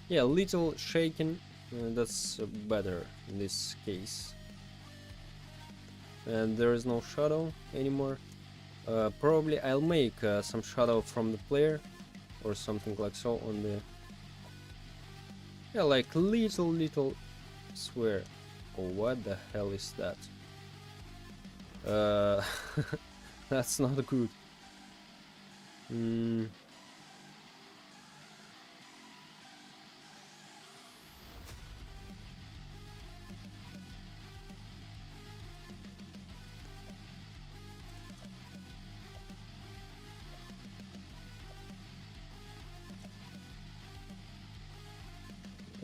Yeah, little shaking, that's better in this case. And there is no shadow anymore. Probably I'll make some shadow from the player or something like so on the, yeah, like little swear. Oh, what the hell is that? That's not good.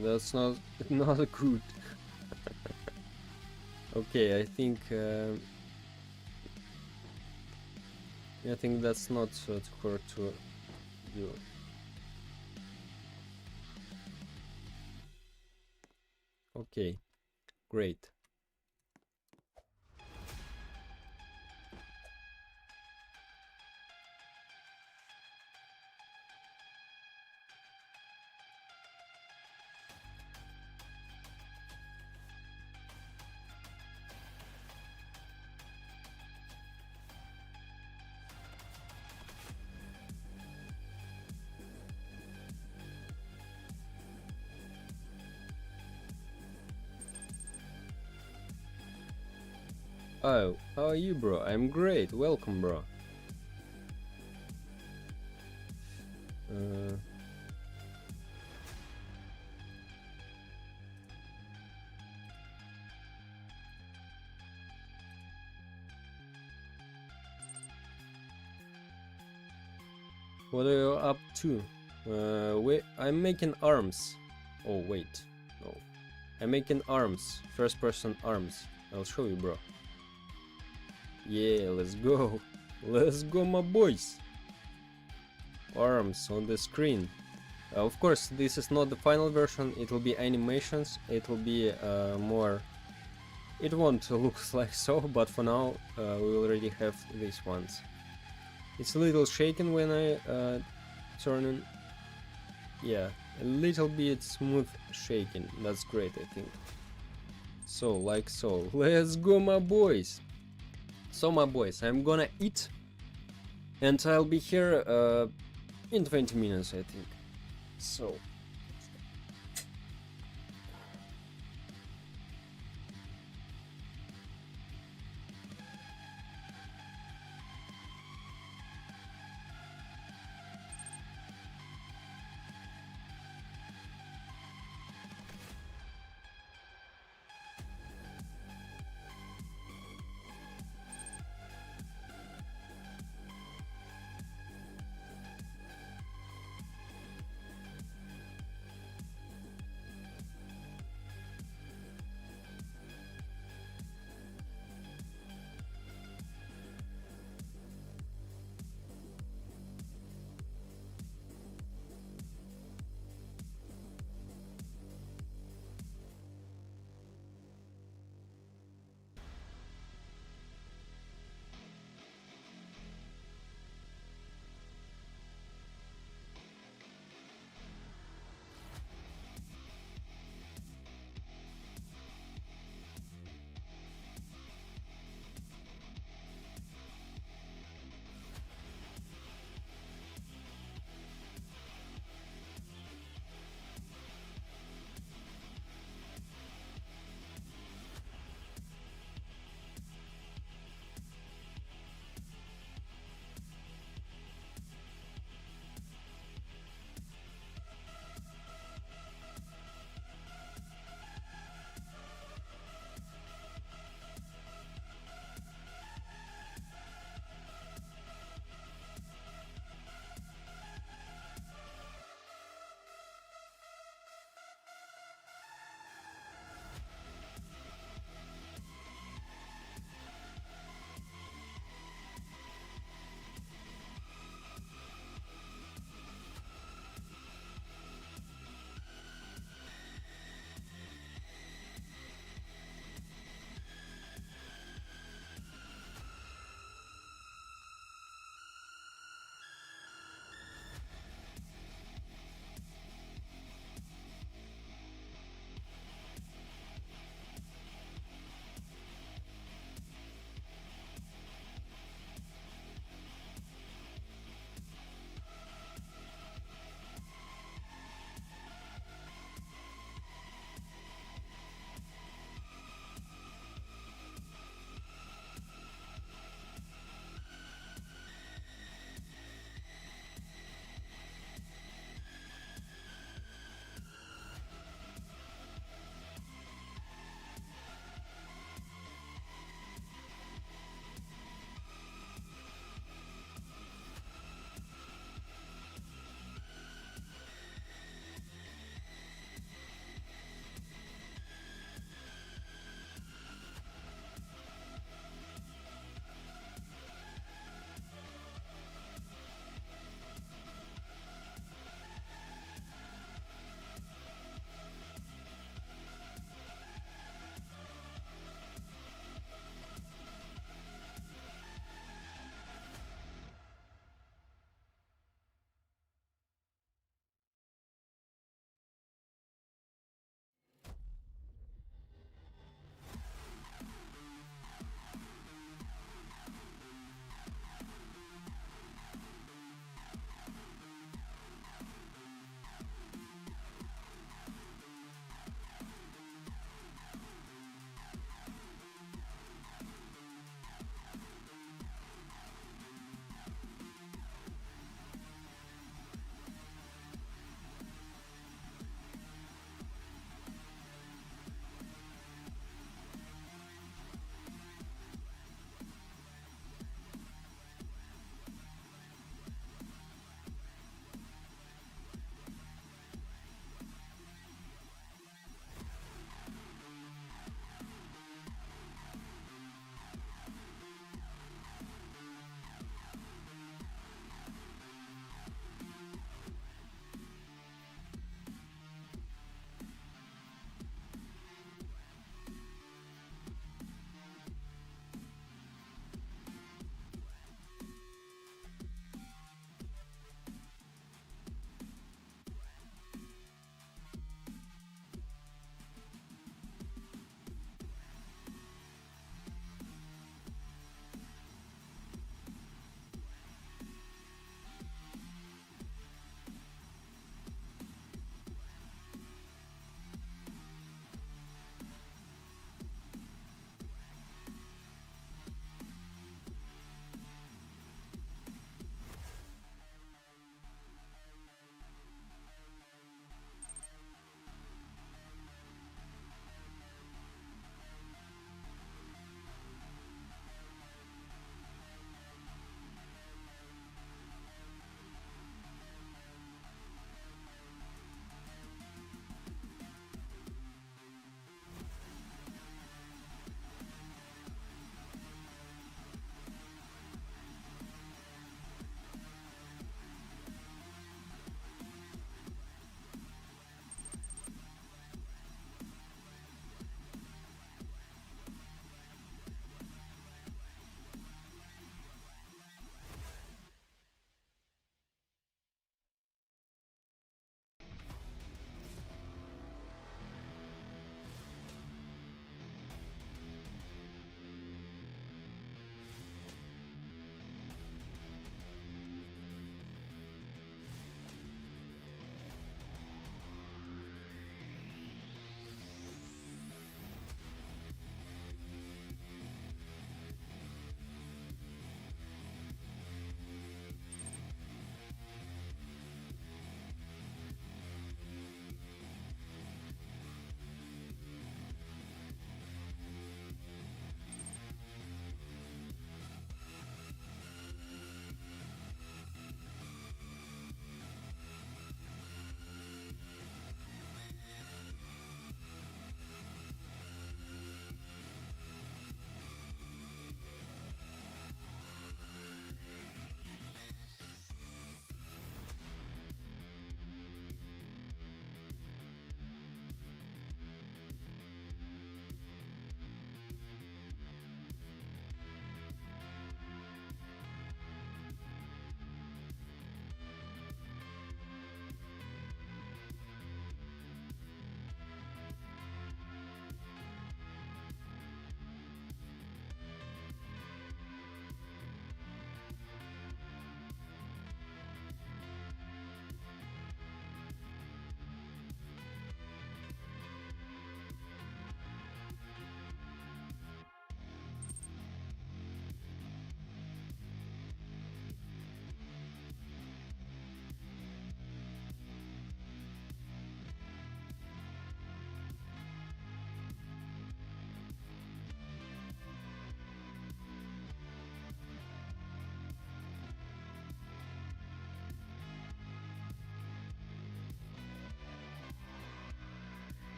That's not good. Okay, I think that's not too hard to do. Okay, great. Oh, how are you, bro? I'm great. Welcome, bro. What are you up to? I'm making arms. Oh, wait. No. I'm making arms. First person arms. I'll show you, bro. Yeah, let's go. Let's go, my boys. Arms on the screen. Of course, this is not the final version. It will be animations. It will be more... It won't look like so, but for now, we already have these ones. It's a little shaken when I turn in. Yeah, a little bit smooth shaking. That's great, I think. So, like so. Let's go, my boys. So, my boys, I'm gonna eat. And I'll be here in 20 minutes, I think. So...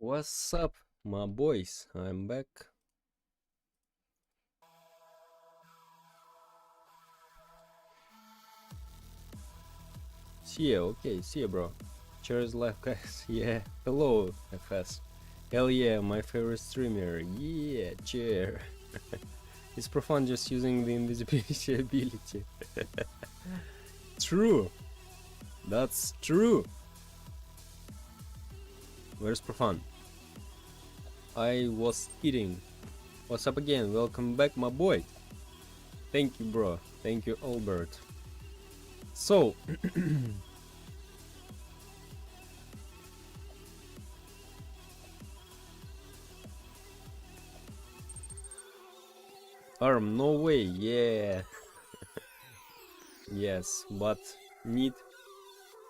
What's up, my boys? I'm back. See ya, okay, see ya, bro. Cheers, live, guys. Yeah, hello, FS. Hell yeah, my favorite streamer. Yeah, cheer. It's profound just using the invisibility ability. True. That's true. Where's profound? I was eating. What's up again? Welcome back, my boy. Thank you, bro. Thank you, Albert. So, Arm, no way, yeah. Yes, but need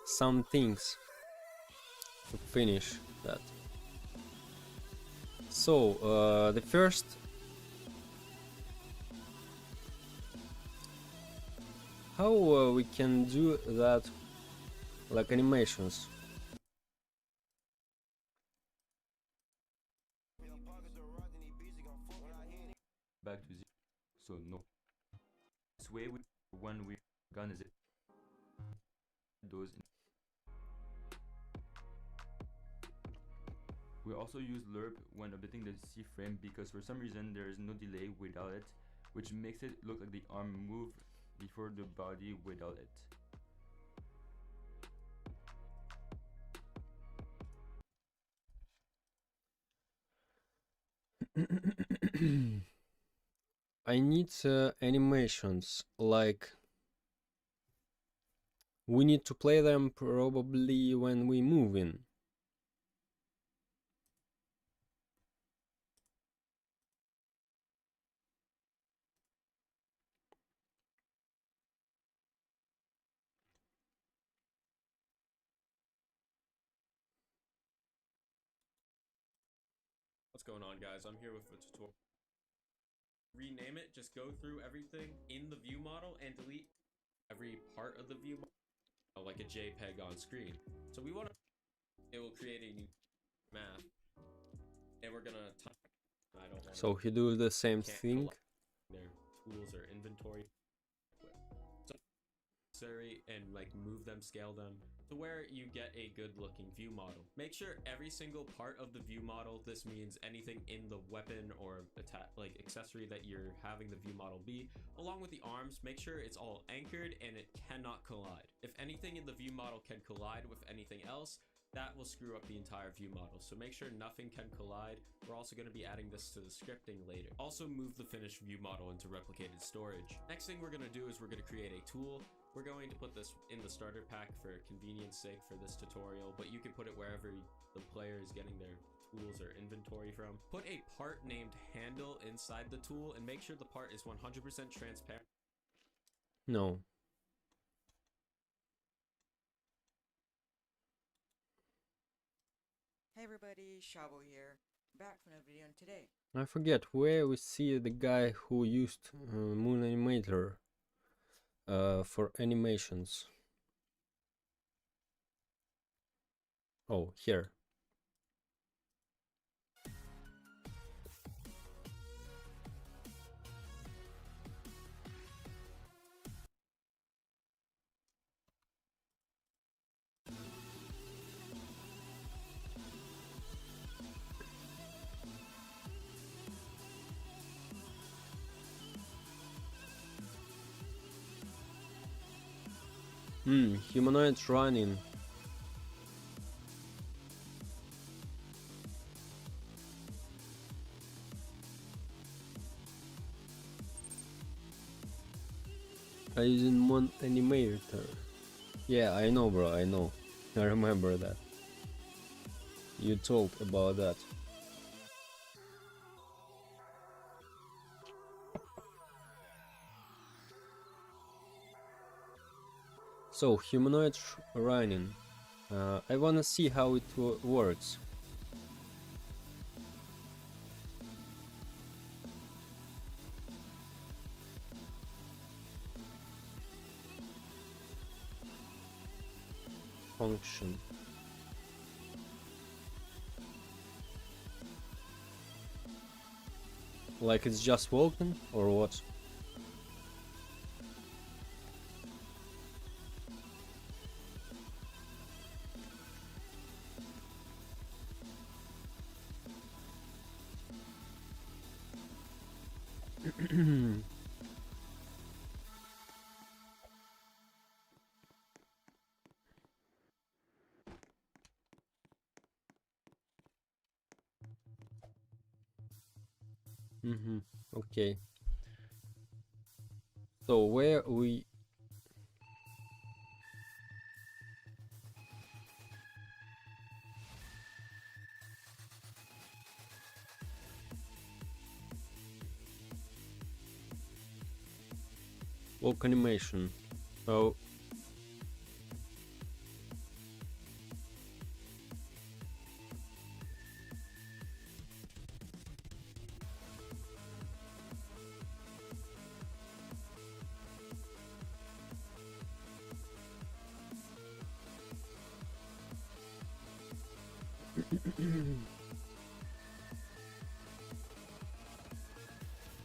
some things to finish that. So, the first, how we can do that, like animations. Back to zero. So no. This way, when we gun is it those. We also use lerp when updating the C frame because for some reason there is no delay without it, which makes it look like the arm move before the body without it. I need animations, like we need to play them probably when we move in. What's going on, guys? I'm here with a tutorial. Rename it, just go through everything in the view model and delete every part of the view model, like a JPEG on screen. So we want to, it will create a new map, and we're gonna I don't want So he do the same thing. their tools or inventory. So necessary and like move them, scale them to where you get a good looking view model. Make sure every single part of the view model, this means anything in the weapon or like accessory that you're having the view model be, along with the arms, make sure it's all anchored and it cannot collide. If anything in the view model can collide with anything else, that will screw up the entire view model. So make sure nothing can collide. We're also going to be adding this to the scripting later. Also move the finished view model into replicated storage. Next thing we're going to do is we're going to create a tool. We're going to put this in the starter pack for convenience sake for this tutorial, but you can put it wherever the player is getting their tools or inventory from. Put a part named handle inside the tool and make sure the part is 100% transparent. No. Hey everybody, Shabo here, back from another video, and today I forget where we see the guy who used Moon Animator for animations. Oh, here. Humanoid running. I using Moon Animator. Yeah, I know, bro, I know. I remember that. You talked about that. So, humanoid running. I wanna see how it works. Function. Like it's just walking or what? Mm-hmm. Okay. So where we walk animation? Oh.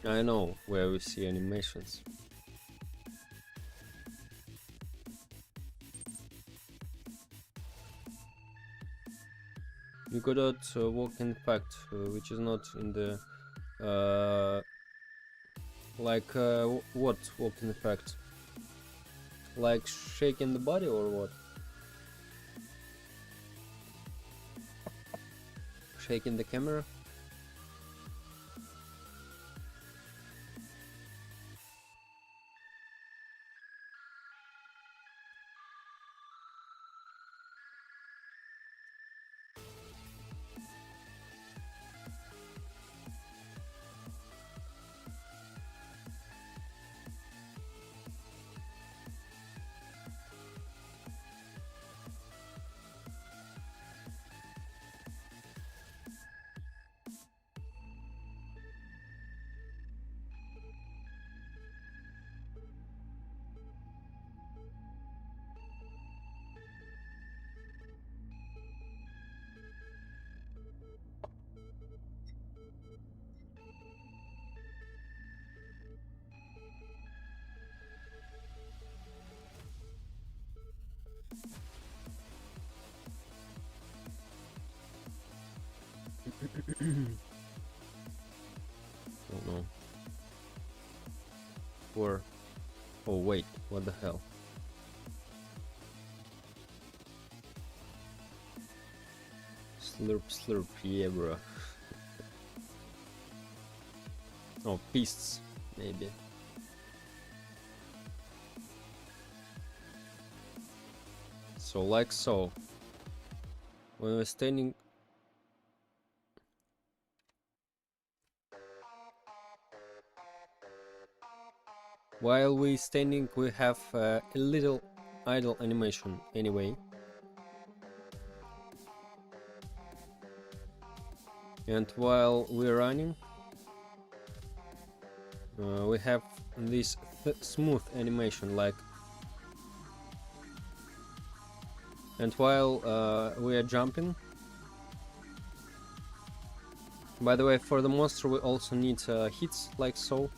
I know where we see animations. You got that walking fact, which is not in the like what walking effect? Like shaking the body or what? Shaking the camera? Oh no. Or oh wait, what the hell? Slurp slurp, yeah bro. Oh, beasts, maybe. So like so. When we're standing. While we're standing, we have a little idle animation anyway. And while we're running, we have this smooth animation like. And while we are jumping. By the way, for the monster we also need hits like so.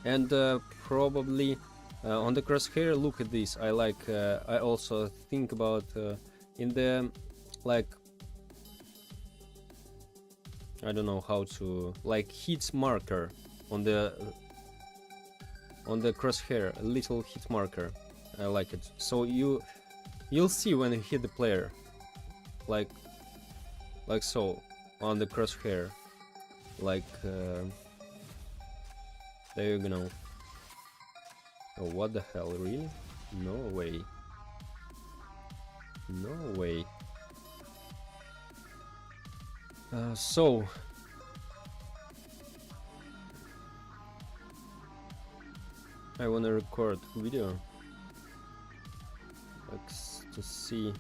And probably on the crosshair, look at this. I like. I also think about in the like. I don't know how to like hits marker on the crosshair, a little hit marker. I like it. So you'll see when you hit the player, like so on the crosshair, like. There you go. Oh, what the hell, really? No way. No way. So... I wanna record video. Like, to see...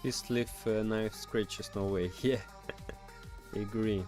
This leaf knife scratches, no way. Yeah, agree.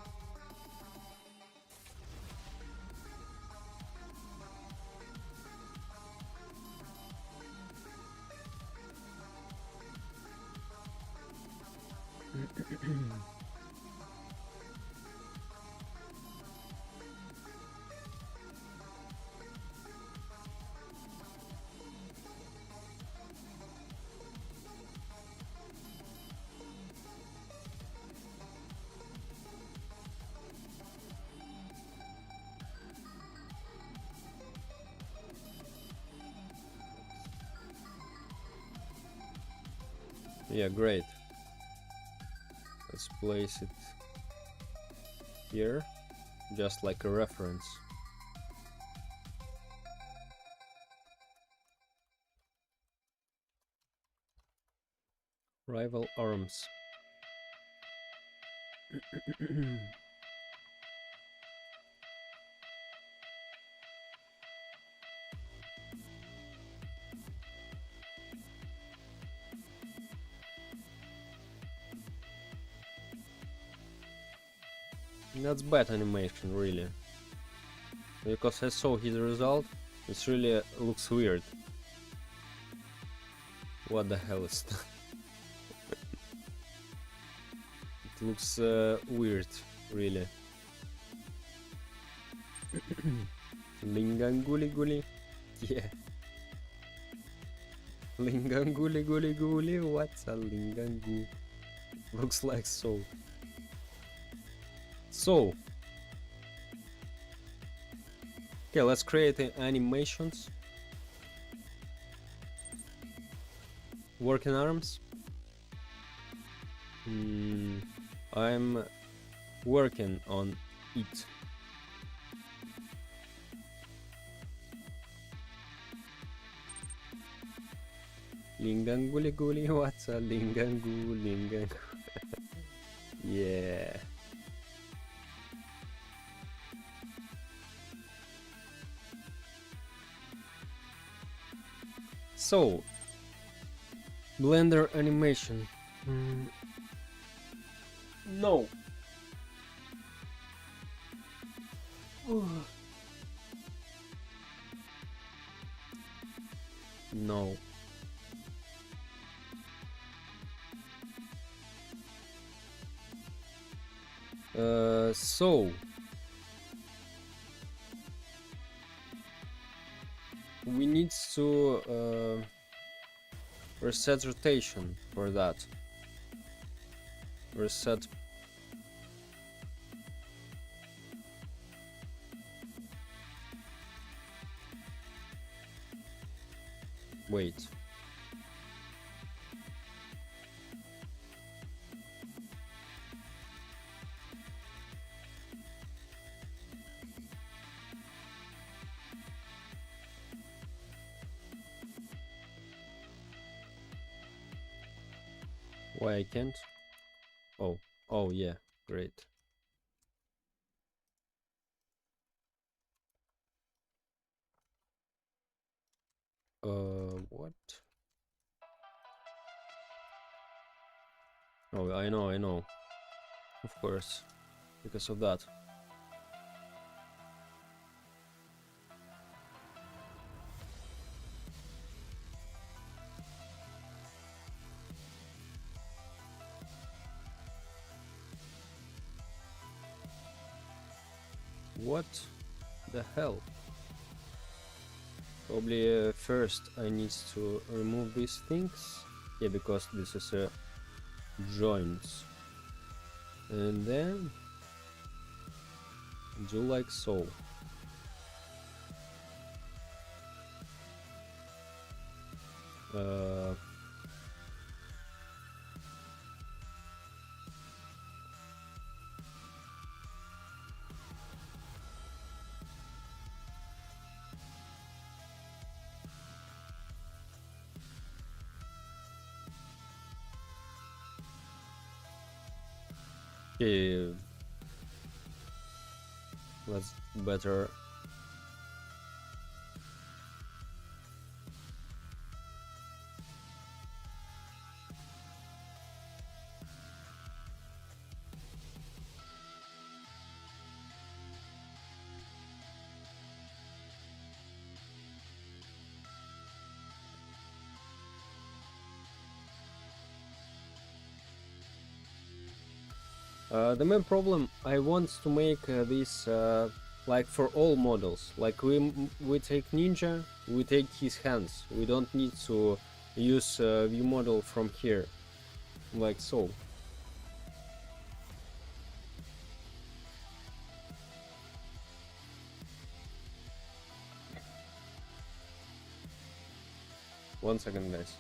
Yeah, great. Let's place it here, just like a reference. Rival arms. That's bad animation, really. Because I saw his result, it really looks weird. What the hell is that? It looks weird, really. Linganguli guli. Yeah. Linganguli guli guli. What's a lingangu? Looks like so. So. Okay, let's create animations. Working arms. I'm working on it. Linganguli guli, what's a lingangu, lingangu? Yeah. So, Blender animation. No. No. So we need to reset rotation for that. Reset. Wait. Why I can't? Oh yeah, great. What? Oh, I know. Of course, because of that. What the hell? Probably first I need to remove these things. Yeah, because this is a joints. And then do like so. Okay, let's better. The main problem, I want to make this like for all models. Like we take Ninja, we take his hands. We don't need to use view model from here, like so. One second, guys.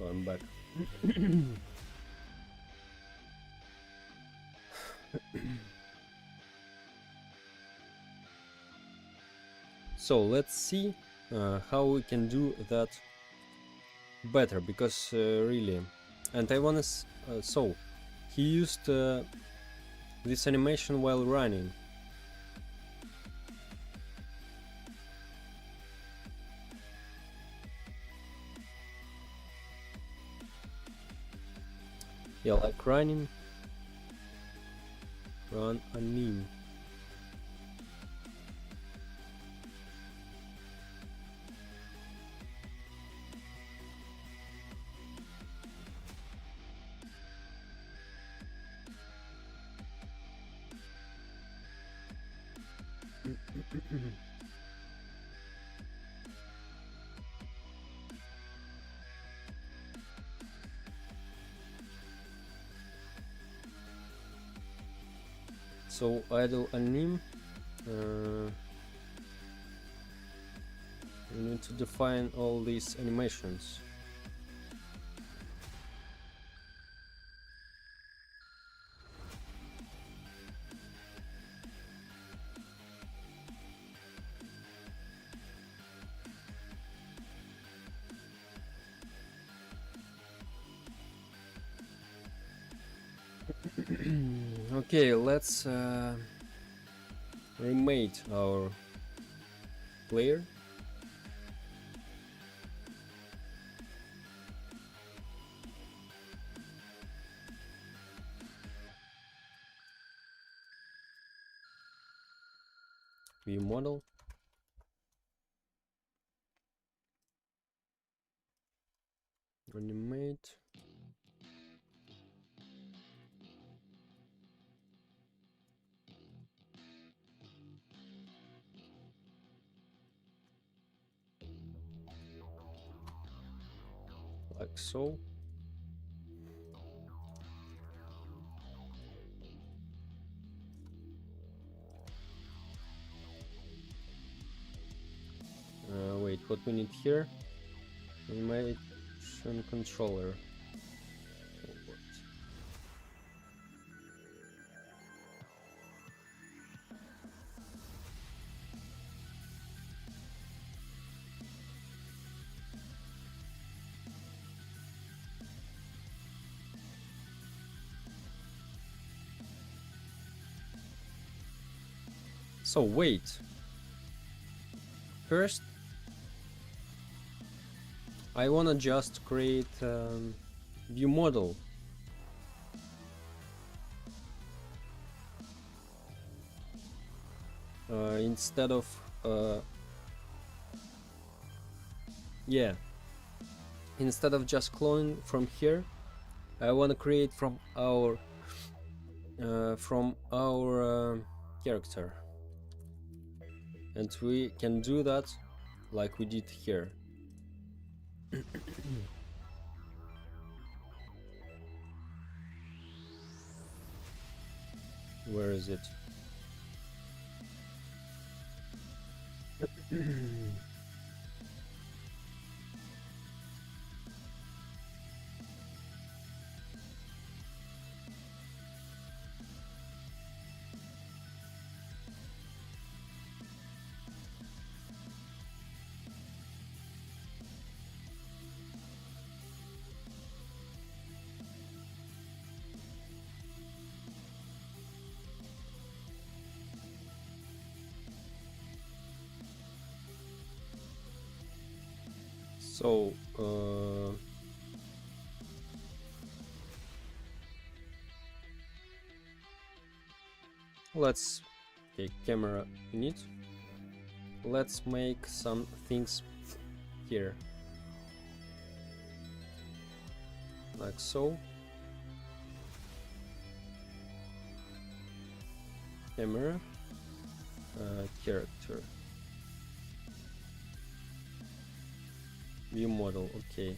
So I'm back. So let's see how we can do that better, because really, and I wanna so he used this animation while running. Yeah, like running, run a meme. So idle anim. We need to define all these animations. Okay, let's remake our player. View model. Animate. Like so. Wait, what we need here? Animation controller. So wait. First, I wanna just create view model. Instead of yeah, instead of just cloning from here, I wanna create from our character, and we can do that like we did here. Where is it? So let's take camera unit. Let's make some things here, like so. Camera, character, view model. Okay.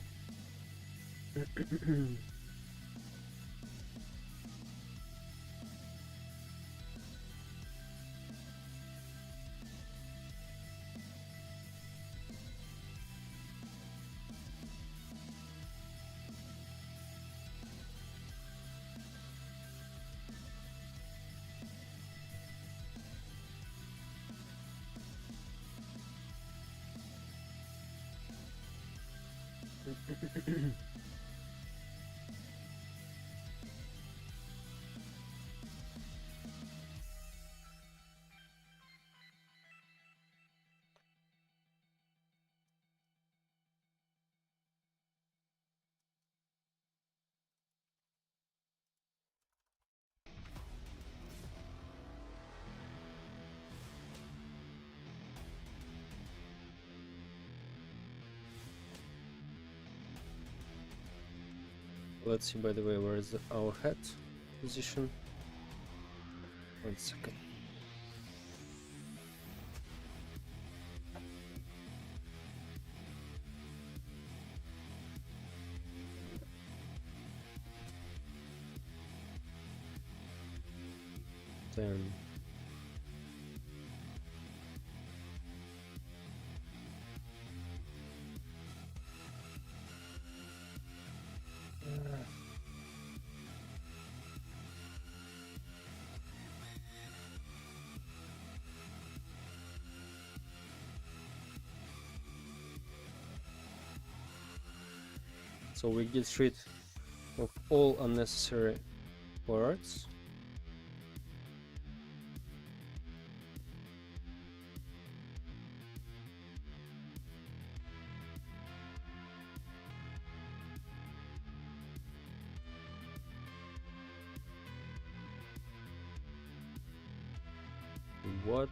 Let's see, by the way, where is our head position? 1 second. 10. So we get rid of all unnecessary parts. What?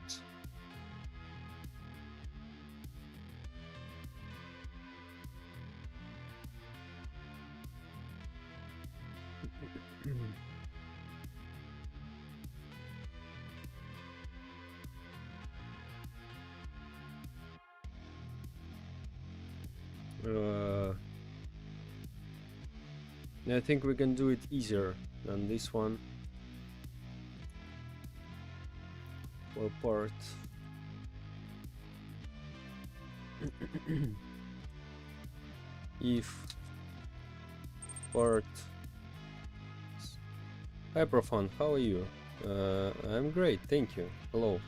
I think we can do it easier than this one. Or part. If part. Hi Profan, how are you? I'm great, thank you. Hello.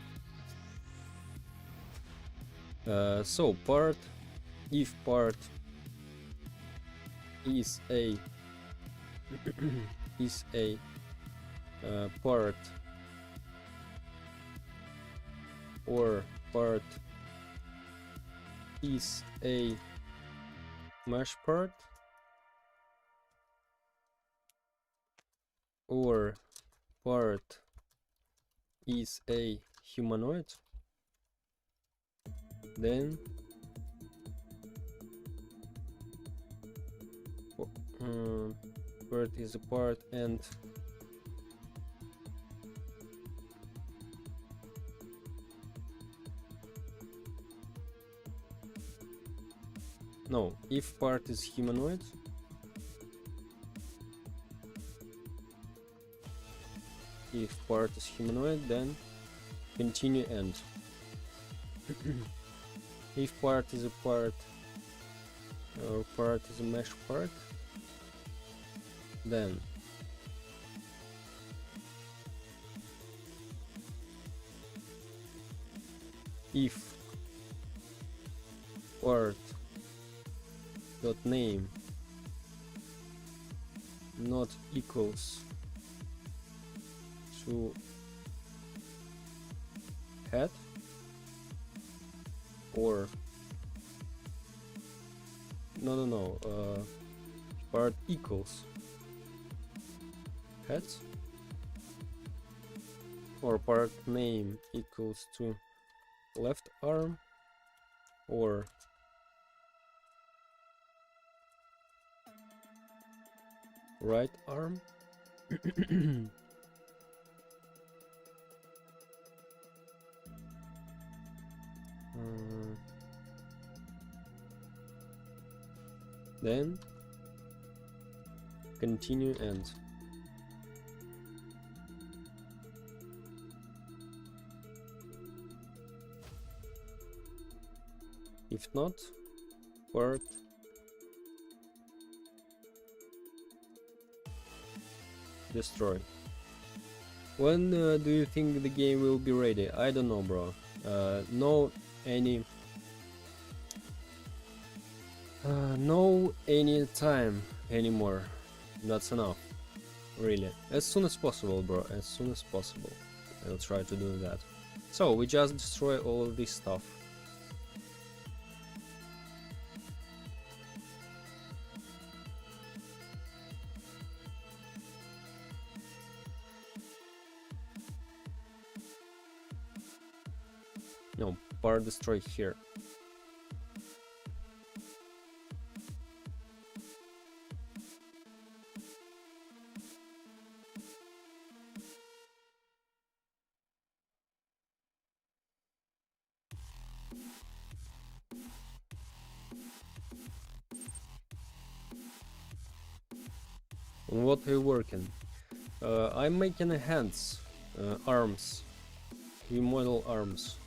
So part, if part is a is a part or part is a mesh part or part is a humanoid, then part is a part and no, if part is humanoid, if part is humanoid, then continue end. If part is a part or part is a mesh part, then if part dot name not equals to head or no part equals heads or part name equals to left arm or right arm. Then continue end. If not, part destroy. When do you think the game will be ready? I don't know, bro. No any time anymore. That's enough, really. As soon as possible, bro. As soon as possible. I'll try to do that. So we just destroy all of this stuff. No, part destroy here. On what are you working? I'm making hands arms. We model arms.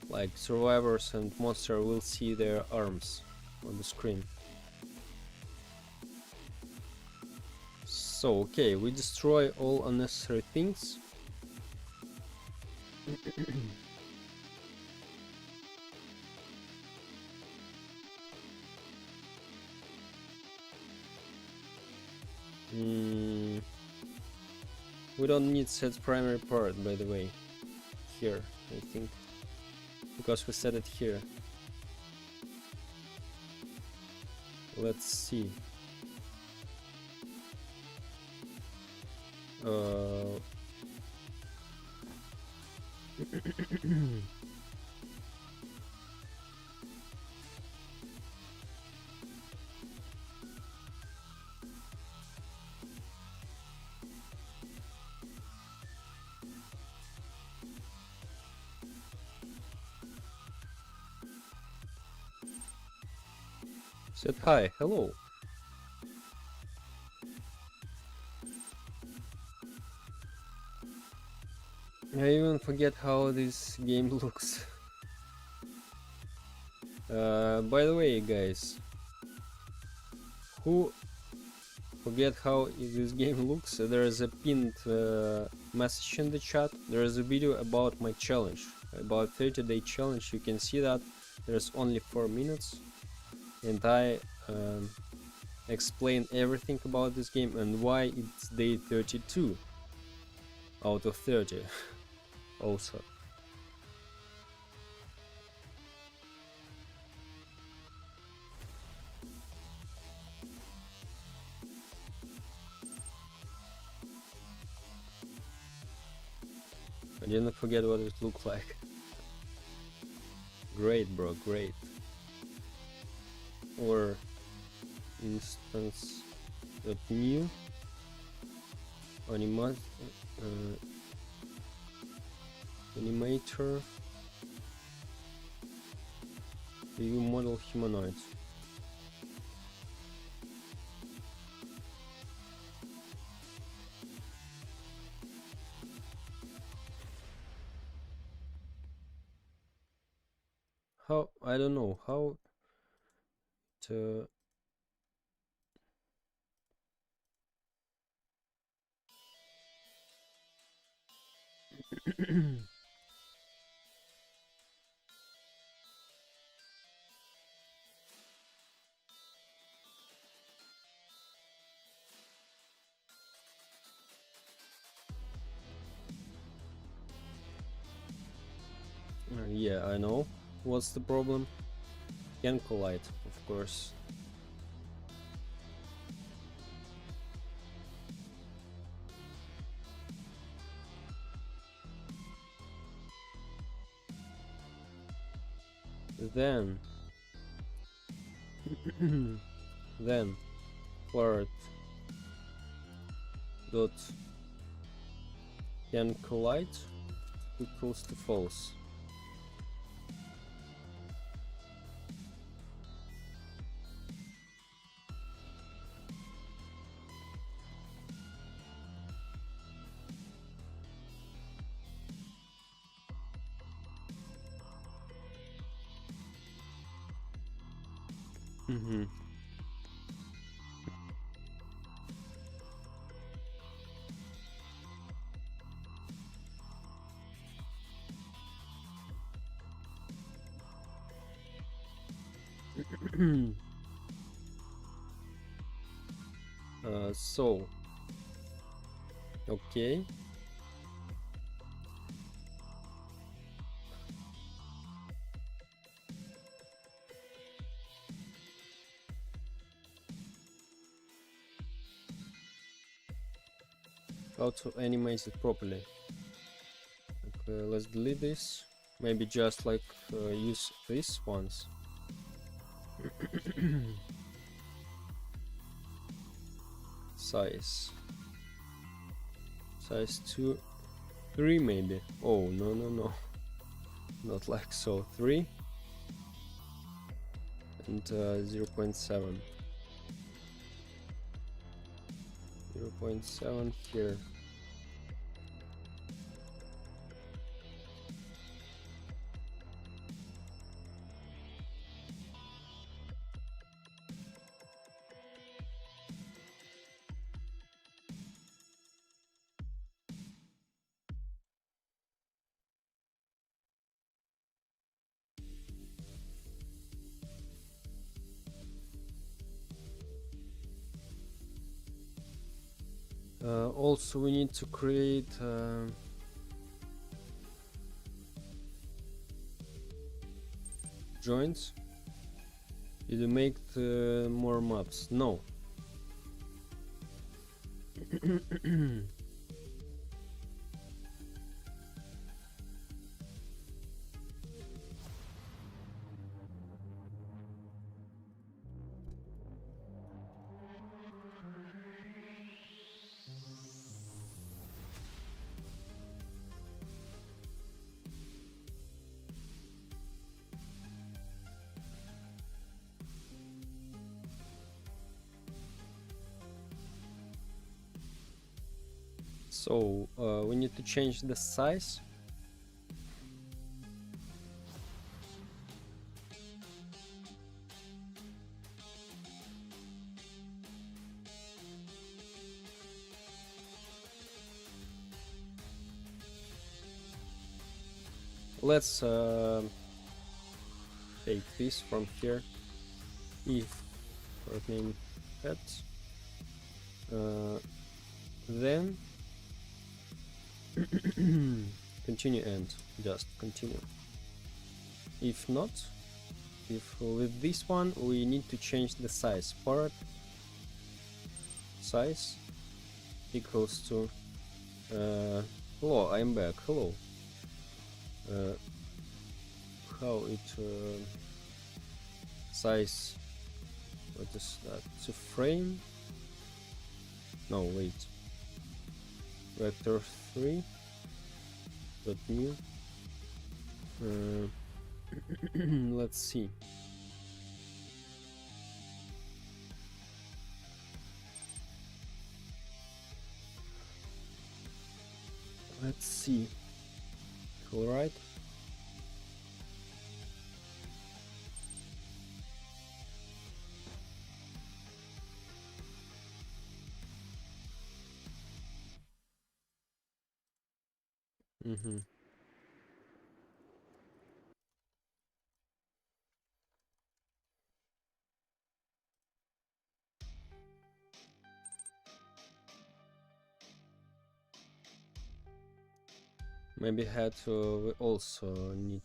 Like survivors and monster will see their arms on the screen. So okay, we destroy all unnecessary things. We don't need set primary part, by the way, here, I think, because we set it here. Let's see. Said hi, hello. I even forget how this game looks. By the way, guys, who forget how this game looks, there is a pinned message in the chat. There is a video about my challenge, about 30-day challenge. You can see that there's only 4 minutes, and I explain everything about this game and why it's day 32 out of 30 also. I didn't forget what it looked like. Great, bro, great. Or instance new animator view model humanoids. How, I don't know how to yeah, I know. What's the problem? Can collide, of course. Then then flirt dot can collide equals to false. So okay, how to animate it properly. Okay, let's delete this. Maybe just like use this once. Size 2 3 maybe. Oh no, not like so. 3 and 0.7 0.7 here. Also we need to create joints. Did you make more maps? No. So we need to change the size. Let's take this from here. If name pets, then continue and just continue. If not, if with this one we need to change the size. Part size equals to hello, I'm back. Hello. How it size, what is that? It's a frame. No, wait. Vector 3 dot new. Let's see. Let's see. All right. Mm-hmm. Maybe head we also need.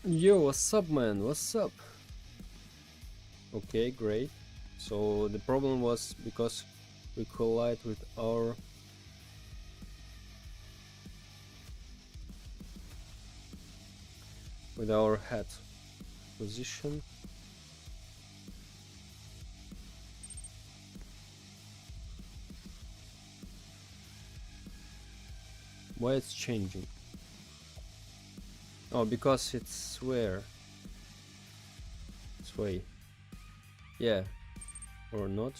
Yo, what's up, man? What's up? Okay, great. So the problem was because we collide with our head position. Why it's changing? Oh, because it's where? It's way. Yeah. Or not?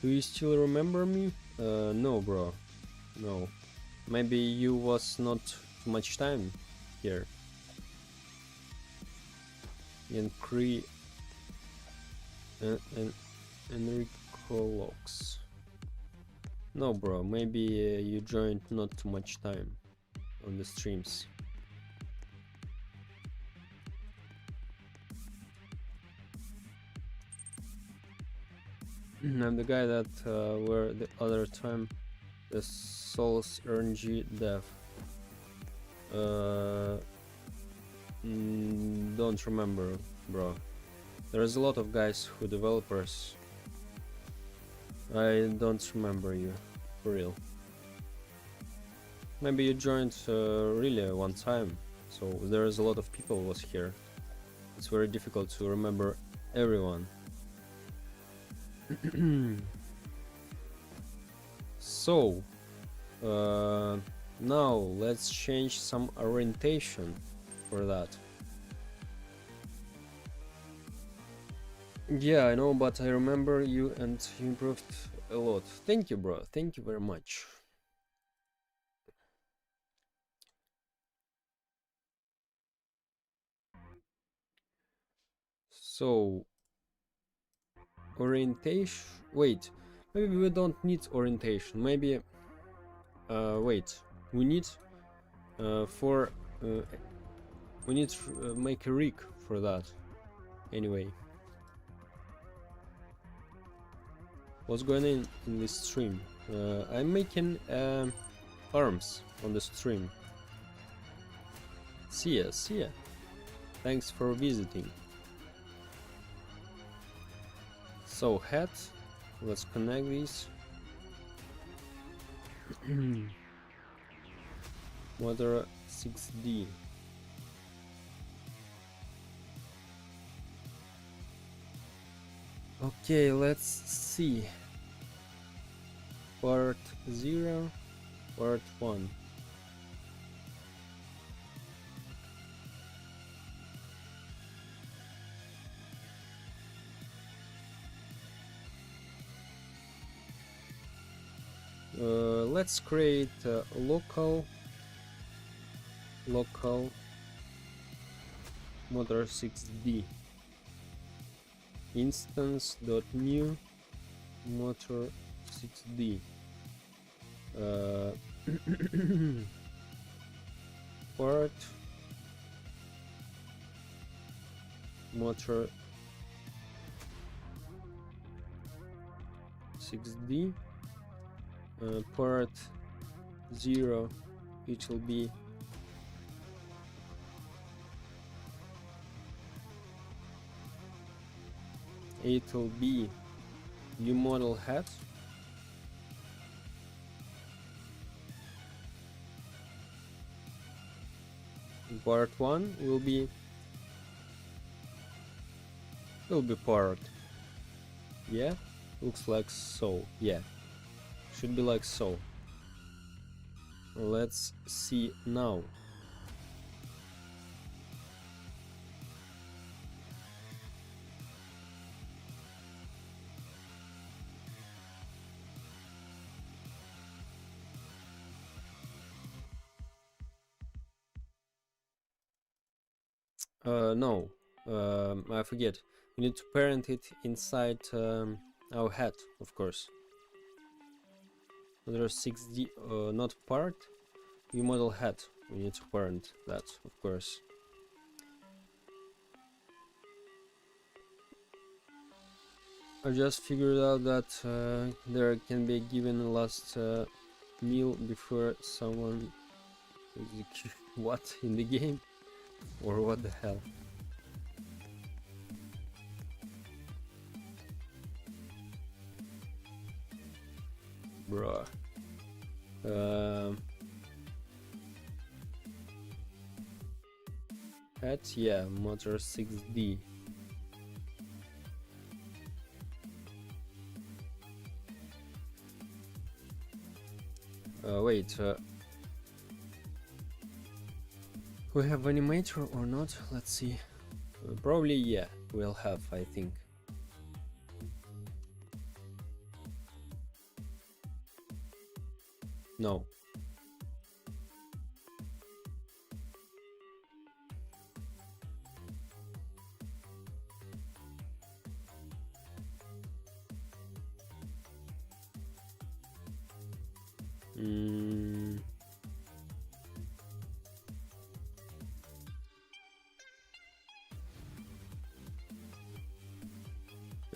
Do you still remember me? No, bro. No. Maybe you was not too much time here. Enrico Locks. No, bro. Maybe you joined not too much time on the streams. I'm the guy that were the other time the Souls RNG dev. Don't remember, bro. There's a lot of guys who developers. I don't remember you, for real. Maybe you joined really one time, so there's a lot of people was here. It's very difficult to remember everyone. So now let's change some orientation for that. Yeah, I know, but I remember you and you improved a lot. Thank you, bro. Thank you very much. So, orientation. Wait, maybe we don't need orientation. Maybe. Wait. We need for we need to make a rig for that. Anyway, what's going on in this stream? I'm making arms on the stream. See ya, see ya. Thanks for visiting. So head, let's connect these. Motor 6D. Okay, let's see. Part 0, part 1. Let's create a local motor 6D instance.new motor 6D part motor 6D part 0, it will be view model head. Part 1 will be part. Yeah, looks like so. Yeah, should be like so. Let's see now. No, I forget. We need to parent it inside our head, of course. There's 6D, not part. View model head. We need to parent that, of course. I just figured out that there can be given a last meal before someone execute what in the game, or what the hell. Bruh. Head, yeah, motor 6D. Wait, we have animator or not? Let's see. Probably yeah, we'll have, I think. No.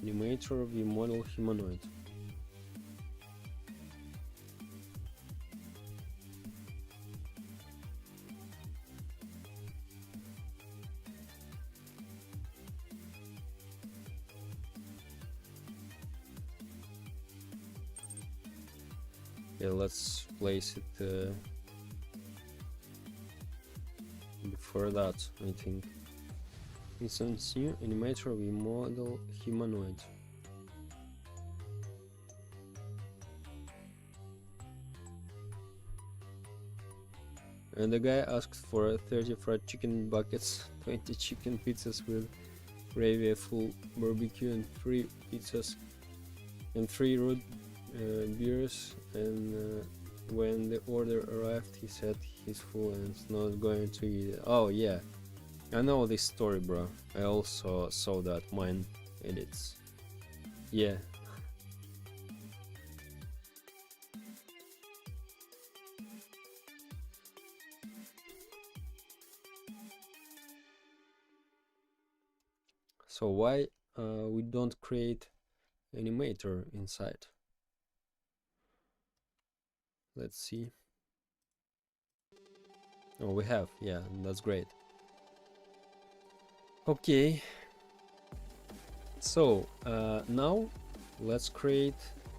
Animator view model humanoid. Yeah, let's place it before that, I think. Instance new animator view model humanoid. And the guy asked for 30 fried chicken buckets, 20 chicken pizzas with gravy, a full barbecue, and 3 pizzas, and 3 root beers. And when the order arrived, he said he's full and is not going to eat it. Oh yeah, I know this story, bro. I also saw that mine edits. Yeah. So why we don't create animator inside? Let's see. Oh, we have. Yeah, that's great. Okay. So now let's create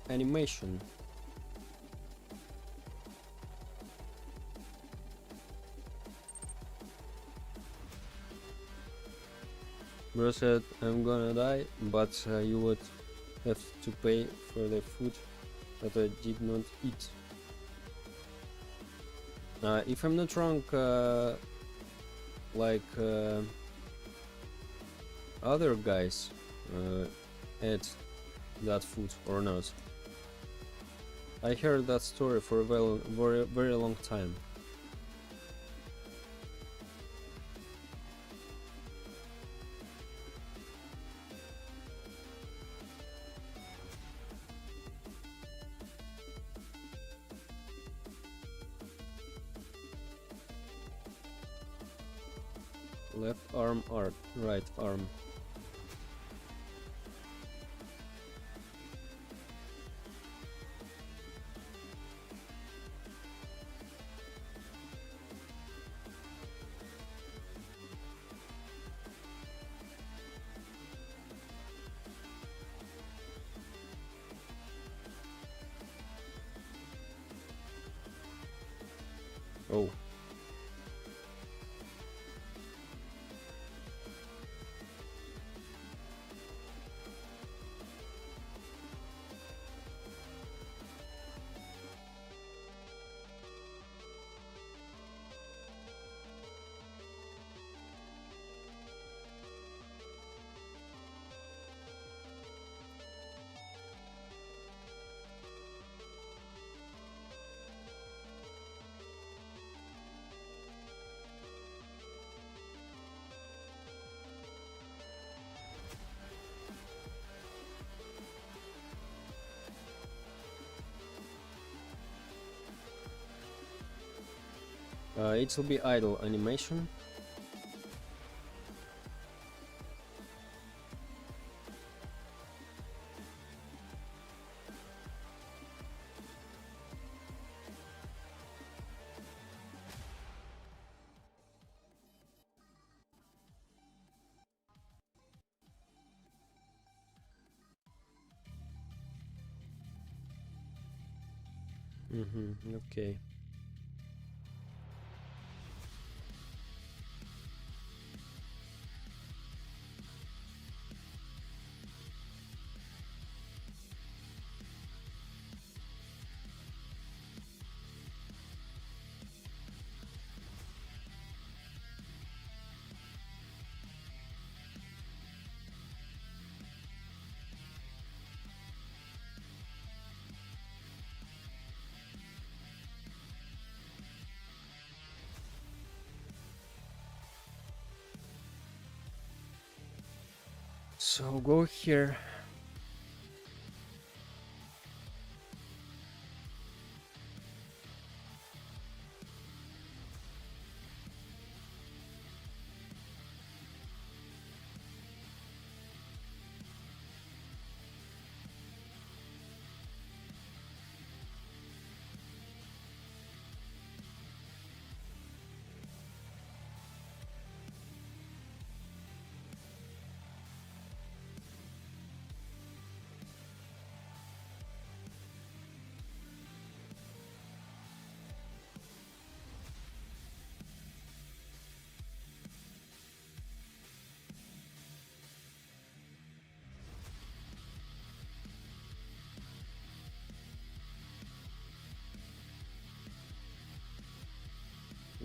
animation. Bro said, I'm gonna die, but you would have to pay for the food that I did not eat. If I'm not wrong, like other guys ate that food or not. I heard that story for a very long time. Left arm art, right arm. Oh. It will be idle animation. Okay. So go here.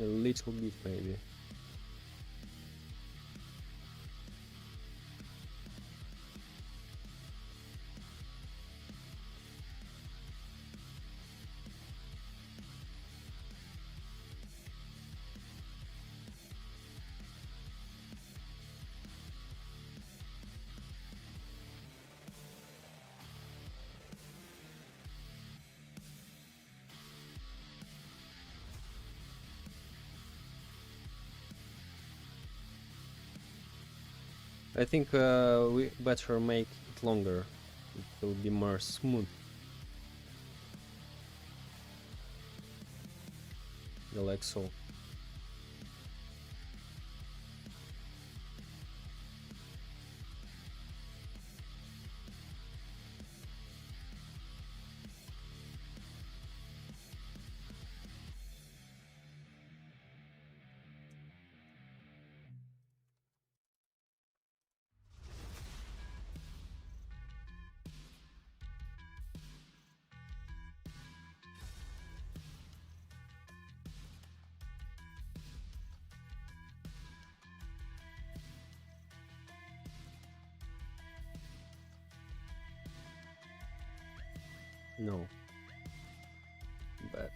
A little bit maybe. I think we better make it longer. It will be more smooth. Like so. No. But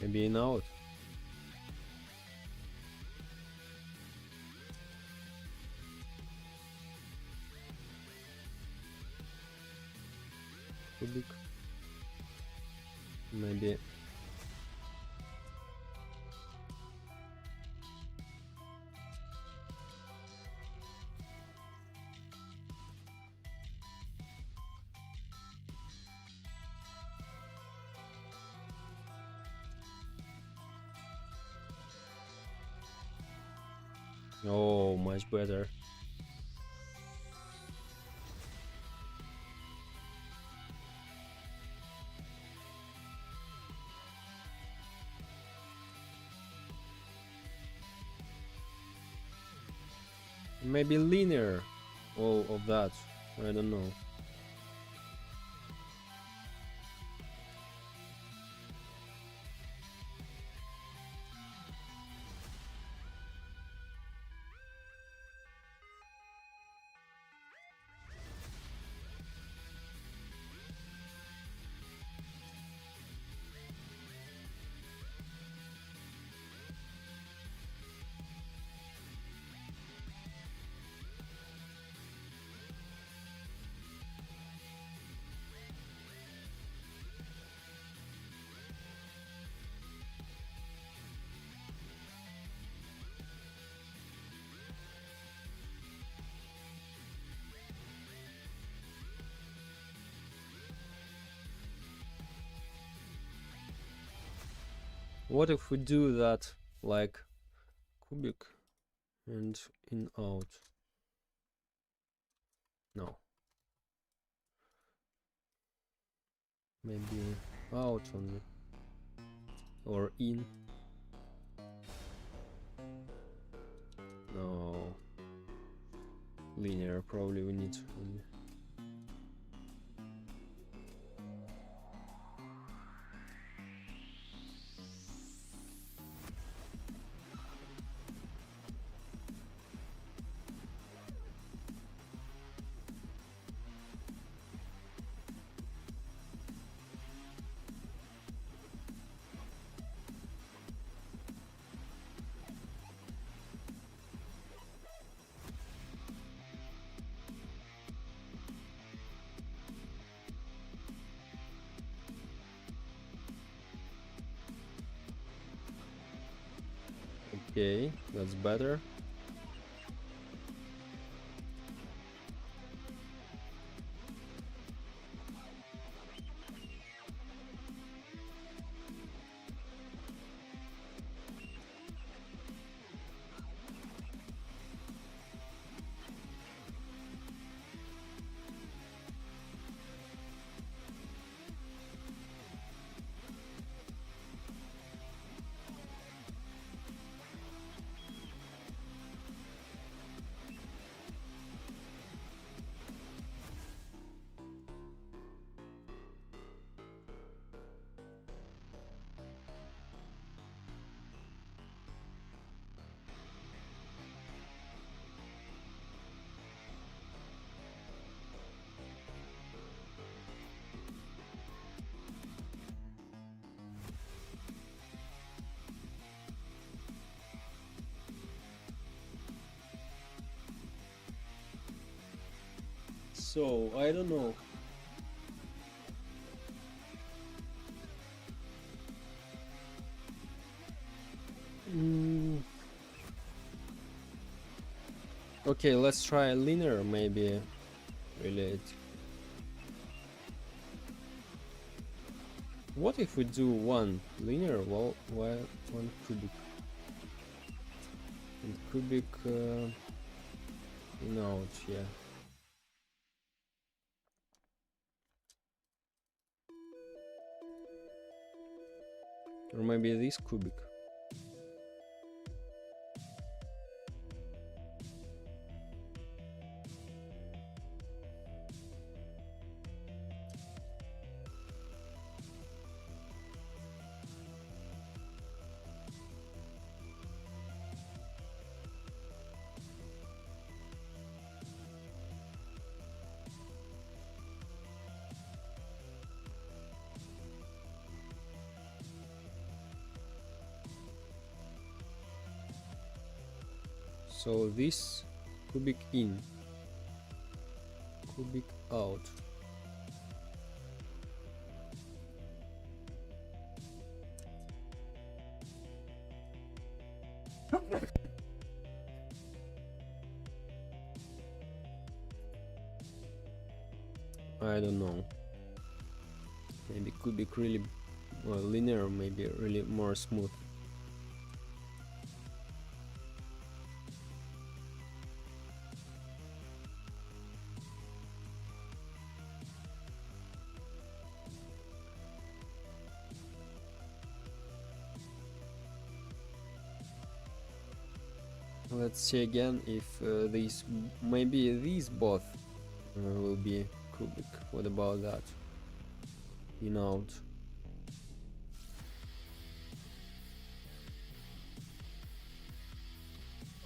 maybe in out. Cubic. Maybe. Oh, much better. Maybe linear. All of that. I don't know. What if we do that like cubic and in out? No. Maybe out only. Or in. No. Linear probably we need only. Okay, that's better. So I don't know. Okay, let's try linear, maybe relate. What if we do one linear, well, one cubic? And cubic in out, yeah. Or maybe this cubic. So this cubic in, cubic out. I don't know. Maybe cubic really linear, maybe really more smooth. Let's see again if these, maybe these both will be cubic. What about that? In out.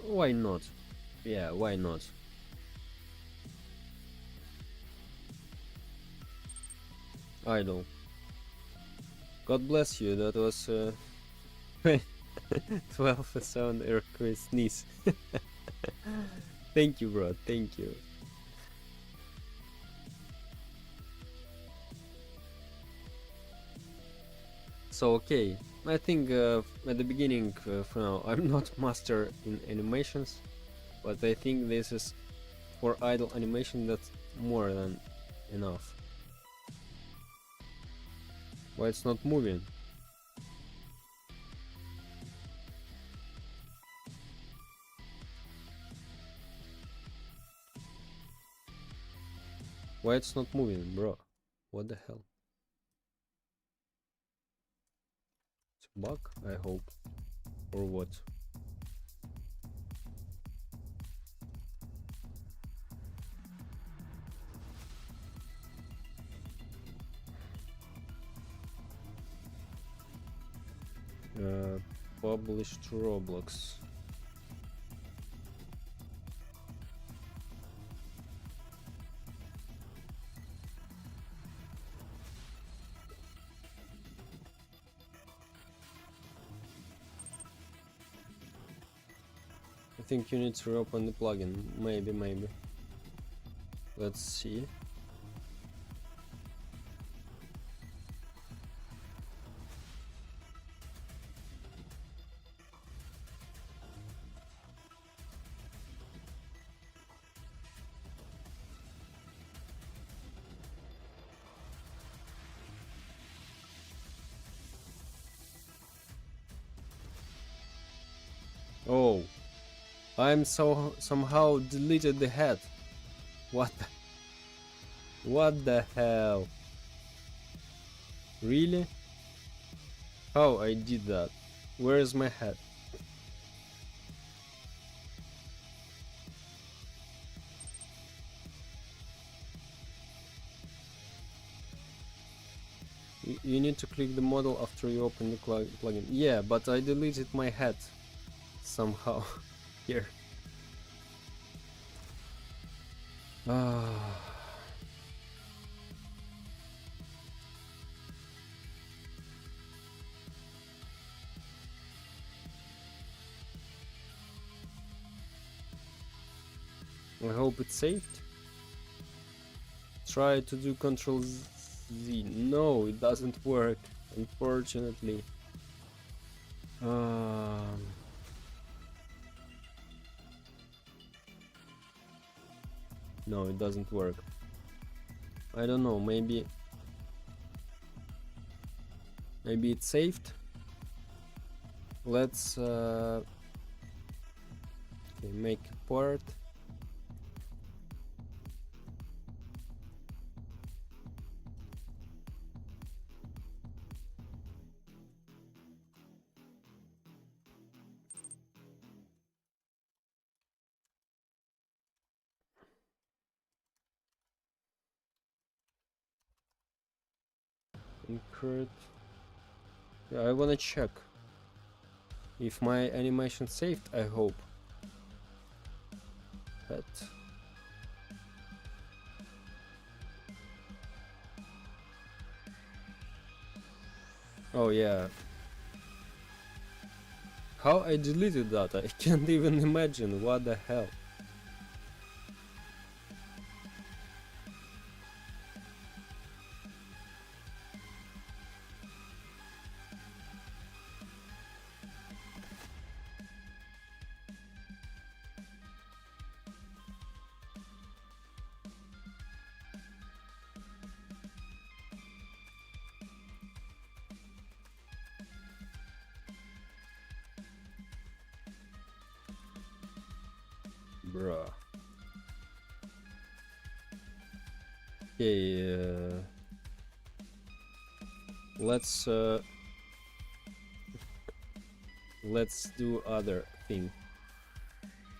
Why not? Yeah, why not? Idle. God bless you, that was 12 sound earthquake sneeze. Thank you, bro, thank you. So okay, I think at the beginning for now I'm not master in animations, but I think this is for idle animation that's more than enough. Why it's not moving? Why it's not moving, bro? What the hell? It's a bug, I hope. Or what? Published Roblox. I think you need to open the plugin. Maybe. Let's see. Oh, I'm somehow deleted the head. What the hell? Really? How I did that? Where is my head? You need to click the model after you open the plugin. Yeah, but I deleted my head somehow here. Ah. I hope it's saved. Try to do Control Z. No, it doesn't work, unfortunately. No, it doesn't work. I don't know, maybe it's saved. Let's okay, make a port. Incurred. Yeah, I wanna check if my animation saved. I hope. But oh yeah. How I deleted that? I can't even imagine. What the hell? Bruh. Okay, let's do other thing.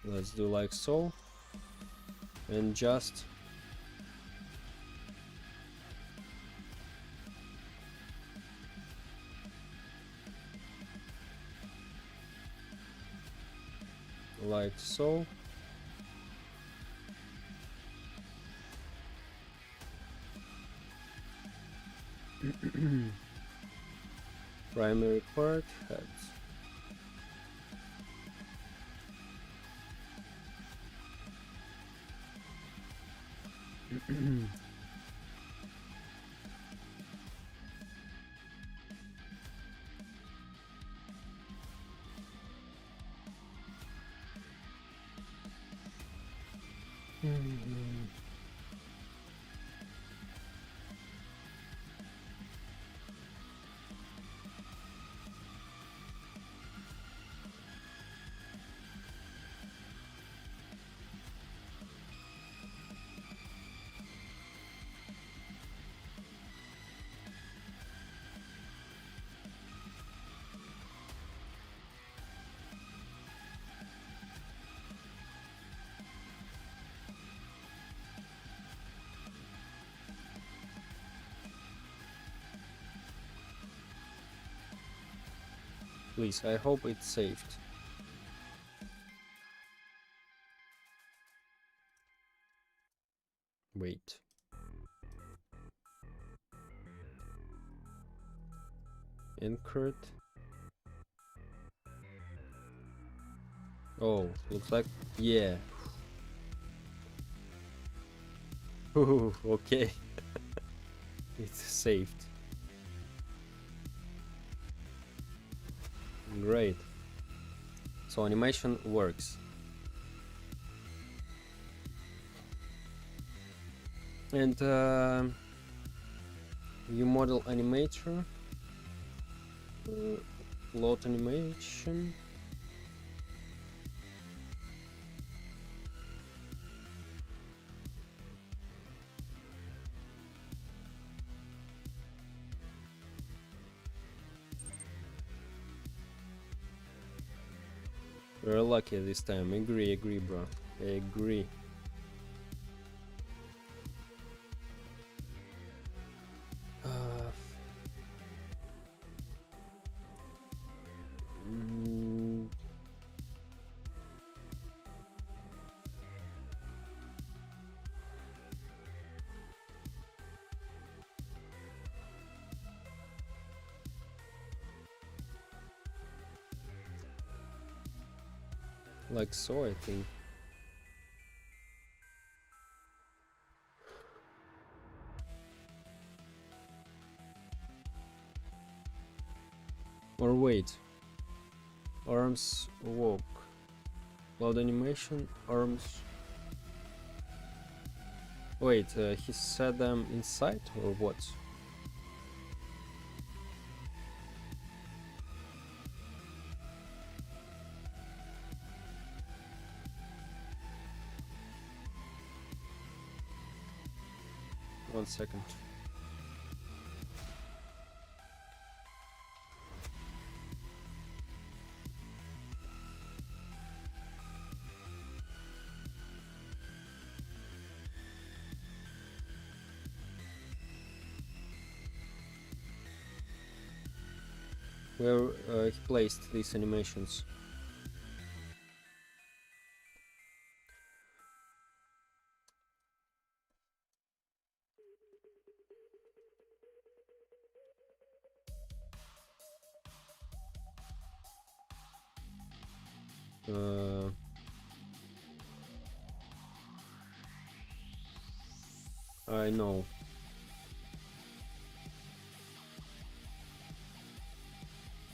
Let's do like so, and just like so. Primary part heads. Please, I hope it's saved. Wait. Incurred. Oh, looks like yeah. Ooh, okay. It's saved. Great. So animation works. And view model animator. Load animation. We're lucky this time. Agree, bro. Agree. Mm, like so, I think. Or wait. Arms walk. Load animation, arms. Wait, he set them inside or what? One second. Where he placed these animations. I know.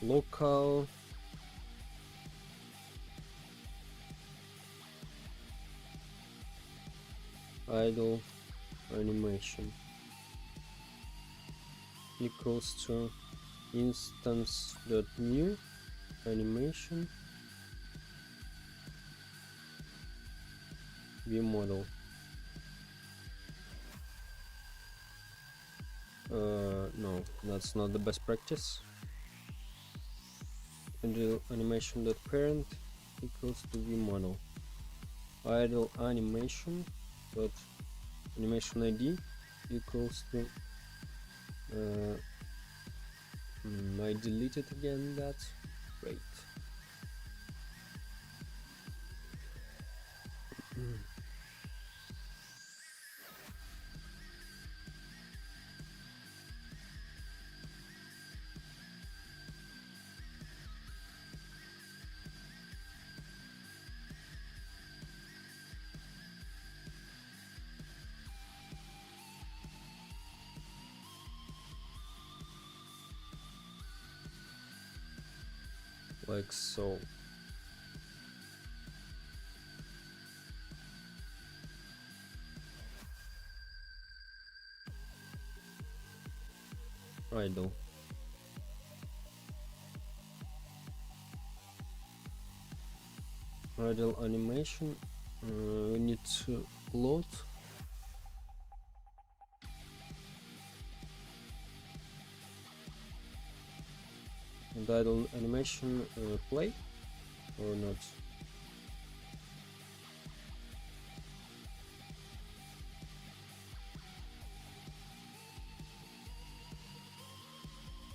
Local. Idle animation equals to instance.new animation view model. No, that's not the best practice. Idle animation.parent equals to view model. Idle animation dot animation ID equals to I deleted again that. Great. Like so. Idle. Idle animation. We need to load. And idle animation play or not?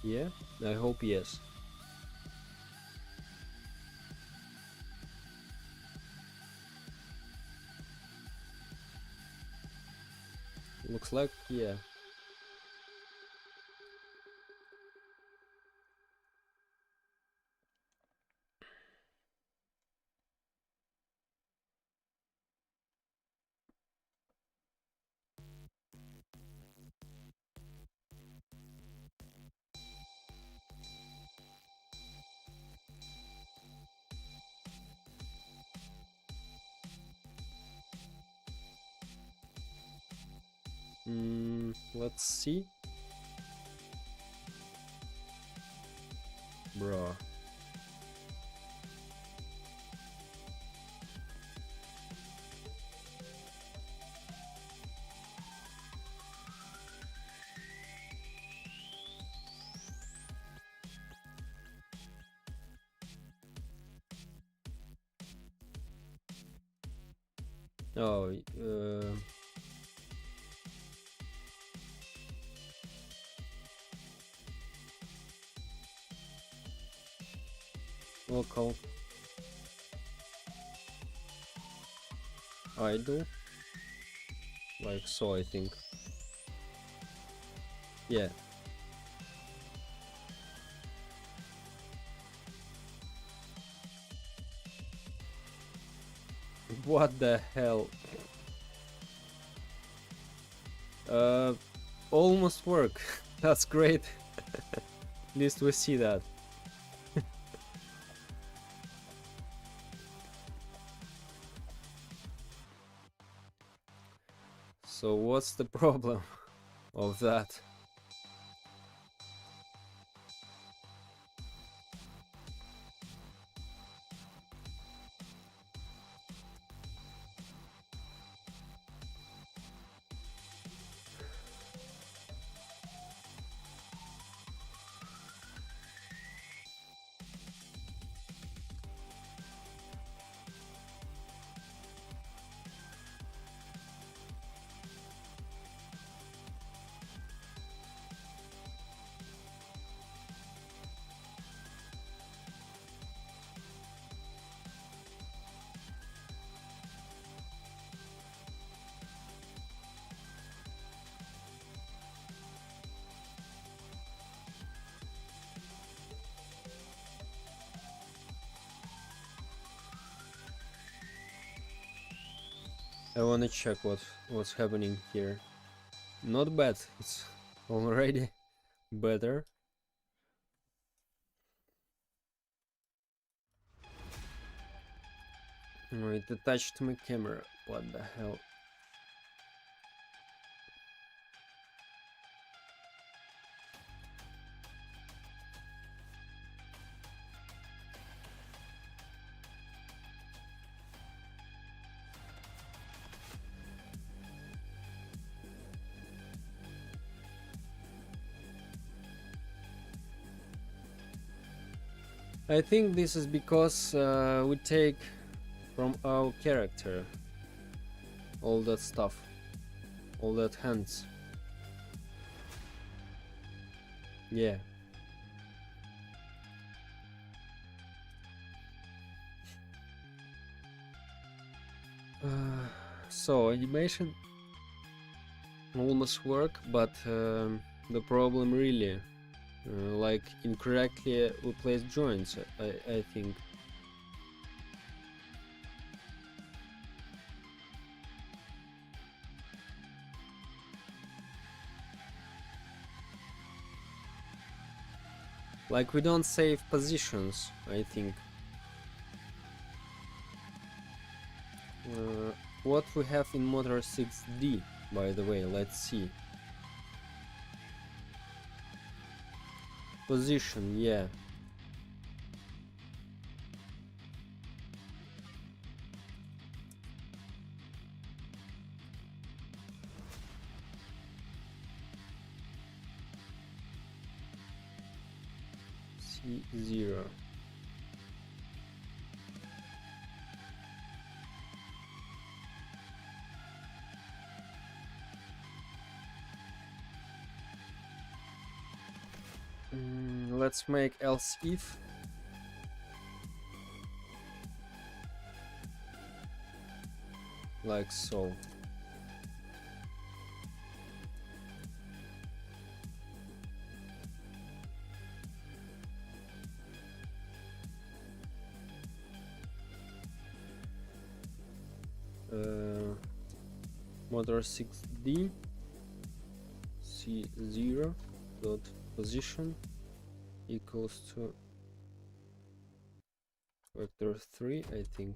Yeah, I hope yes. Looks like yeah. Let's see. Bruh. Oh, local idle, like so, I think. Yeah. What the hell? Almost work. That's great. At least we see that. So what's the problem of that? I wanna check what's happening here. Not bad, it's already better. Oh, it attached my camera. What the hell? I think this is because we take from our character all that stuff, all that hands. Yeah. So animation almost work, but the problem really like incorrectly we place joints. I think. Like we don't save positions, I think. What we have in Motor 6D, by the way, let's see. Position, yeah. C0. Let's make else if. Like so. Motor 6D C0 dot position equals to vector 3, I think.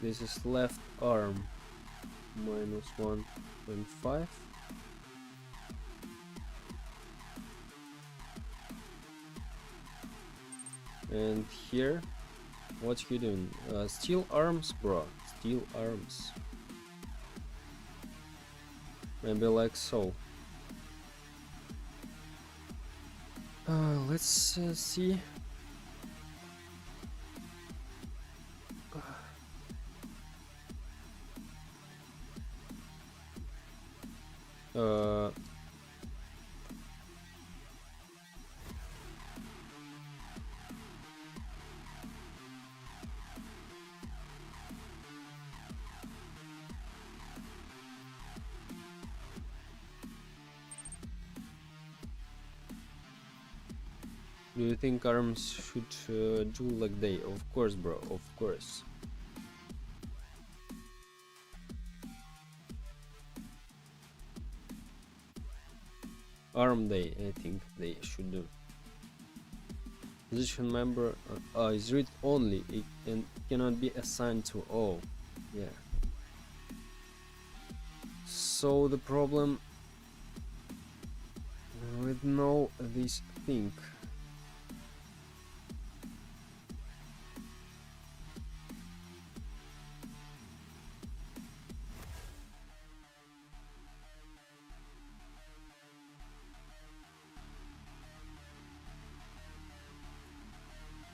This is left arm minus 1.5. And here, what you doing? Steel arms, bro. Steel arms. Maybe like so. Let's see. Do you think arms should do like they? Of course, bro, of course. Arm day, I think they should do. Position member is read only and cannot be assigned to all. Yeah. So the problem with know this thing.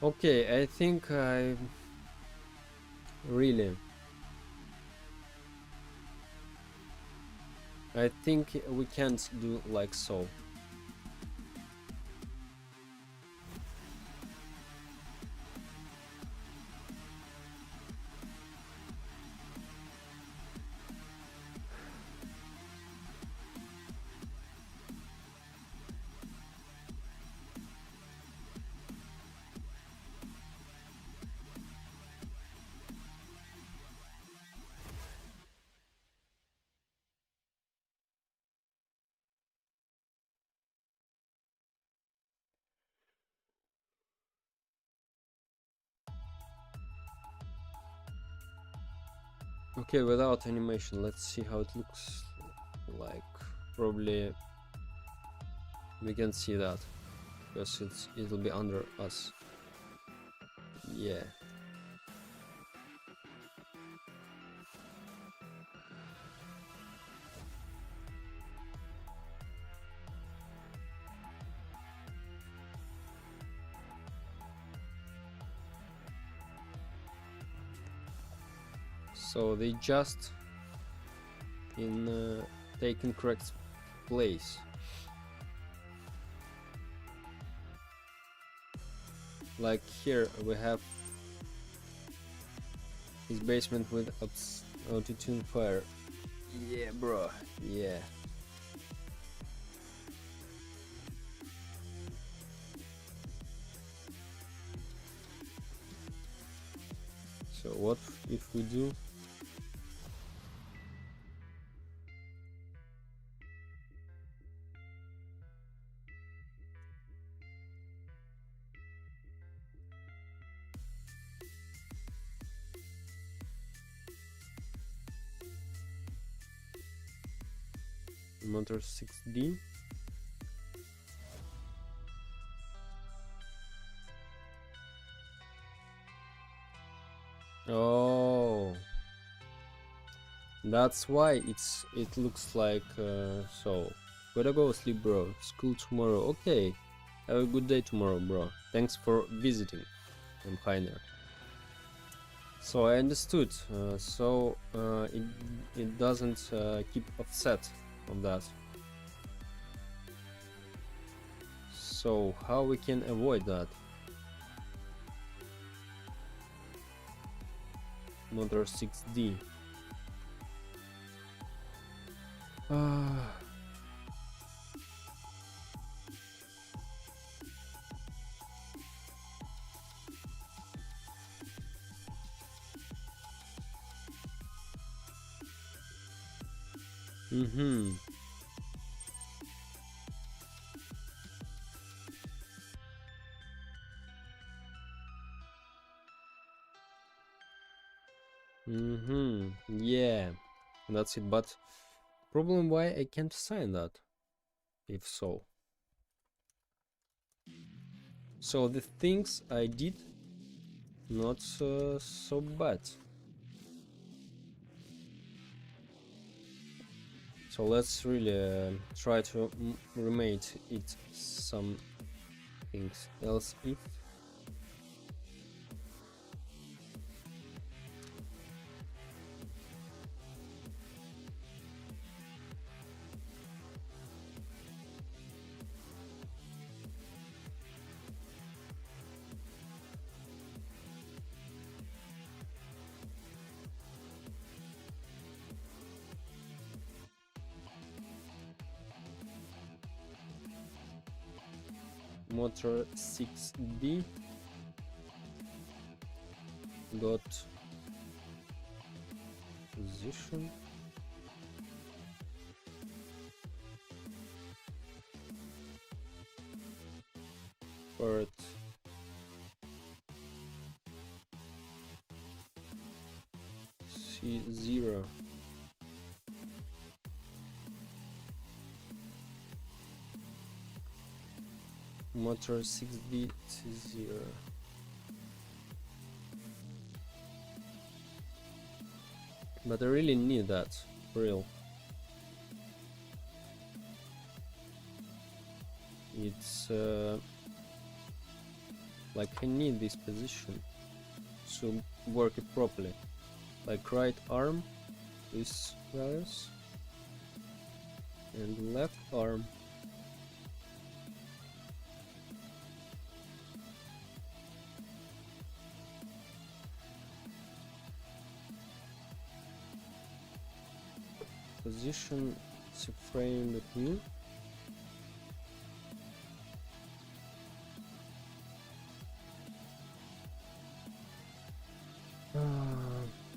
Okay, I think I really I think we can't do like so. Okay, without animation, let's see how it looks like. Probably we can see that because it'll be under us. Yeah. So they just in taking correct place. Like here we have his basement with altitude fire. Yeah, bro. Yeah. So what if we do? Motor 6D. Oh, that's why it looks like so. Gotta go sleep, bro. School tomorrow. Okay. Have a good day tomorrow, bro. Thanks for visiting. I'm Heiner. So I understood. It doesn't keep offset of that. So how we can avoid that? Motor 6D. Mm-hmm. Mm-hmm. Yeah, that's it. But problem why I can't sign that? If so. So the things I did not so bad. So let's really try to remake it some things else if motor 6D got position. Part C0. Motor 6D C0. But I really need that, for real. It's like I need this position to work it properly. Like right arm, these values, and left arm. Position the frame between.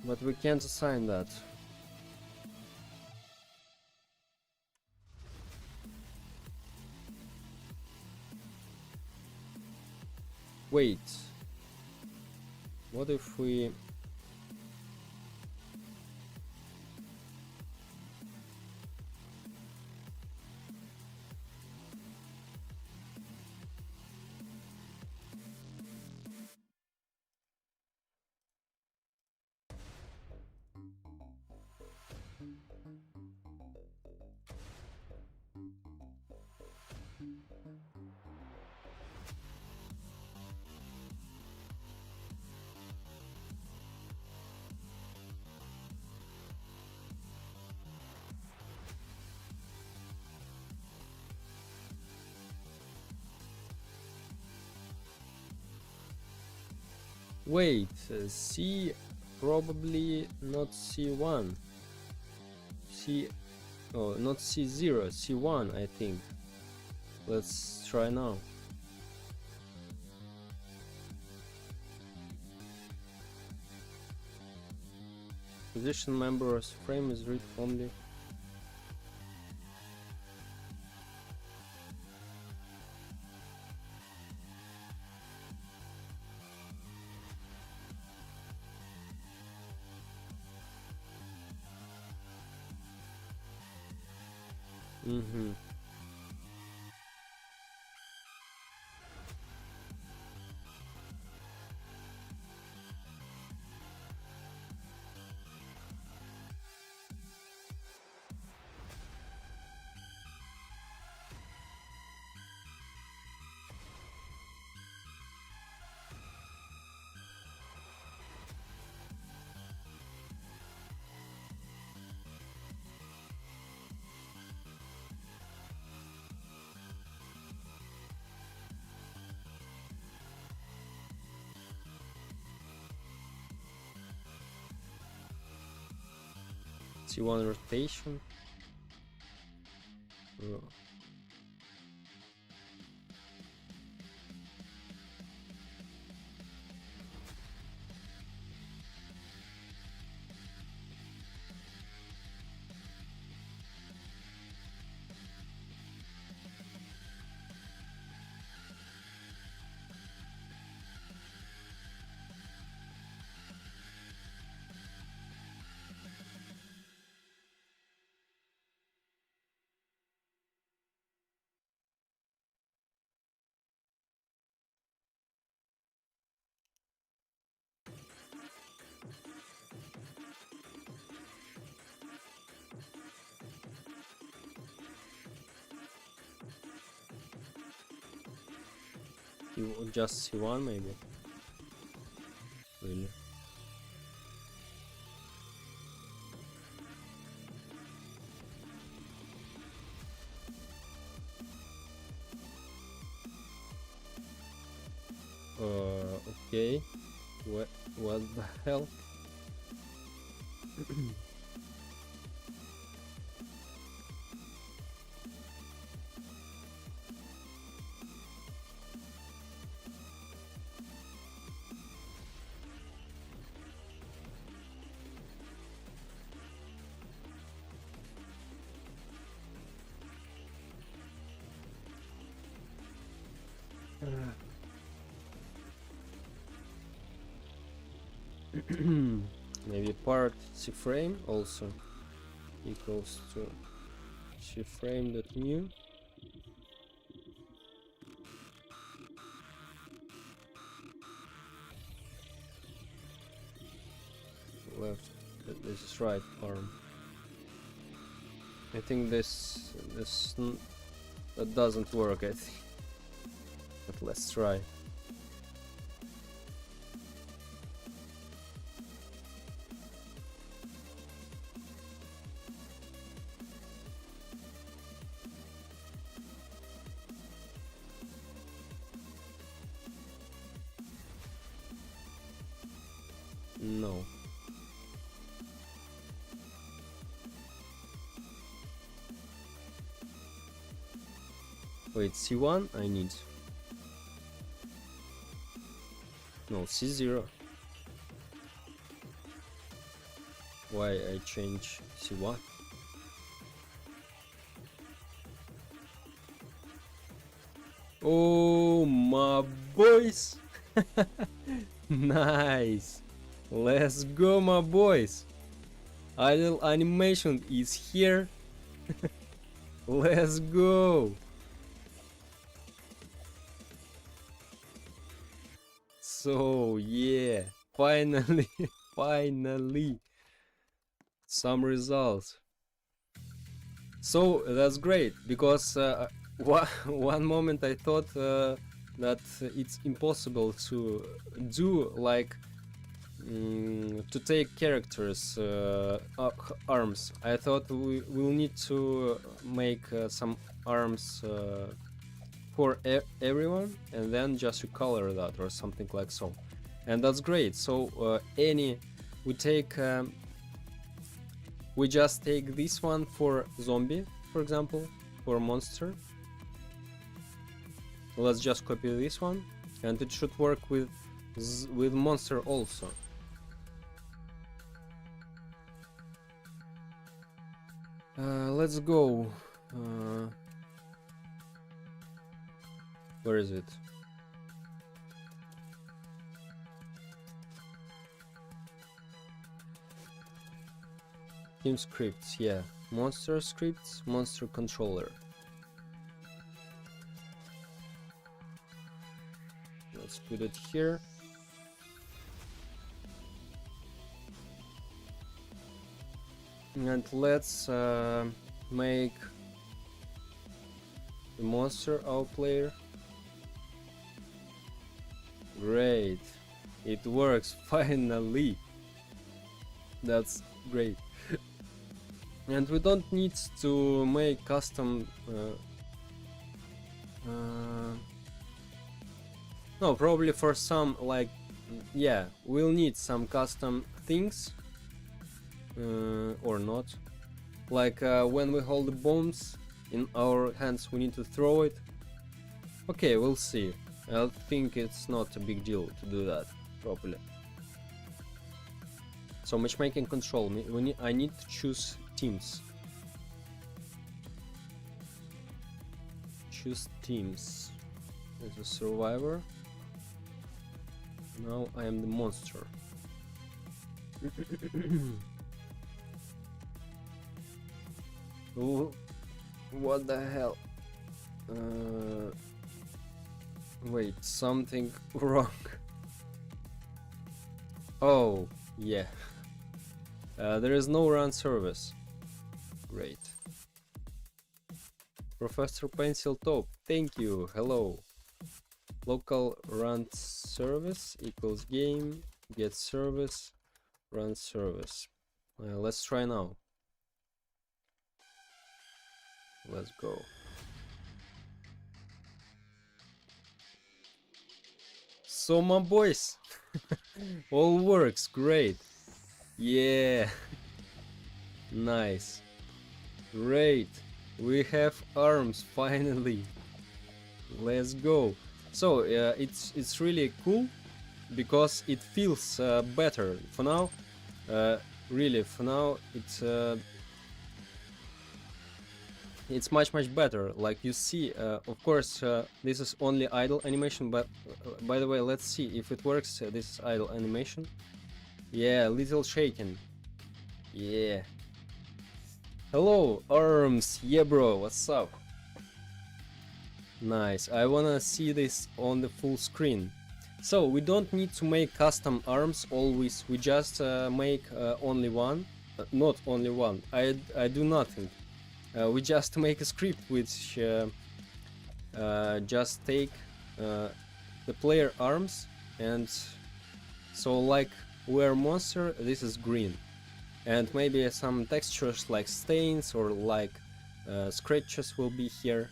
But we can't assign that. Wait. What if we... Wait, C probably not C1. C... Oh, not C0, C1 I think. Let's try now. Position members frame is read only. Mm-hmm. C1 rotation. Oh. You just C1 maybe? Really? Okay. What the hell? Maybe part cframe also equals to cframe.new. Left, this is right arm. I think that doesn't work, I think. But let's try. No. Wait, C1 I need. No, C0. Why I change C1? Oh my boys! Nice! Let's go, my boys! Idle animation is here. Let's go! So yeah, finally, finally, some results. So that's great, because one moment I thought that it's impossible to do, like to take characters arms. I thought we will need to make some arms for everyone, and then just recolor that or something like so. And that's great. So we just take this one for zombie, for example, for monster. Let's just copy this one, and it should work with monster also. Let's go. Where is it? Team scripts, yeah. Monster scripts, monster controller. Let's put it here. And let's make the monster our player. Great, it works finally. That's great. And we don't need to make custom no, probably for some, like, yeah, we'll need some custom things or not, like when we hold the bombs in our hands we need to throw it. Okay, we'll see. I think it's not a big deal to do that properly. So matchmaking control, I need to choose teams. Choose teams. As a survivor. Now I am the monster. Oh, what the hell? Wait, something wrong. Oh, yeah. There is no run service. Great. Professor Pencil Top, thank you. Hello. Local run service equals game get service run service. Let's try now. Let's go. So my boys, all works great. Yeah. Nice. Great. We have arms finally. Let's go. So it's really cool because it feels better for now. Really, for now it's much better. Like you see, of course, this is only idle animation, but by the way, let's see if it works. This is idle animation. Yeah, little shaken. Yeah. Hello, arms. Yeah, bro, what's up? Nice. I wanna see this on the full screen. So we don't need to make custom arms always. We just make only one. Not only one. I do nothing. We just make a script which just take the player arms, and so like we're monster, this is green, and maybe some textures like stains or like scratches will be here.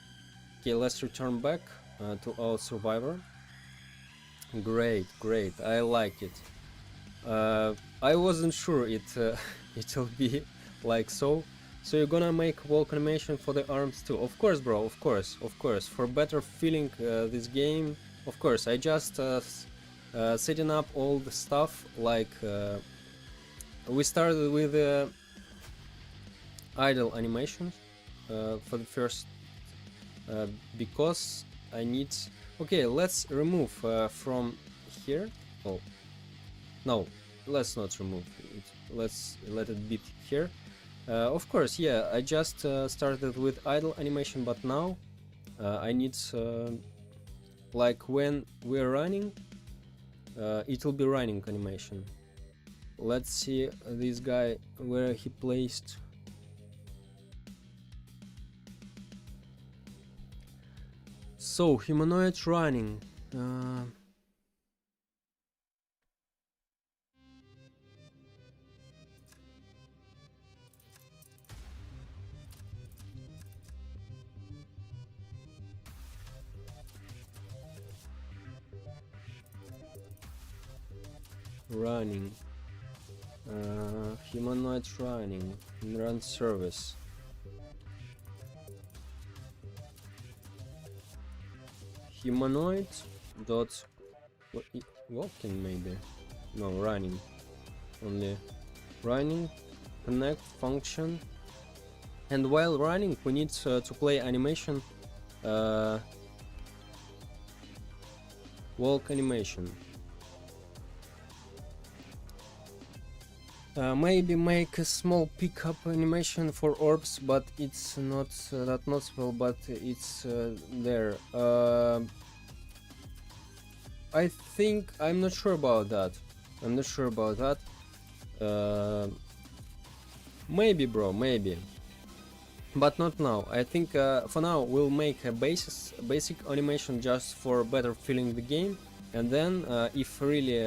Okay, let's return back to our survivor. Great, great, I like it. I wasn't sure it'll be like so. So you're gonna make walk animation for the arms too? Of course, bro. Of course, of course. For better feeling this game, of course. I just setting up all the stuff. Like we started with idle animations for the first because I need. Okay, let's remove from here. Oh, no, let's not remove it. Let's let it be here. Of course, yeah, I just started with idle animation, but now I need, like when we're running, it will be running animation. Let's see this guy, where he placed. So, humanoid running. Running. Humanoid running. Run service. Humanoid dot walking maybe. No, running. Only running. Connect function. And while running, we need to play animation. Walk animation. Maybe make a small pickup animation for orbs, but it's not that noticeable, but it's there. I think, I'm not sure about that. I'm not sure about that. Maybe, bro, maybe. But not now. I think for now we'll make a basic animation just for better feeling the game, and then if really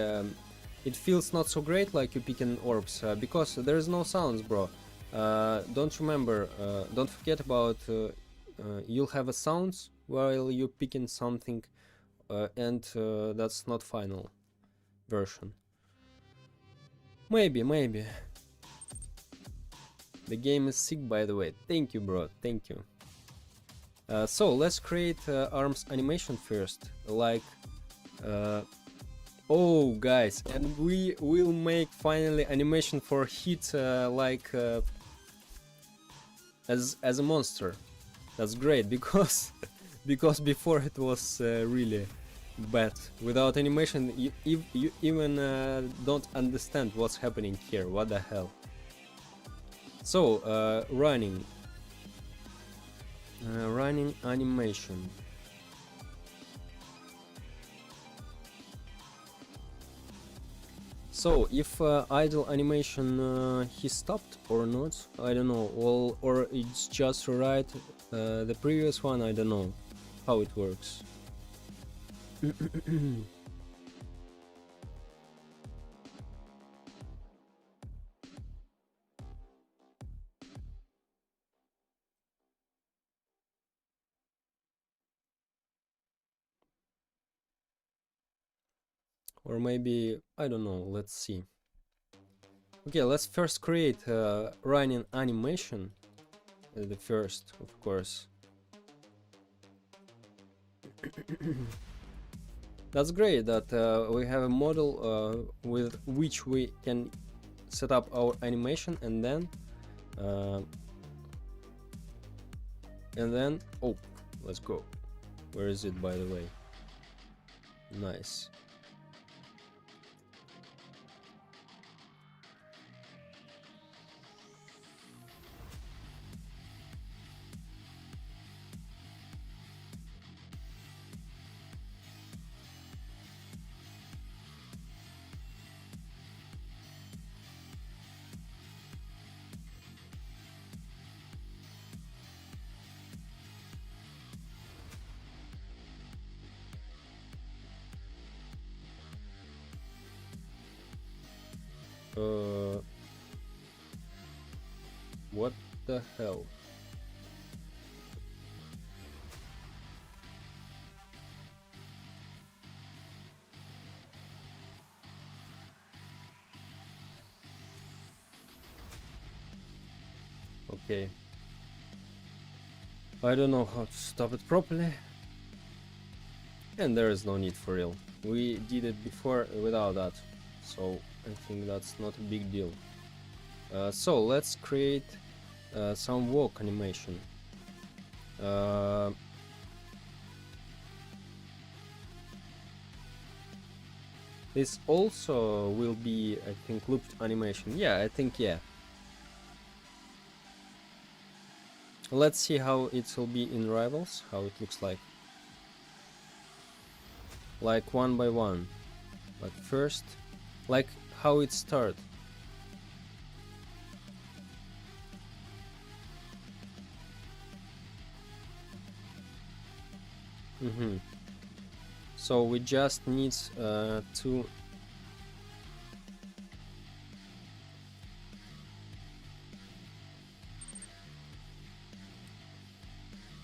it feels not so great, like you picking orbs, because there is no sounds, bro. Don't forget about you'll have a sounds while you're picking something, and that's not final version. Maybe. The game is sick, by the way. Thank you, bro. Thank you. So let's create arms animation first. Like, oh, guys, and we will make finally animation for hit like as a monster. That's great, because because before it was really bad. Without animation, you even don't understand what's happening here. What the hell? So, running animation. So, if idle animation he stopped or not, I don't know, or it's just right the previous one, I don't know how it works. Or maybe, I don't know, let's see. Okay, let's first create running animation. The first, of course. That's great that we have a model with which we can set up our animation, and then oh, let's go. Where is it, by the way? Nice. What the hell? Okay. I don't know how to stop it properly. And there is no need for real. We did it before without that. So I think that's not a big deal. So let's create some walk animation. This also will be, I think, looped animation. Yeah, I think, yeah. Let's see how it will be in Rivals, how it looks like. Like one by one. Like first, like how it starts. So we just need to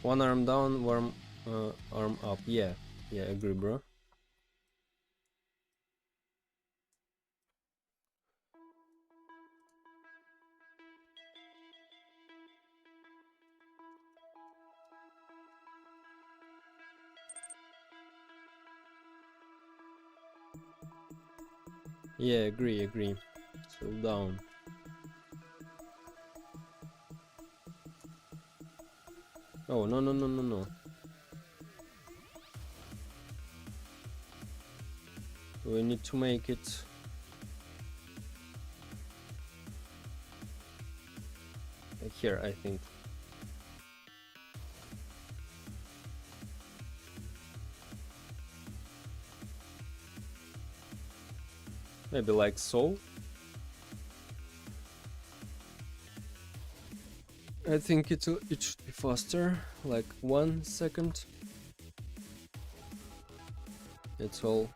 one arm down, one arm up. Yeah, agree, bro. Yeah, agree. So down. Oh, no. We need to make it here, I think. Maybe like so. I think it should be faster, like 1 second. It's all.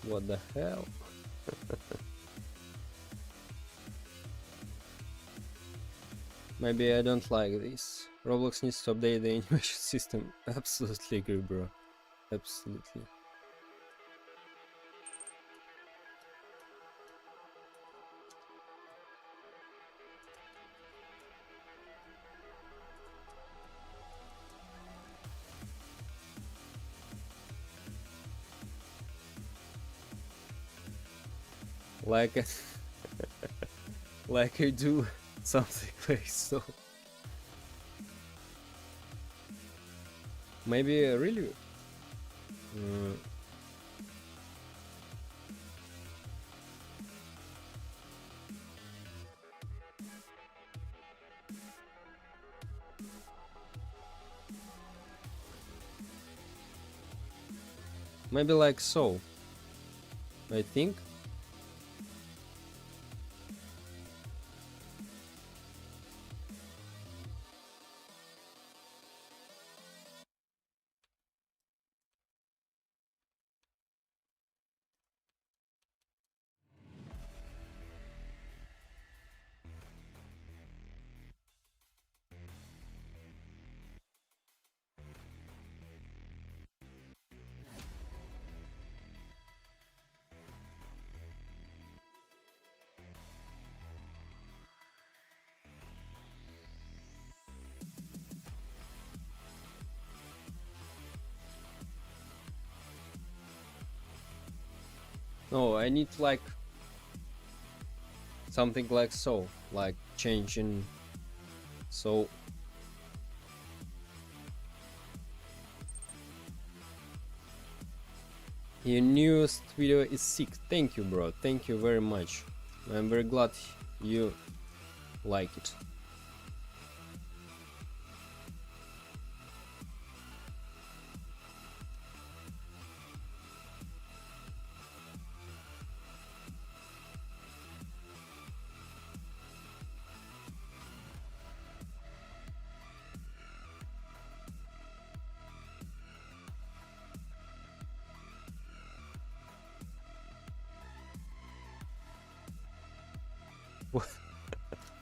What the hell? Maybe I don't like this. Roblox needs to update the animation system. Absolutely agree, bro. Absolutely. Like like I do something like so. Maybe really maybe like so. I think. No, I need like something like so, like changing. So your newest video is sick. Thank you, bro. Thank you very much. I'm very glad you like it.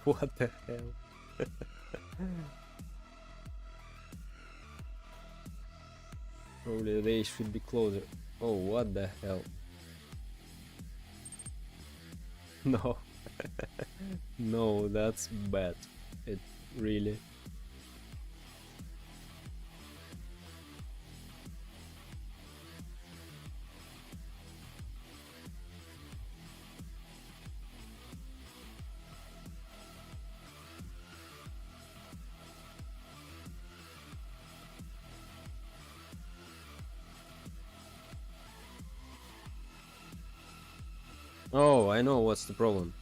What the hell? Probably they should be closer. Oh, what the hell? No. No, that's bad. It really. Oh, I know what's the problem.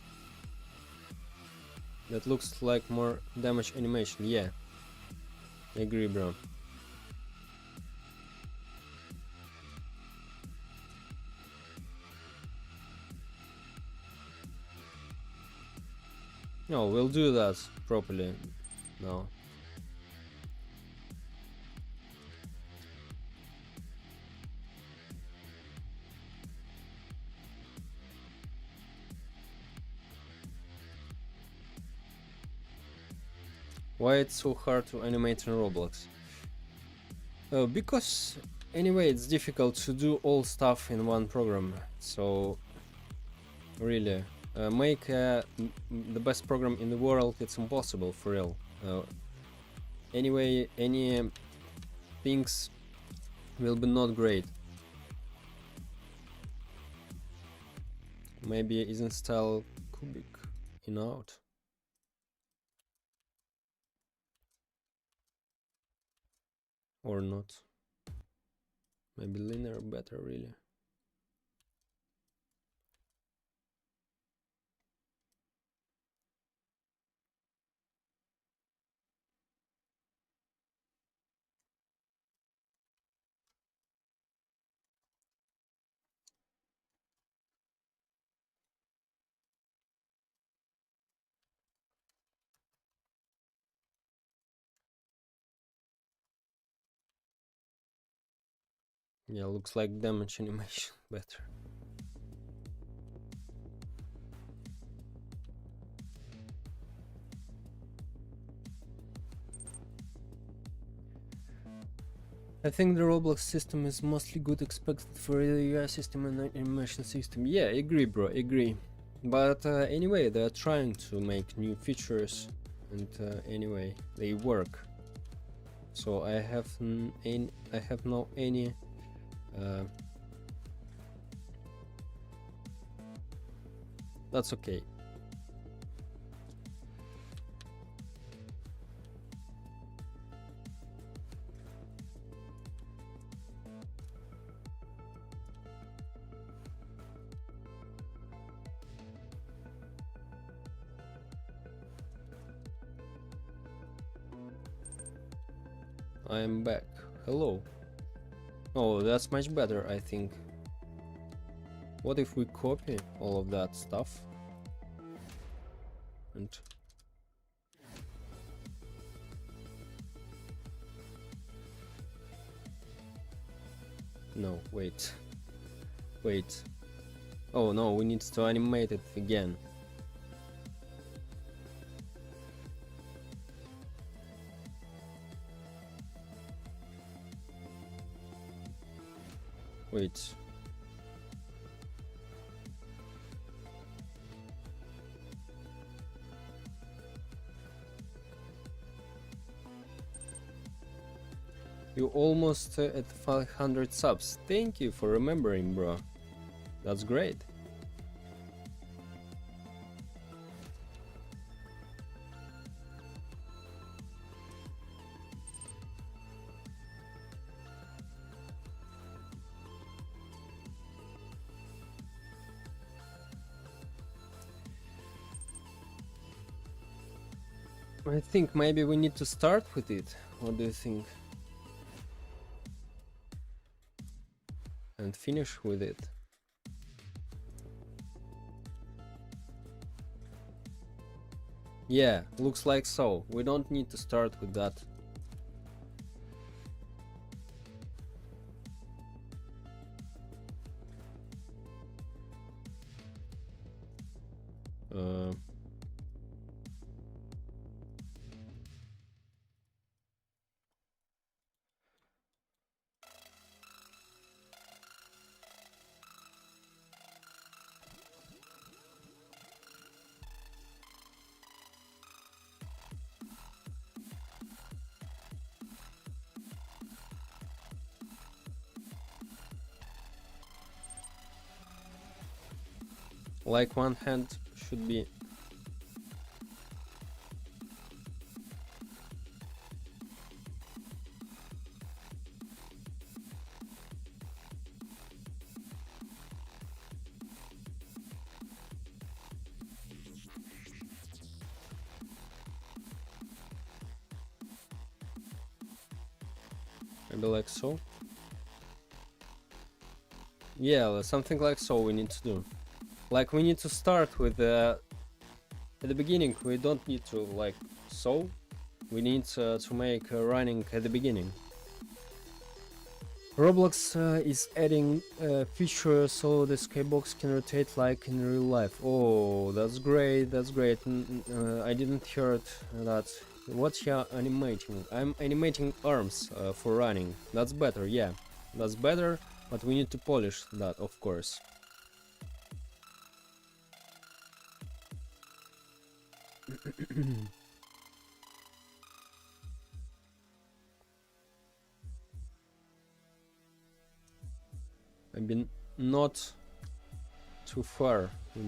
That looks like more damage animation. Yeah, I agree, bro. No, we'll do that properly now. Why it's so hard to animate in Roblox? Because anyway, it's difficult to do all stuff in one program. So really, make the best program in the world. It's impossible for real. Anyway, any things will be not great. Maybe isn't style cubic in out. Or not. Maybe linear better really. Yeah, looks like damage animation better. I think the Roblox system is mostly good expected for the UI system and animation system. Yeah, agree, bro, agree. But anyway, they're trying to make new features, and anyway, they work. So I have no any. That's okay. I am back. Hello. Oh, that's much better, I think. What if we copy all of that stuff? And no, wait. Wait. Oh no, we need to animate it again. Wait. You almost at 500 subs. Thank you for remembering, bro. That's great. I think maybe we need to start with it. What do you think? And finish with it. Yeah, looks like so. We don't need to start with that. Uh, like one hand should be. Maybe like so. Yeah, something like so we need to do. Like we need to start with at the beginning. We don't need to like so. We need to make running at the beginning. Roblox is adding a feature so the skybox can rotate like in real life. Oh, that's great, that's great. I didn't heard that. What you animating? I'm animating arms for running. That's better, yeah. That's better, but we need to polish that, of course. I've been not too far. We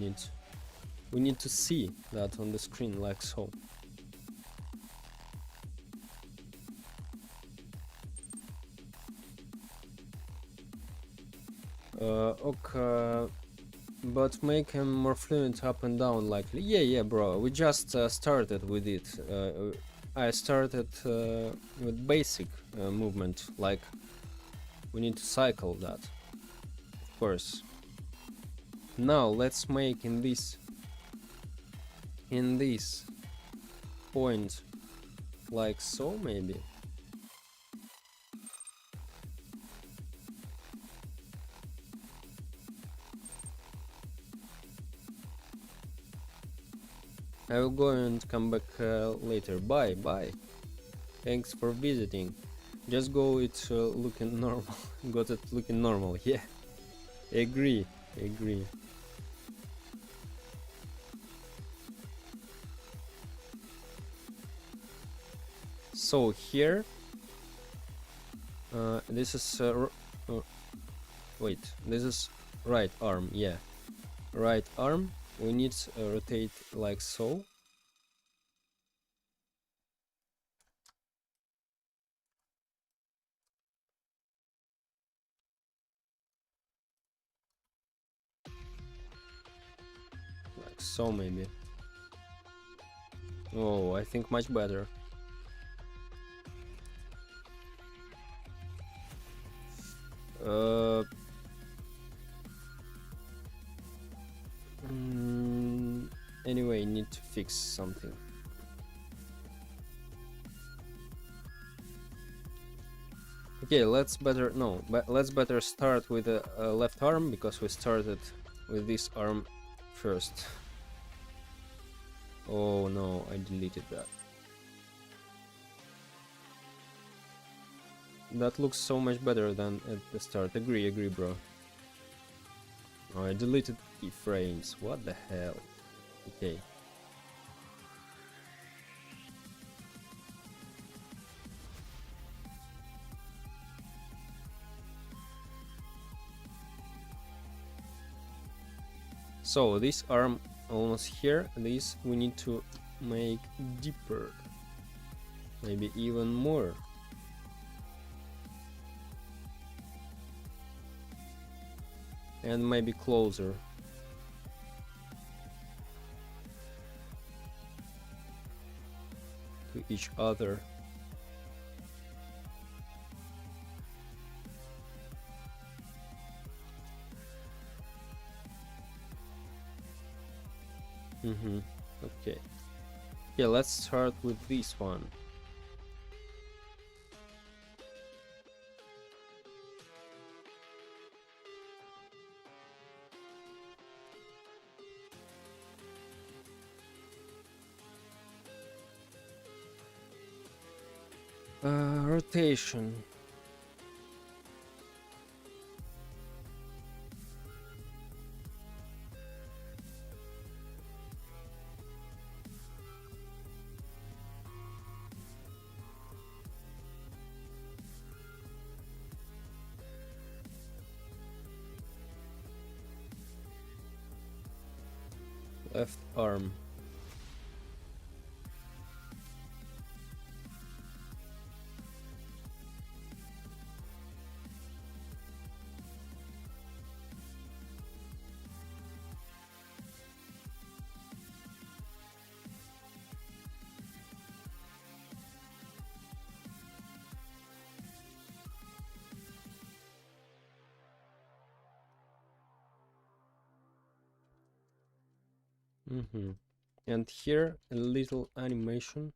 need to see that on the screen like so. Okay, but make him more fluent up and down likely. Yeah, bro, we just started with it. I started with basic movement, like we need to cycle that, of course. Now let's make in this point like so, maybe. I will go and come back later. Bye. Thanks for visiting. Just go, it's looking normal. Got it looking normal, yeah. Agree. So here, this is wait, this is right arm, yeah. Right arm, we need to rotate like so. Like so, maybe. Oh, I think much better. Anyway, need to fix something. Okay, let's better start with the left arm, because we started with this arm first. Oh no, I deleted that. That looks so much better than at the start. Agree, bro. Oh, I deleted keyframes. What the hell? Okay. So this arm almost here. This we need to make deeper. Maybe even more. And maybe closer. to each other. Okay. Yeah, let's start with this one. Rotation. Left arm. And here a little animation.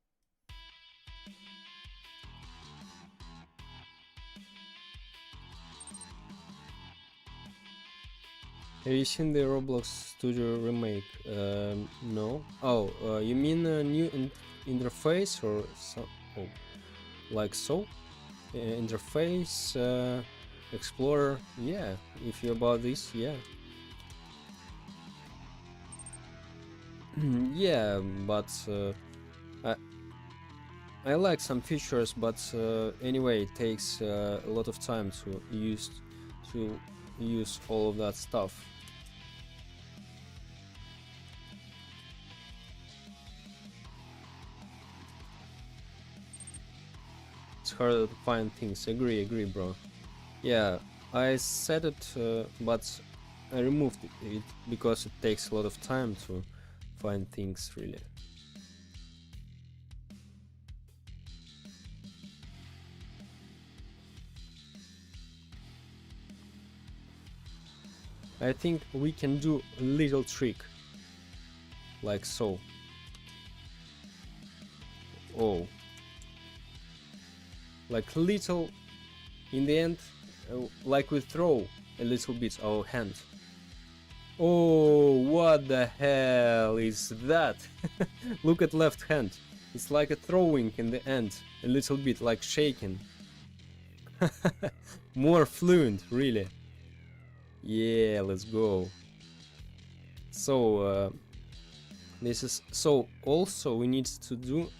Have you seen the Roblox Studio remake? No. Oh, you mean a new interface or so? Oh, like so? Interface, Explorer. Yeah, if you're about this, yeah. Yeah, but I like some features, but anyway, it takes a lot of time to use all of that stuff. It's harder to find things. Agree, bro. Yeah, I said it, but I removed it because it takes a lot of time to find things, really. I think we can do a little trick, like so. Oh, like little, in the end, like we throw a little bit our hand. Oh, what the hell is that? Look at left hand. It's like a throwing in the end, a little bit like shaking. More fluent, really. Yeah, let's go. So, this is so. Also, we need to do.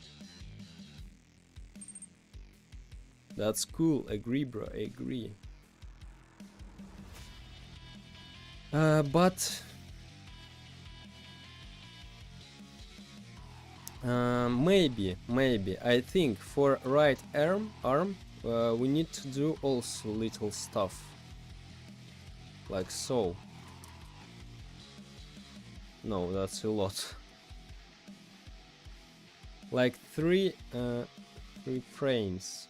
That's cool. Agree, bro. Agree. But maybe I think for right arm, we need to do also little stuff, like so. No, that's a lot. Like three frames.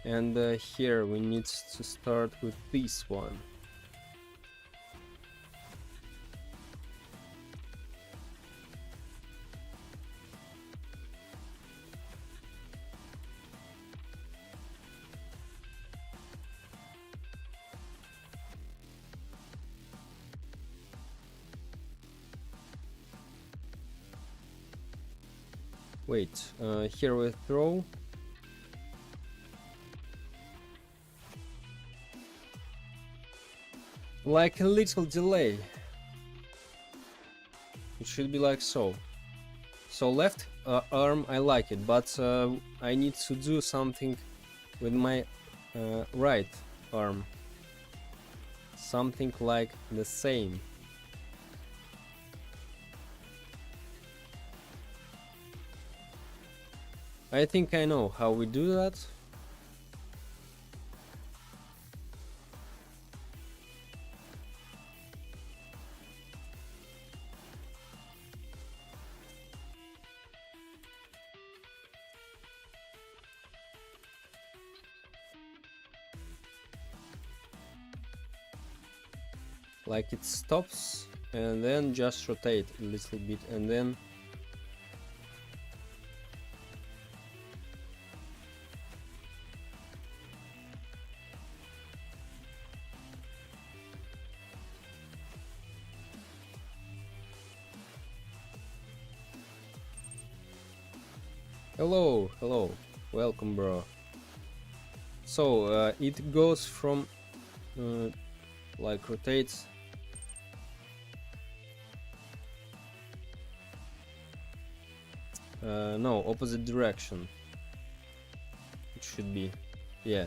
And here we need to start with this one. Wait, here we throw. Like a little delay. It should be like so. So left arm, I like it, but I need to do something with my right arm. Something like the same. I think I know how we do that. like it stops and then just rotate a little bit and then hello, hello, welcome, bro. So it goes from like rotates. No, opposite direction. It should be, yeah.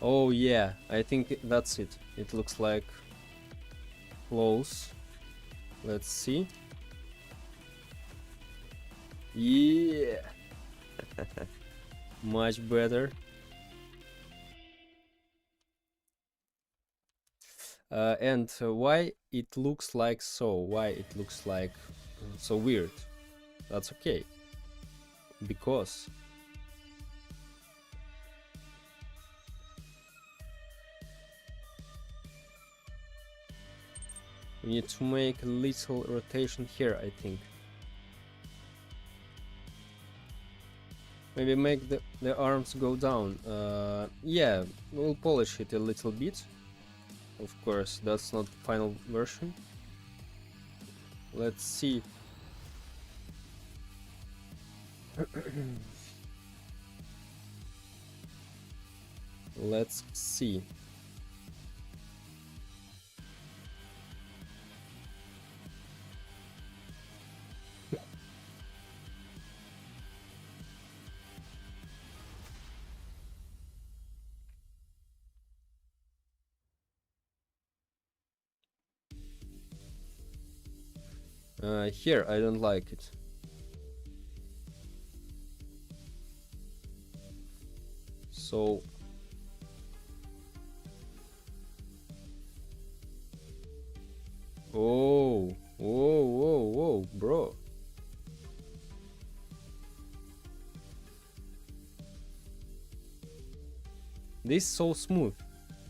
Oh yeah, I think that's it. It looks like close. Let's see. Yeah. Much better. And why it looks like so? Why it looks like so weird? That's okay. Because we need to make a little rotation here, I think. Maybe make the arms go down. Yeah, we'll polish it a little bit. Of course, that's not the final version. Let's see. Let's see. Here, I don't like it. So oh, whoa, whoa, whoa, bro. This is so smooth.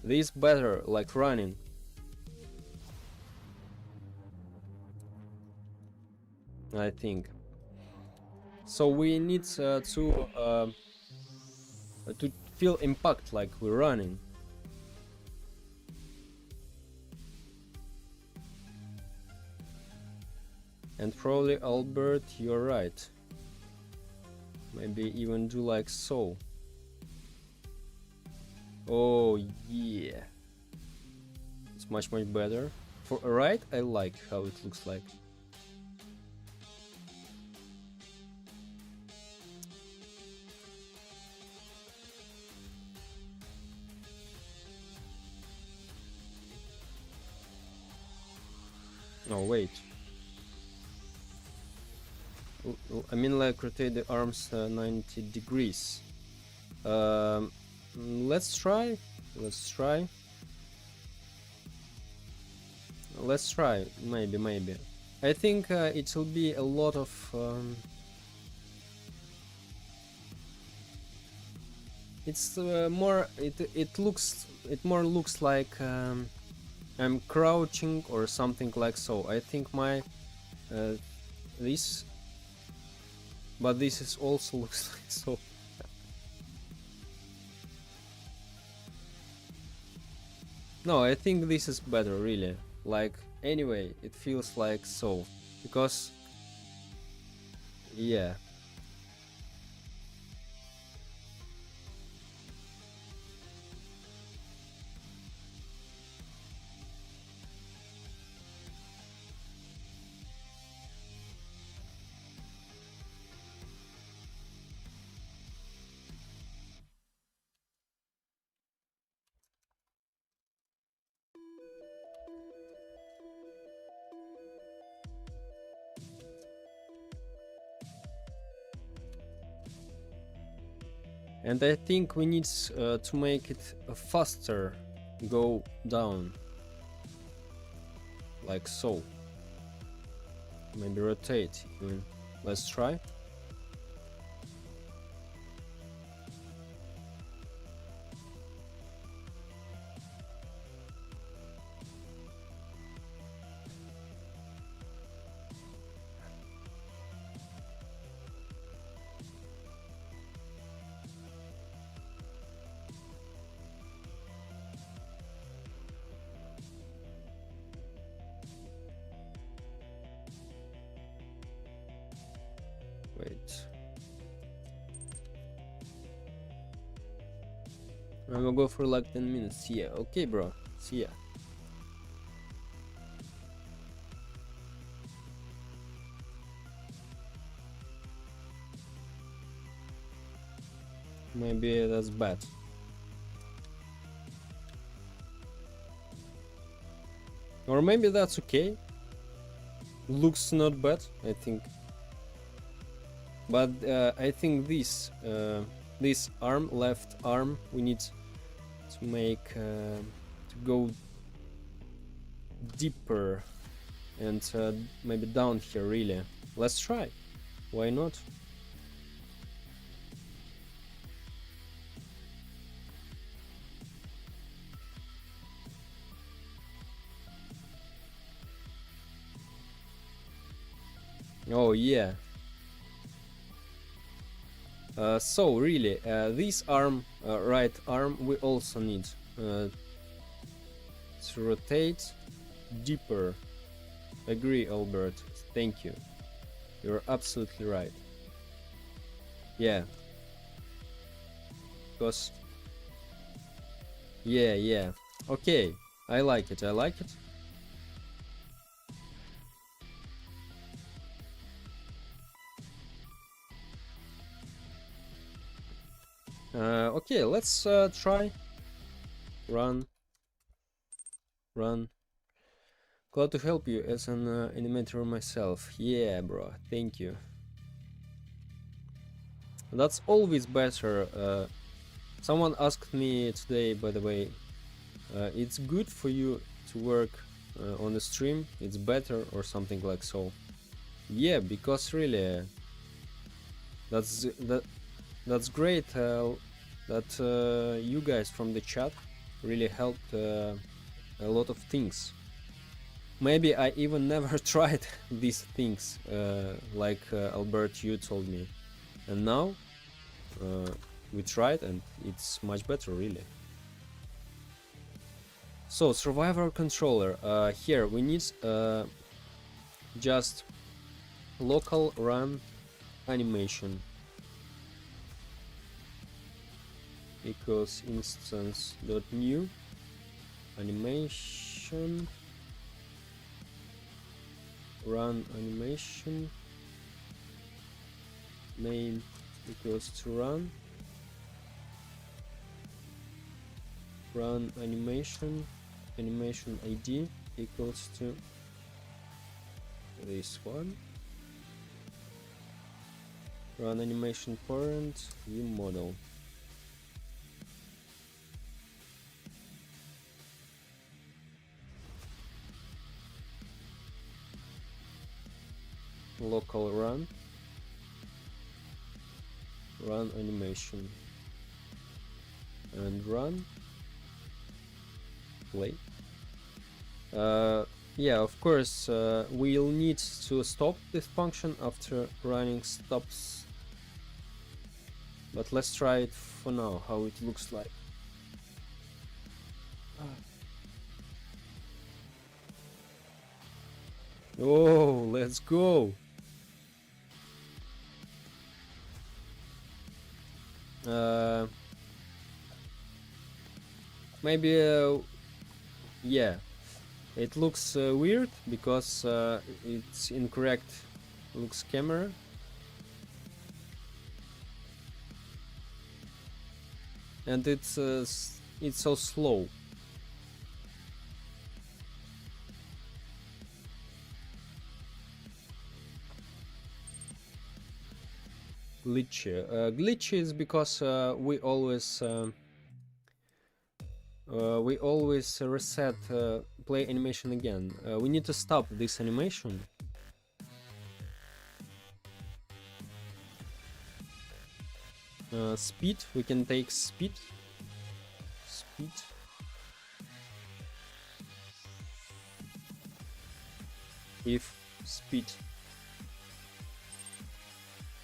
This better, like running. I think. So we need to feel impact like we're running. And probably, Albert, you're right. Maybe even do like so. Oh yeah. It's much better. For right, I like how it looks like. Oh wait. I mean, like, rotate the arms 90 degrees. Let's try. Let's try. Let's try. Maybe. I think it will be a lot of. It's more. It more looks like I'm crouching or something like so. I think my this. But this is also looks like so. No, I think this is better, really. Like, anyway, it feels like so. Because, yeah. And I think we need to make it faster go down. Like so. maybe rotate even. Let's try. Wait. I will go for like 10 minutes. Yeah, okay, bro. See ya. Maybe that's bad. Or maybe that's okay. Looks not bad, I think. But I think this arm, left arm, we need to make to go deeper and maybe down here. Really, let's try. Why not? Oh yeah. So really, this arm, right arm, we also need to rotate deeper. Agree, Albert. Thank you. You're absolutely right. Yeah. Because. Yeah. Okay. I like it. I like it. Okay, let's try. Run. Glad to help you as an animator myself. Yeah, bro. Thank you. That's always better. Someone asked me today, by the way, it's good for you to work on the stream. It's better or something like so. Yeah, because really, that's great. That you guys from the chat really helped a lot of things. Maybe I even never tried these things, like Albert, you told me, and now we tried and it's much better, really. So survivor controller, here we need just local run animation equals instance.new animation run animation name equals to run animation ID equals to this one, run animation parent view model. Local run animation and run play. Yeah, of course, we'll need to stop this function after running stops, but let's try it for now, how it looks like. Oh, let's go. Maybe yeah, it looks weird because it's incorrect looks camera. And it's so slow. Glitchy is because we always reset play animation again. We need to stop this animation Speed, we can take speed. Speed. If speed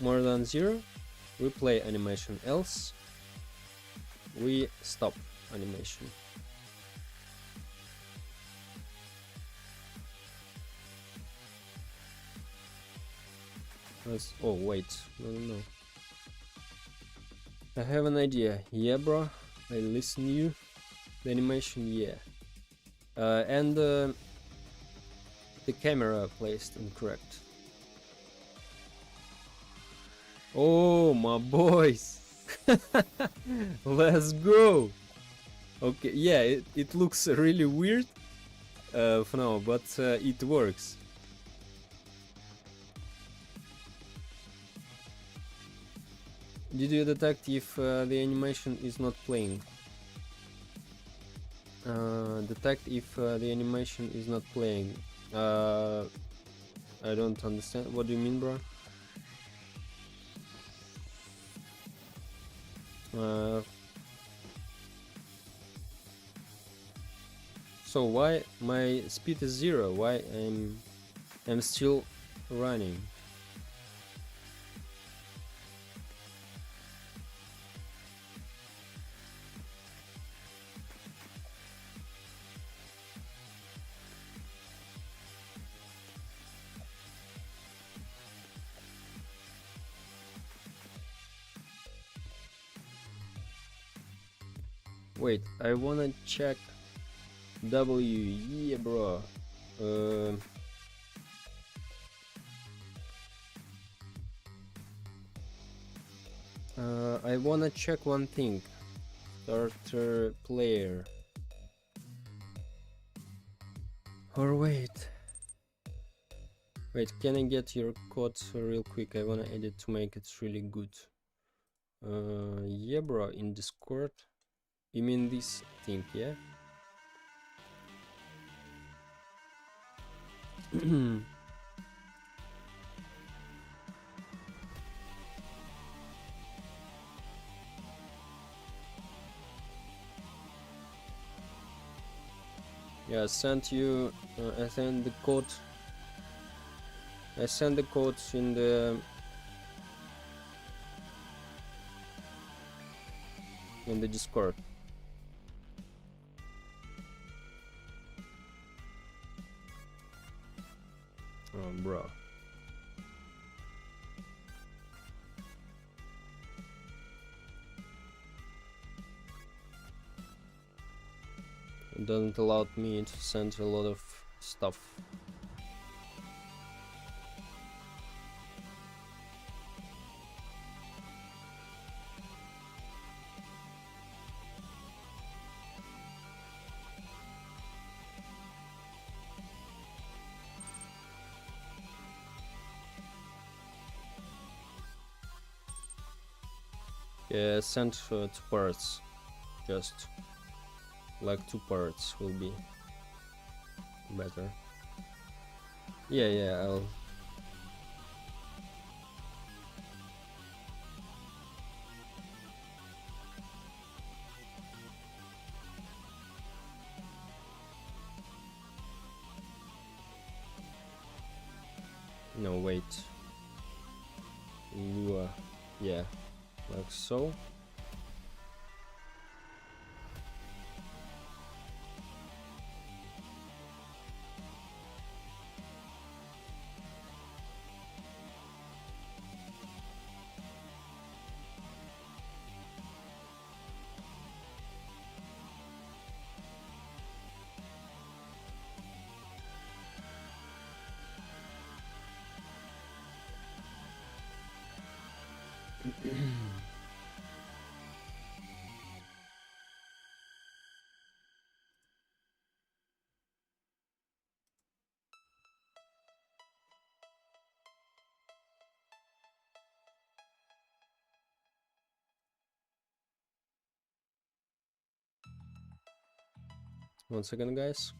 more than 0, we play animation, else we stop animation. Oh wait, no. I have an idea. Yeah, bro, I listen you. The animation, yeah. And the camera placed incorrect. Oh, my boys. Let's go. Okay, yeah, it looks really weird for now, but it works. Did you detect if the animation is not playing? Detect if the animation is not playing. I don't understand. What do you mean, bro? So why my speed is 0? Why I'm still running? Wait, I wanna check W. Yeah, bro. I wanna check one thing. Starter player. Or wait. Wait, can I get your code real quick? I wanna edit to make it really good. Yeah, bro, in Discord. You mean this thing, yeah? Yeah, I sent you. I sent the code. I sent the codes in the Discord. Oh, bro. It doesn't allow me to send a lot of stuff. Yeah, send 2 parts. Just like 2 parts will be better. Yeah, I'll. No, wait. Lua. Yeah, like so. One second, guys.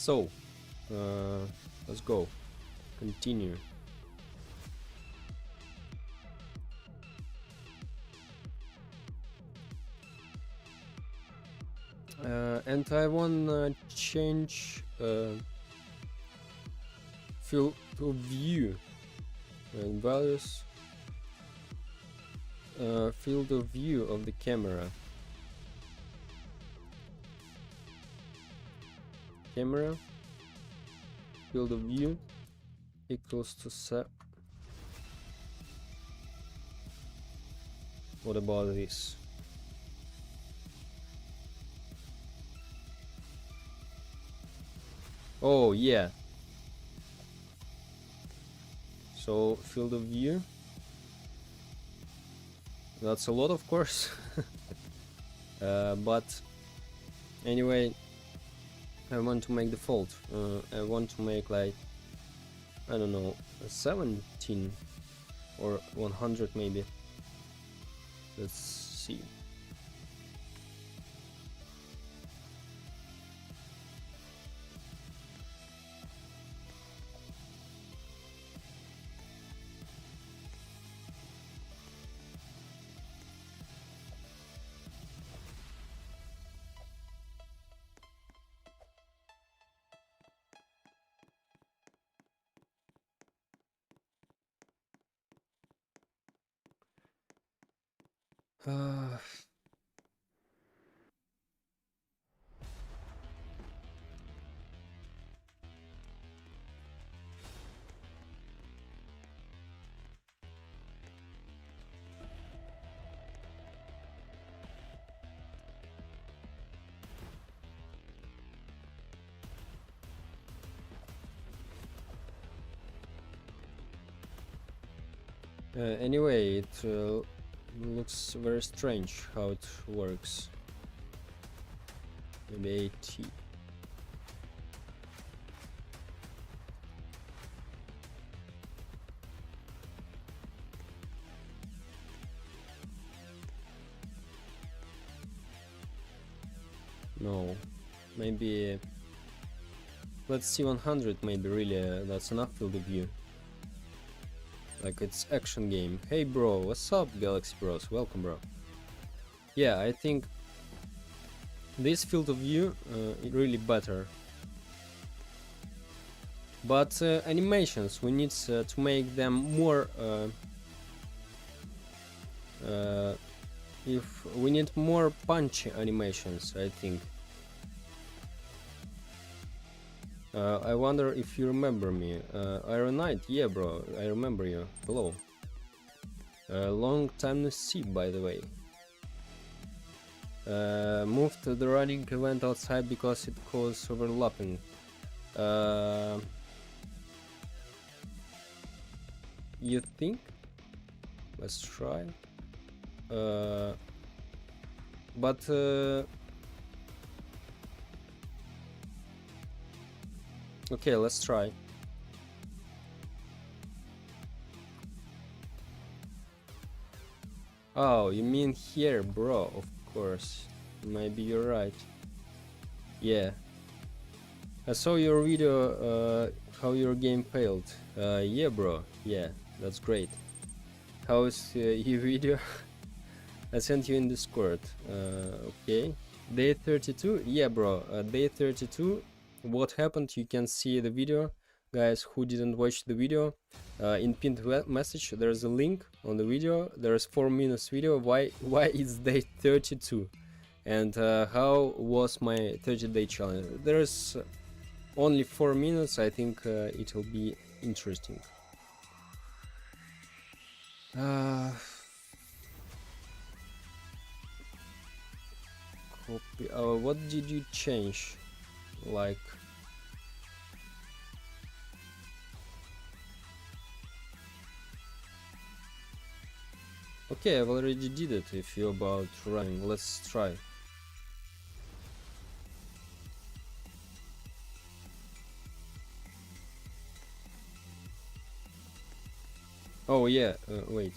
So, let's go. Continue. And I wanna change field of view and values. Field of view of the camera. Camera field of view equals to set. What about this? Oh yeah. So field of view. That's a lot, of course. But anyway, I want to make default. I want to make like, I don't know, 17 or 100 maybe. Let's see. Uh, anyway, it looks very strange how it works. Maybe 80. No, maybe let's see 100. Maybe really that's enough field of view. Like it's action game. Hey bro, what's up, Galaxy Bros? Welcome, bro. Yeah, I think this field of view is really better. But animations, we need to make them more. If we need more punchy animations, I think. I wonder if you remember me. Iron Knight, yeah, bro, I remember you. Hello. Long time no see, by the way. Moved to the running event outside because it caused overlapping. You think? Let's try. But okay, let's try. Oh, you mean here, bro? Of course. Maybe you're right. Yeah. I saw your video, how your game failed. Yeah, bro. Yeah, that's great. How's your video? I sent you in Discord. Okay. Day 32? Yeah, bro. Day 32. What happened? You can see the video. Guys who didn't watch the video, in pinned message there's a link on the video. There's 4 minutes video. Why is day 32? And how was my 30-day challenge? There's only 4 minutes. I think it will be interesting. Copy. What did you change? Like, okay, I've already did it. If you're about running, let's try. Oh yeah, wait.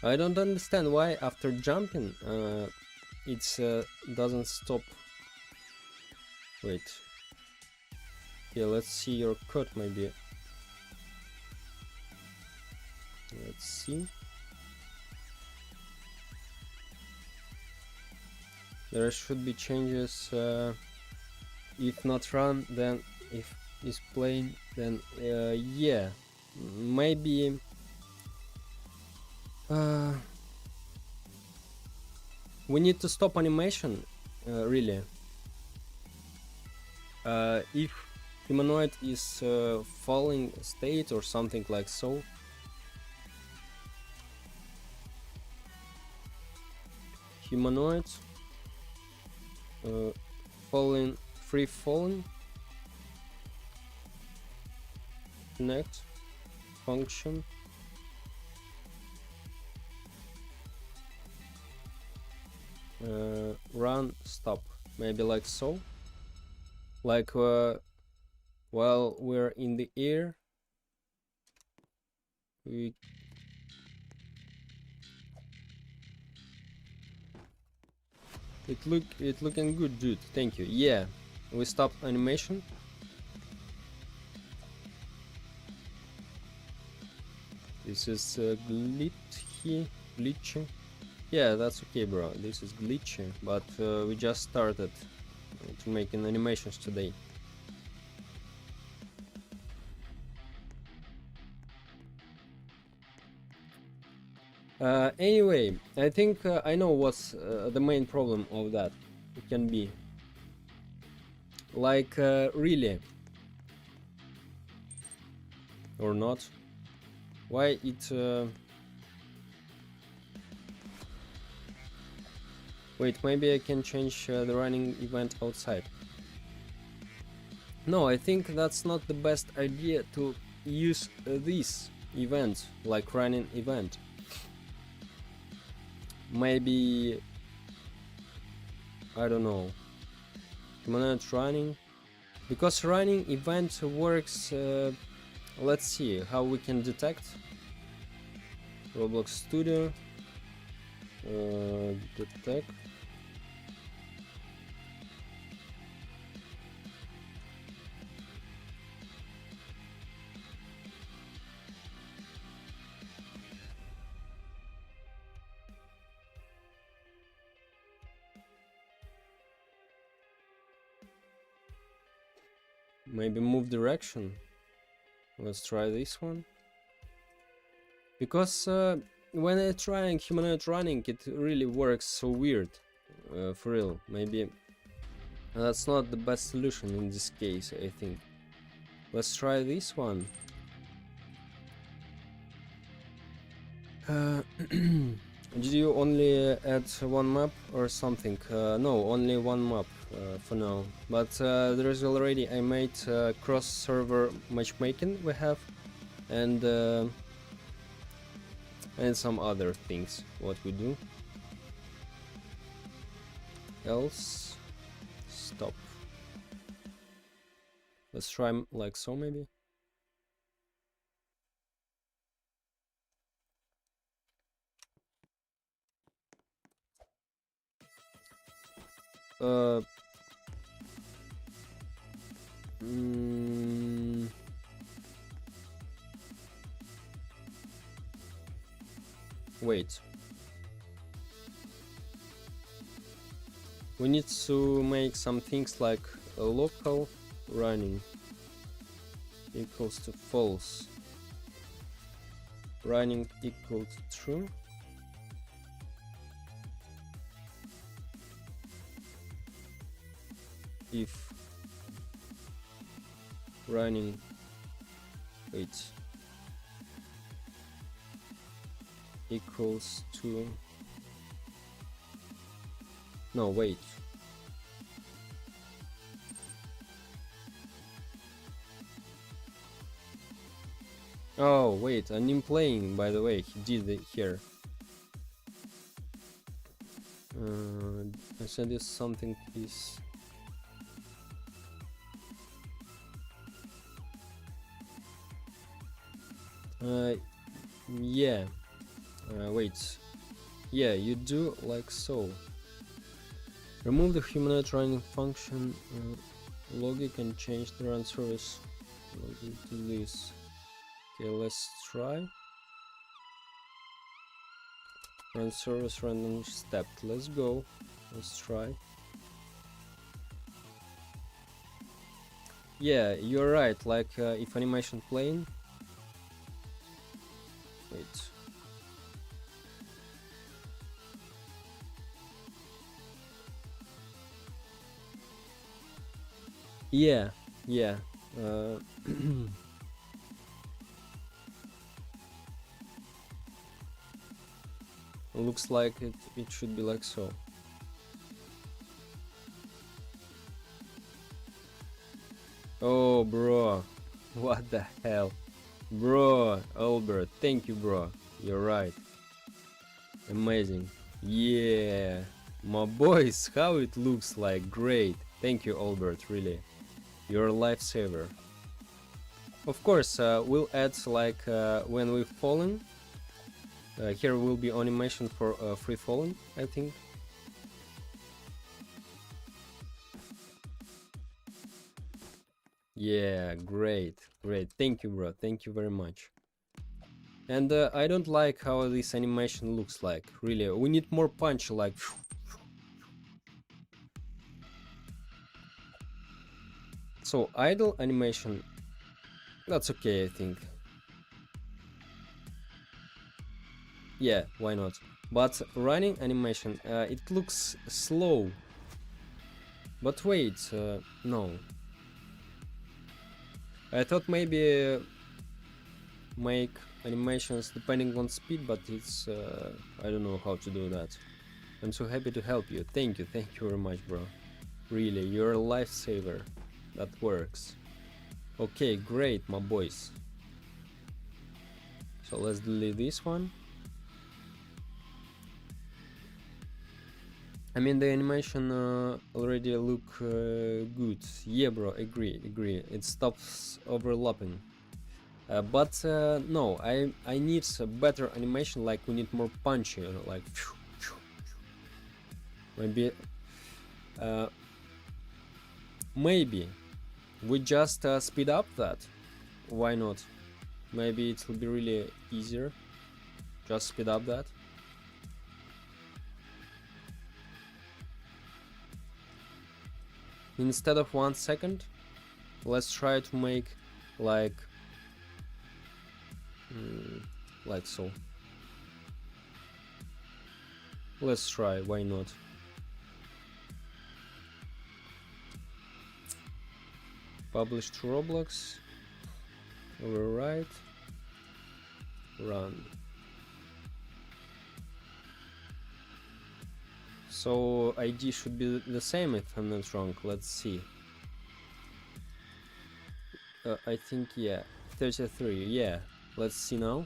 I don't understand why after jumping it doesn't stop. Wait. Yeah, let's see your code maybe. Let's see. There should be changes. If not run, then if is playing, then yeah, maybe. We need to stop animation, really. If humanoid is falling state or something like so. Humanoid falling, free falling. Connect function. Run, stop, maybe like so, like while we're in the air we it looking good, dude. Thank you. Yeah, we stopped animation. This is glitchy. Yeah, that's okay, bro. This is glitchy, but we just started to making animations today. Anyway, I think I know what's the main problem of that. It can be like really or not. Why it? Wait, maybe I can change the running event outside. No, I think that's not the best idea to use this event, like running event. Maybe, I don't know, humanoid running, because running event works. Let's see how we can detect. Roblox Studio, detect. Maybe move direction. Let's try this one. Because when I try humanoid running, it really works so weird. For real, maybe that's not the best solution in this case, I think. Let's try this one. Did you only add one map or something? No, only one map for now. But there is already, I made cross-server matchmaking we have, and some other things what we do. Else, stop. Let's try like so maybe. Wait. We need to make some things like a local running equals to false. Running equals true. If running, wait, equals to, no, wait. Oh, wait, and in playing, by the way, he did it here. I said this something is. Uh, yeah. Wait. Yeah, you do like so. Remove the humanoid running function logic and change the run service logic to this. Okay, let's try. Run service random stepped. Let's go. Let's try. Yeah, you're right. Like if animation playing. Wait. Yeah, yeah. Looks like it should be like so. Oh, bro. What the hell? Bro, Albert, thank you, bro. You're right. Amazing. Yeah. My boys, how it looks like. Great. Thank you, Albert, really. You're a lifesaver. Of course, we'll add like when we're falling. Here will be animation for free falling, I think. Yeah, great, great. Thank you, bro. Thank you very much. And I don't like how this animation looks like. Really, we need more punch, like. So idle animation, that's okay, I think. Yeah, why not? But running animation, it looks slow. But wait, no. I thought maybe make animations depending on speed, but it's I don't know how to do that. I'm so happy to help you. Thank you very much, bro. Really, you're a lifesaver. That works. Okay, great, my boys. So let's delete this one. I mean, the animation already look good. Yeah, bro, agree. It stops overlapping. But no, I need a better animation. Like we need more punchy, like maybe maybe we just speed up that. Why not? Maybe it will be really easier. Just speed up that. Instead of 1 second, let's try to make like so. Let's try, why not? Publish to Roblox, overwrite, run. So ID should be the same if I'm not wrong. Let's see. I think, yeah, 33, yeah. Let's see now.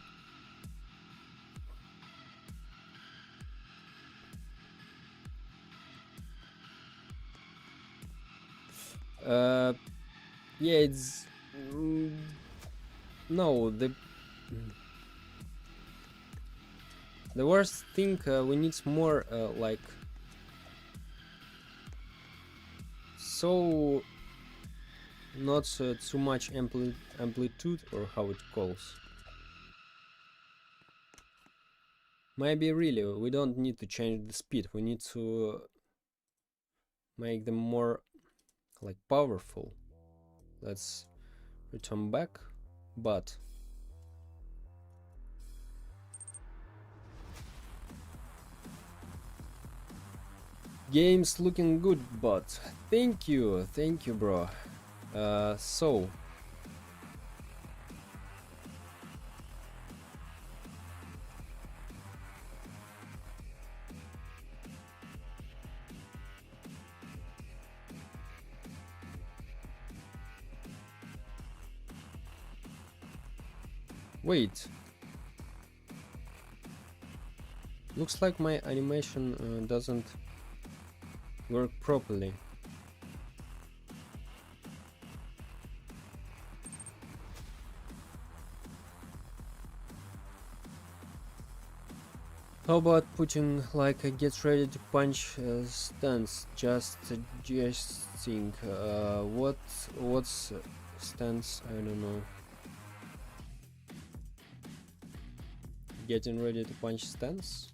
Yeah, it's no, the worst thing, we need more like so not too much amplitude, or how it calls. Maybe really we don't need to change the speed, we need to make them more like powerful. Let's return back, but game's looking good, but thank you, bro. So wait, looks like my animation doesn't work properly. How about putting like a get ready to punch stance? Just suggesting. What's stance? I don't know. Getting ready to punch stance.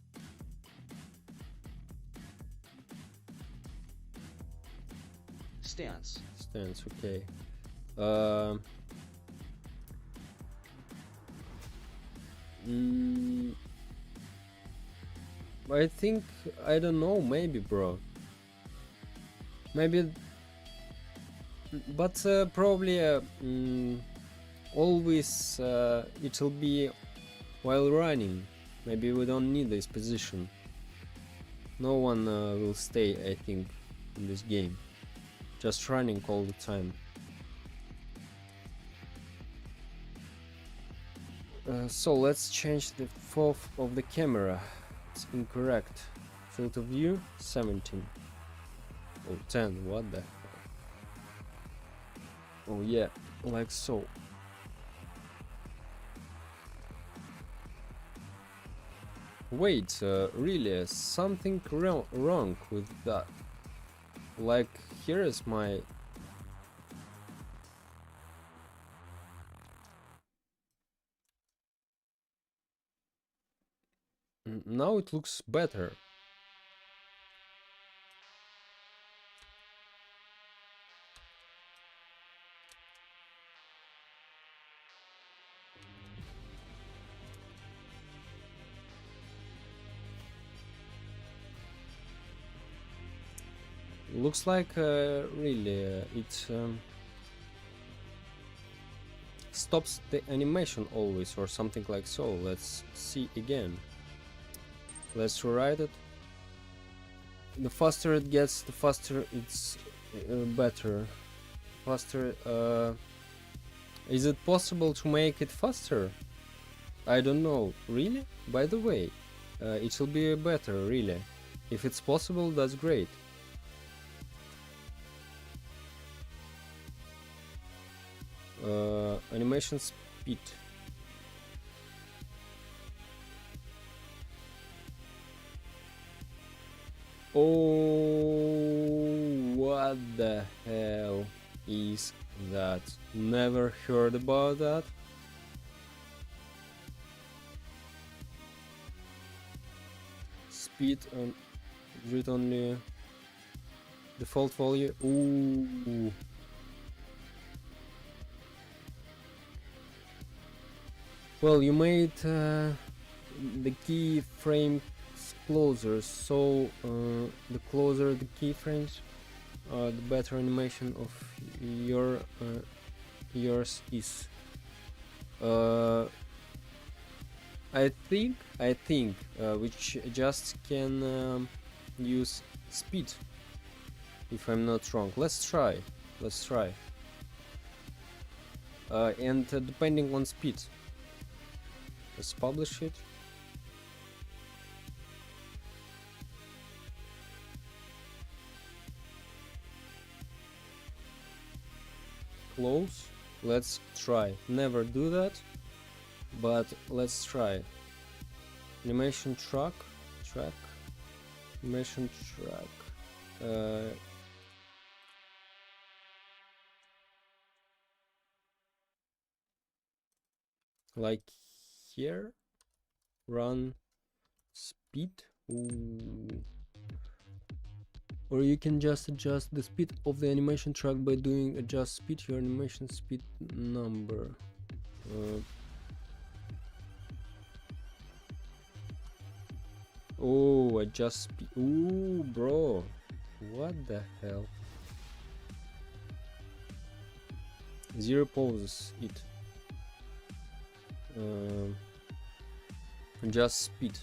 Stance. Stance. Okay. Mm, I think I don't know. Maybe, bro. Maybe, but probably always it'll be while running. Maybe we don't need this position. No one will stay, I think, in this game. Just running all the time. So let's change the FOV of the camera. It's incorrect. Field of view 17. Oh, 10. What the? Oh yeah, like so. Wait, really, something wrong with that. Like, here is my... Now it looks better. Looks like really it stops the animation always or something like so. Let's see again. Let's rewrite it. The faster it gets, the faster it's better. Faster. Is it possible to make it faster? I don't know. Really? By the way, it will be better. Really, if it's possible, that's great. Animation speed. Oh, what the hell is that? Never heard about that. Speed and read only default value. Ooh. Well, you made the keyframes closer, so the closer the keyframes, the better animation of yours is. I think which just can use speed, if I'm not wrong. Let's try. And depending on speed. Let's publish it. Close. Let's try. Never do that, but let's try. Animation track. Animation track. Like here, run speed. Ooh. Or you can just adjust the speed of the animation track by doing adjust speed your animation speed number. Oh, adjust speed. Ooh, bro, what the hell? Zero poses it. Adjust speed.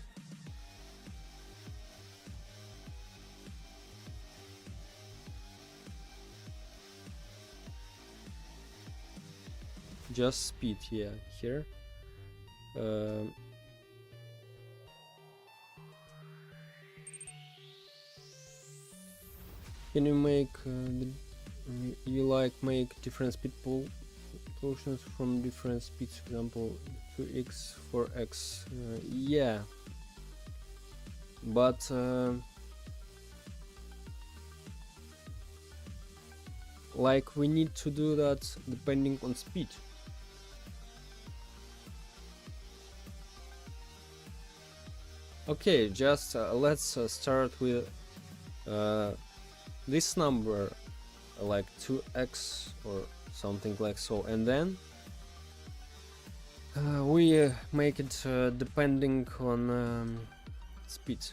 Just speed, yeah, here. Can you make make different speed portions from different speeds, for example 2x 4x? Yeah, but like we need to do that depending on speed. Okay, just let's start with this number, like 2x or something like so, and then we make it depending on speed.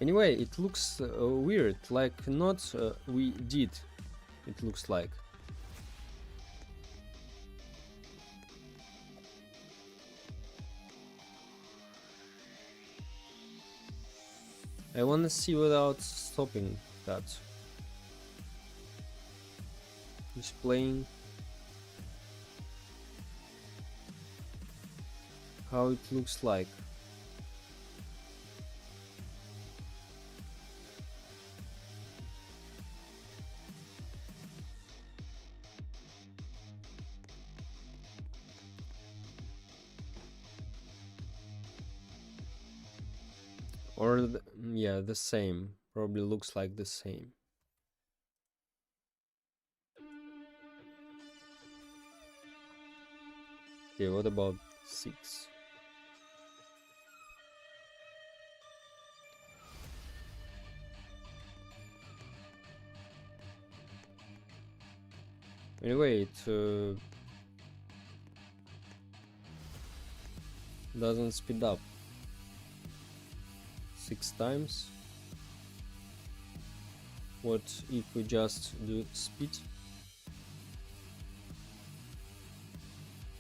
Anyway, it looks weird, like not we did, it looks like. I wanna see without stopping that. Displaying how it looks like. Or yeah, the same. Probably looks like the same. Okay, what about 6? Anyway, it doesn't speed up 6 times. What if we just do speed?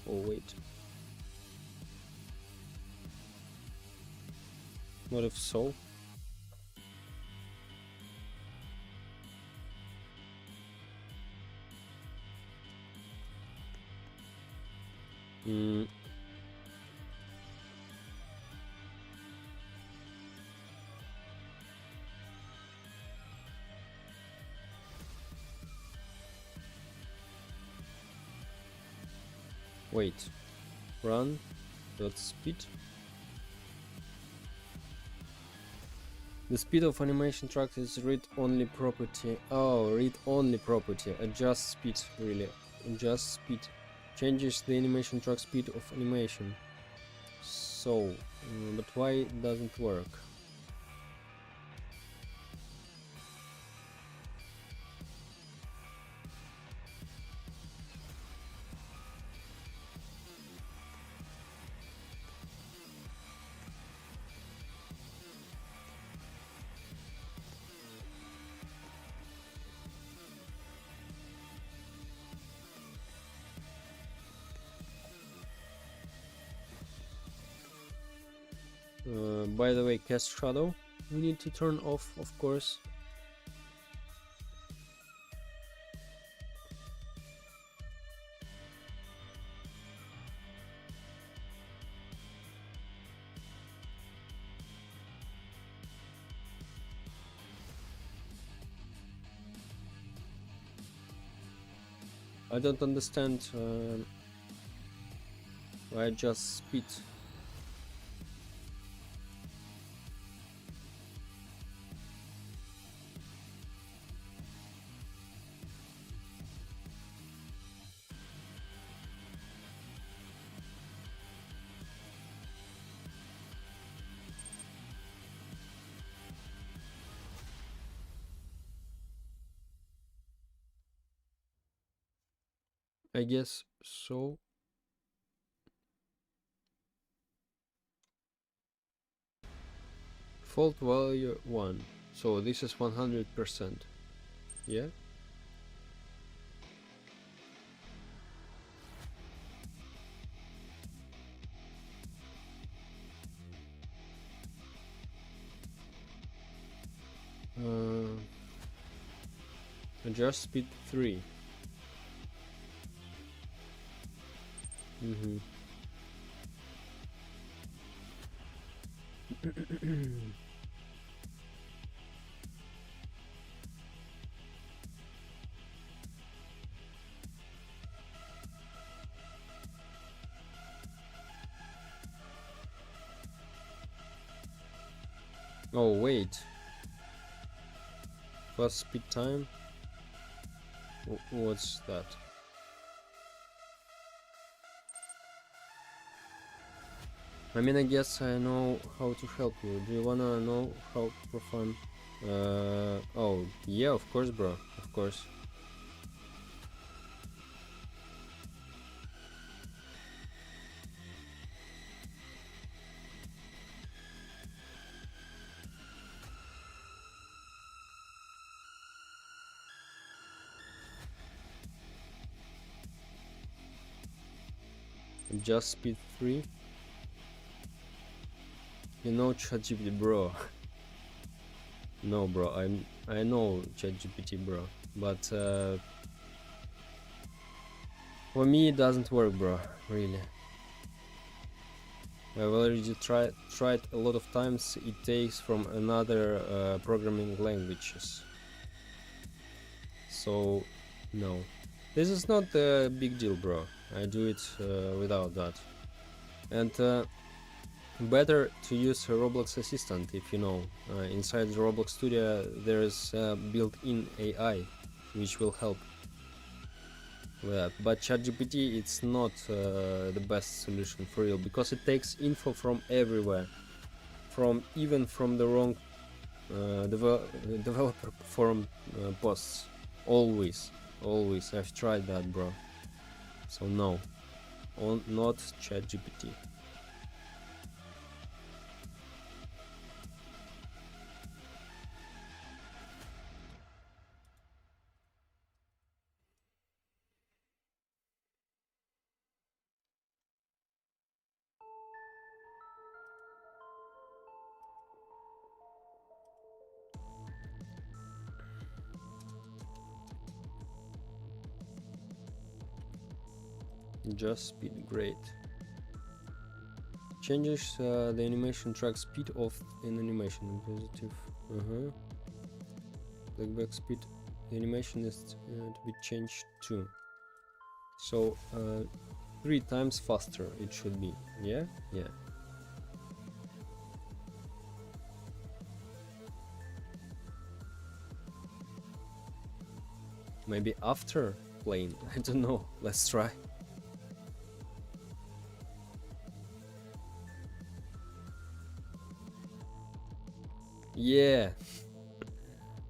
Oh wait. What if so? Hmm. Wait. Run. Dot speed. The speed of animation track is read-only property. Oh, read-only property. Adjust speed, really. Adjust speed. Changes the animation track speed of animation. So, but why it doesn't work? By the way, cast shadow we need to turn off, of course. I don't understand why just speed. I guess so. Default value 1. So this is 100%. Yeah? Adjust speed 3. Mm-hmm. Oh wait, fast speed time. What's that? I mean, I guess I know how to help you. Do you wanna know how for fun? Oh, yeah, of course, bro. Of course. Just speed 3. You know ChatGPT, bro. No, bro. I know ChatGPT, bro. But for me, it doesn't work, bro. Really. I've already tried a lot of times. It takes from another programming languages. So, no. This is not a big deal, bro. I do it without that. And better to use a Roblox Assistant if you know. Inside the Roblox Studio there is built-in AI which will help with that. But ChatGPT it's not the best solution for real because it takes info from everywhere, even from the wrong developer forum posts. Always, I've tried that, bro. So no, not ChatGPT. Just speed, great. Changes the animation track speed of an animation. Positive. Playback speed. The animation is to be changed too. So 3 times faster it should be. Yeah, yeah. Maybe after playing. I don't know. Let's try. Yeah,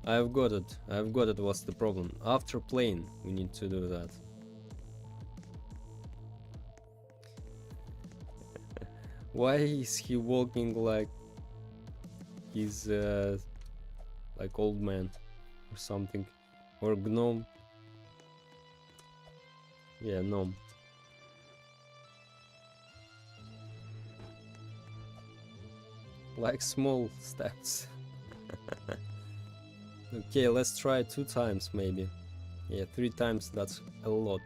I've got it. What's the problem? After playing, we need to do that. Why is he walking like he's like old man or something? Or gnome? Yeah, gnome. Like small steps. Okay, let's try 2 times maybe. Yeah, 3 times, that's a lot.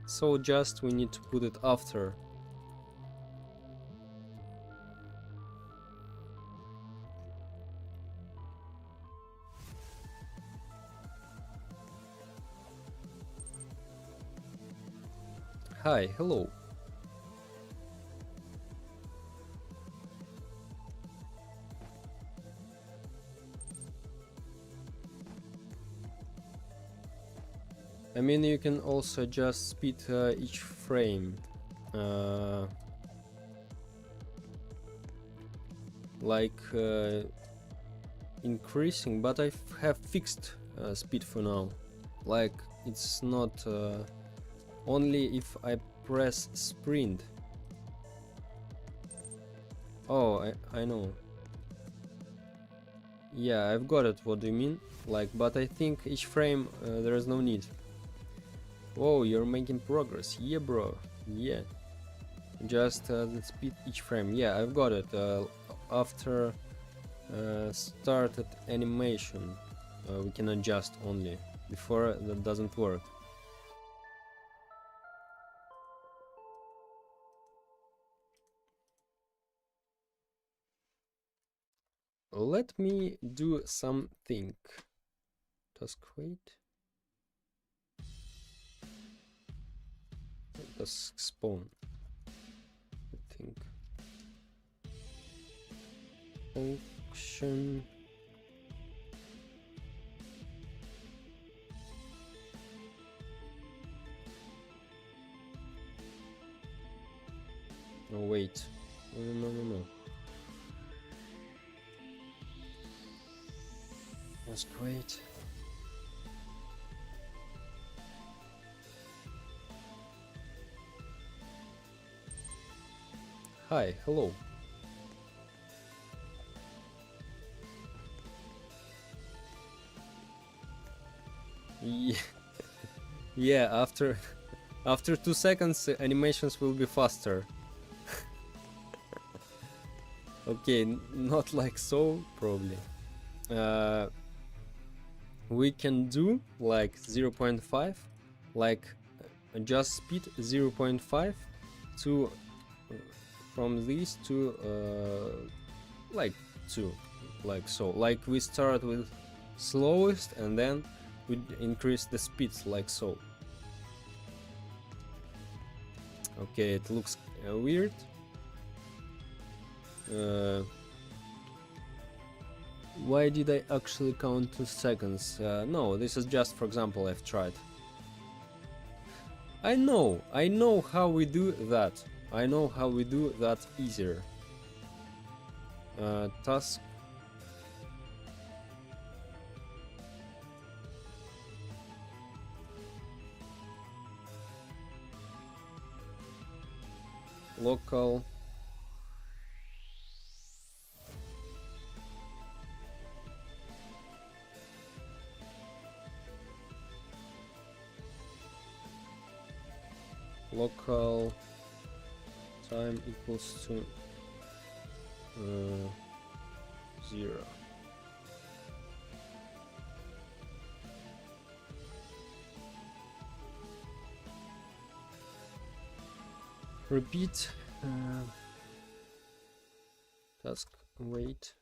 So just we need to put it after. Hi, hello. I mean, you can also just speed each frame. Like increasing, but I have fixed speed for now. Like it's not only if I press sprint. Oh, I know. Yeah, I've got it. What do you mean? Like, but I think each frame there is no need. Oh, you're making progress. Yeah, bro. Yeah. Just the speed each frame. Yeah, I've got it. After started animation, we can adjust only. Before that doesn't work. Let me do something. Task wait. Task spawn. I think. Oh, action. Oh wait, no. Just wait. Hi, hello. Yeah, yeah, after 2 seconds animations will be faster. Okay, not like so, probably. We can do like 0.5, like adjust speed 0.5 to from this to like 2, like so. Like we start with slowest and then we increase the speeds like so. Okay, it looks weird. Why did I actually count 2 seconds? No, this is just, for example, I've tried. I know how we do that. I know how we do that easier. Task. Local. Local time equals to 0. Repeat task wait.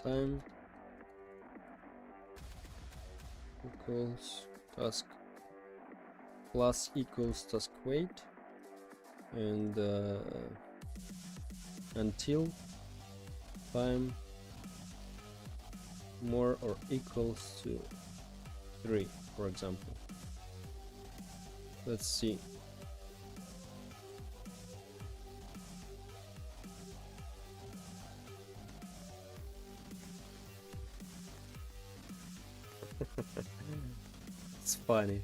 Time equals task plus equals task wait and until time more or equals to 3, for example. Let's see. It's funny.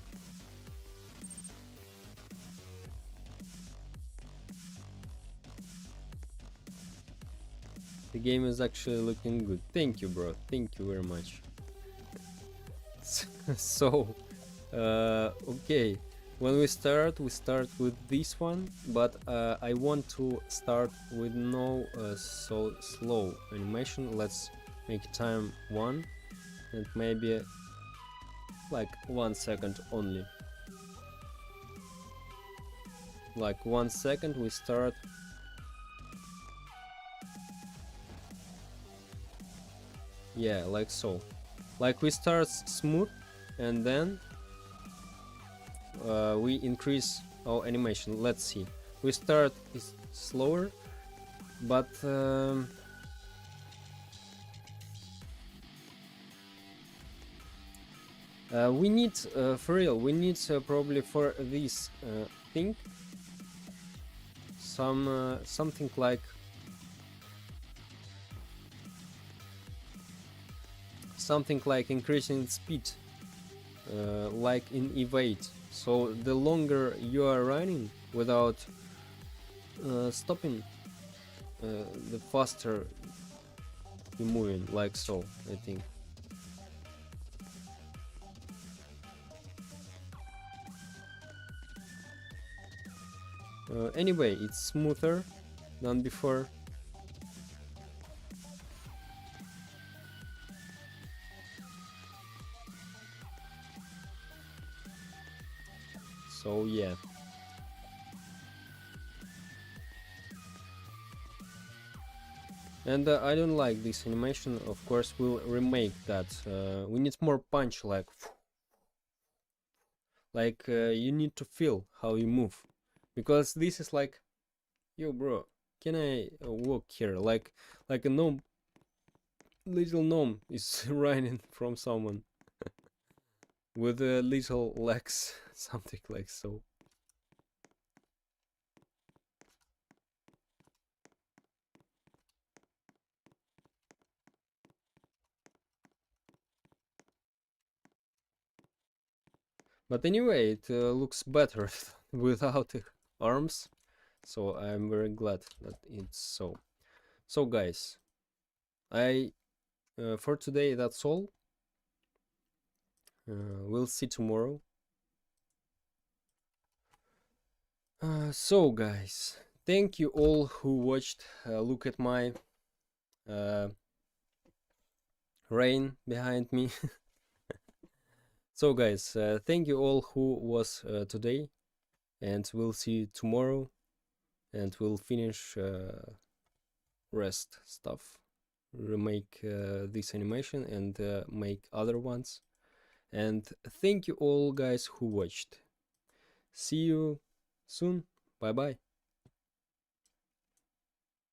The game is actually looking good. Thank you, bro. Thank you very much. So, okay. When we start with this one, but I want to start with no so slow animation. Let's make time 1 and maybe like 1 second only. Like 1 second we start. Yeah, like so. Like we start smooth and then we increase our animation. Let's see. We start is slower, but we need for real. We need probably for this thing something like increasing speed, like in evade. So the longer you are running without stopping, the faster you're moving, like so, I think. Anyway, it's smoother than before. So yeah. And I don't like this animation. Of course, we'll remake that. We need more punch, like you need to feel how you move, because this is like, yo, bro, can I walk here? Like a gnome, little gnome is running from someone with little legs, something like so. But anyway, it looks better without arms, so I'm very glad that it's so. So guys, I for today that's all. We'll see tomorrow. So guys, thank you all who watched. Look at my rain behind me. So guys, thank you all who was today, and we'll see you tomorrow, and we'll finish rest stuff, remake this animation and make other ones. And thank you all guys who watched. See you soon. Bye bye.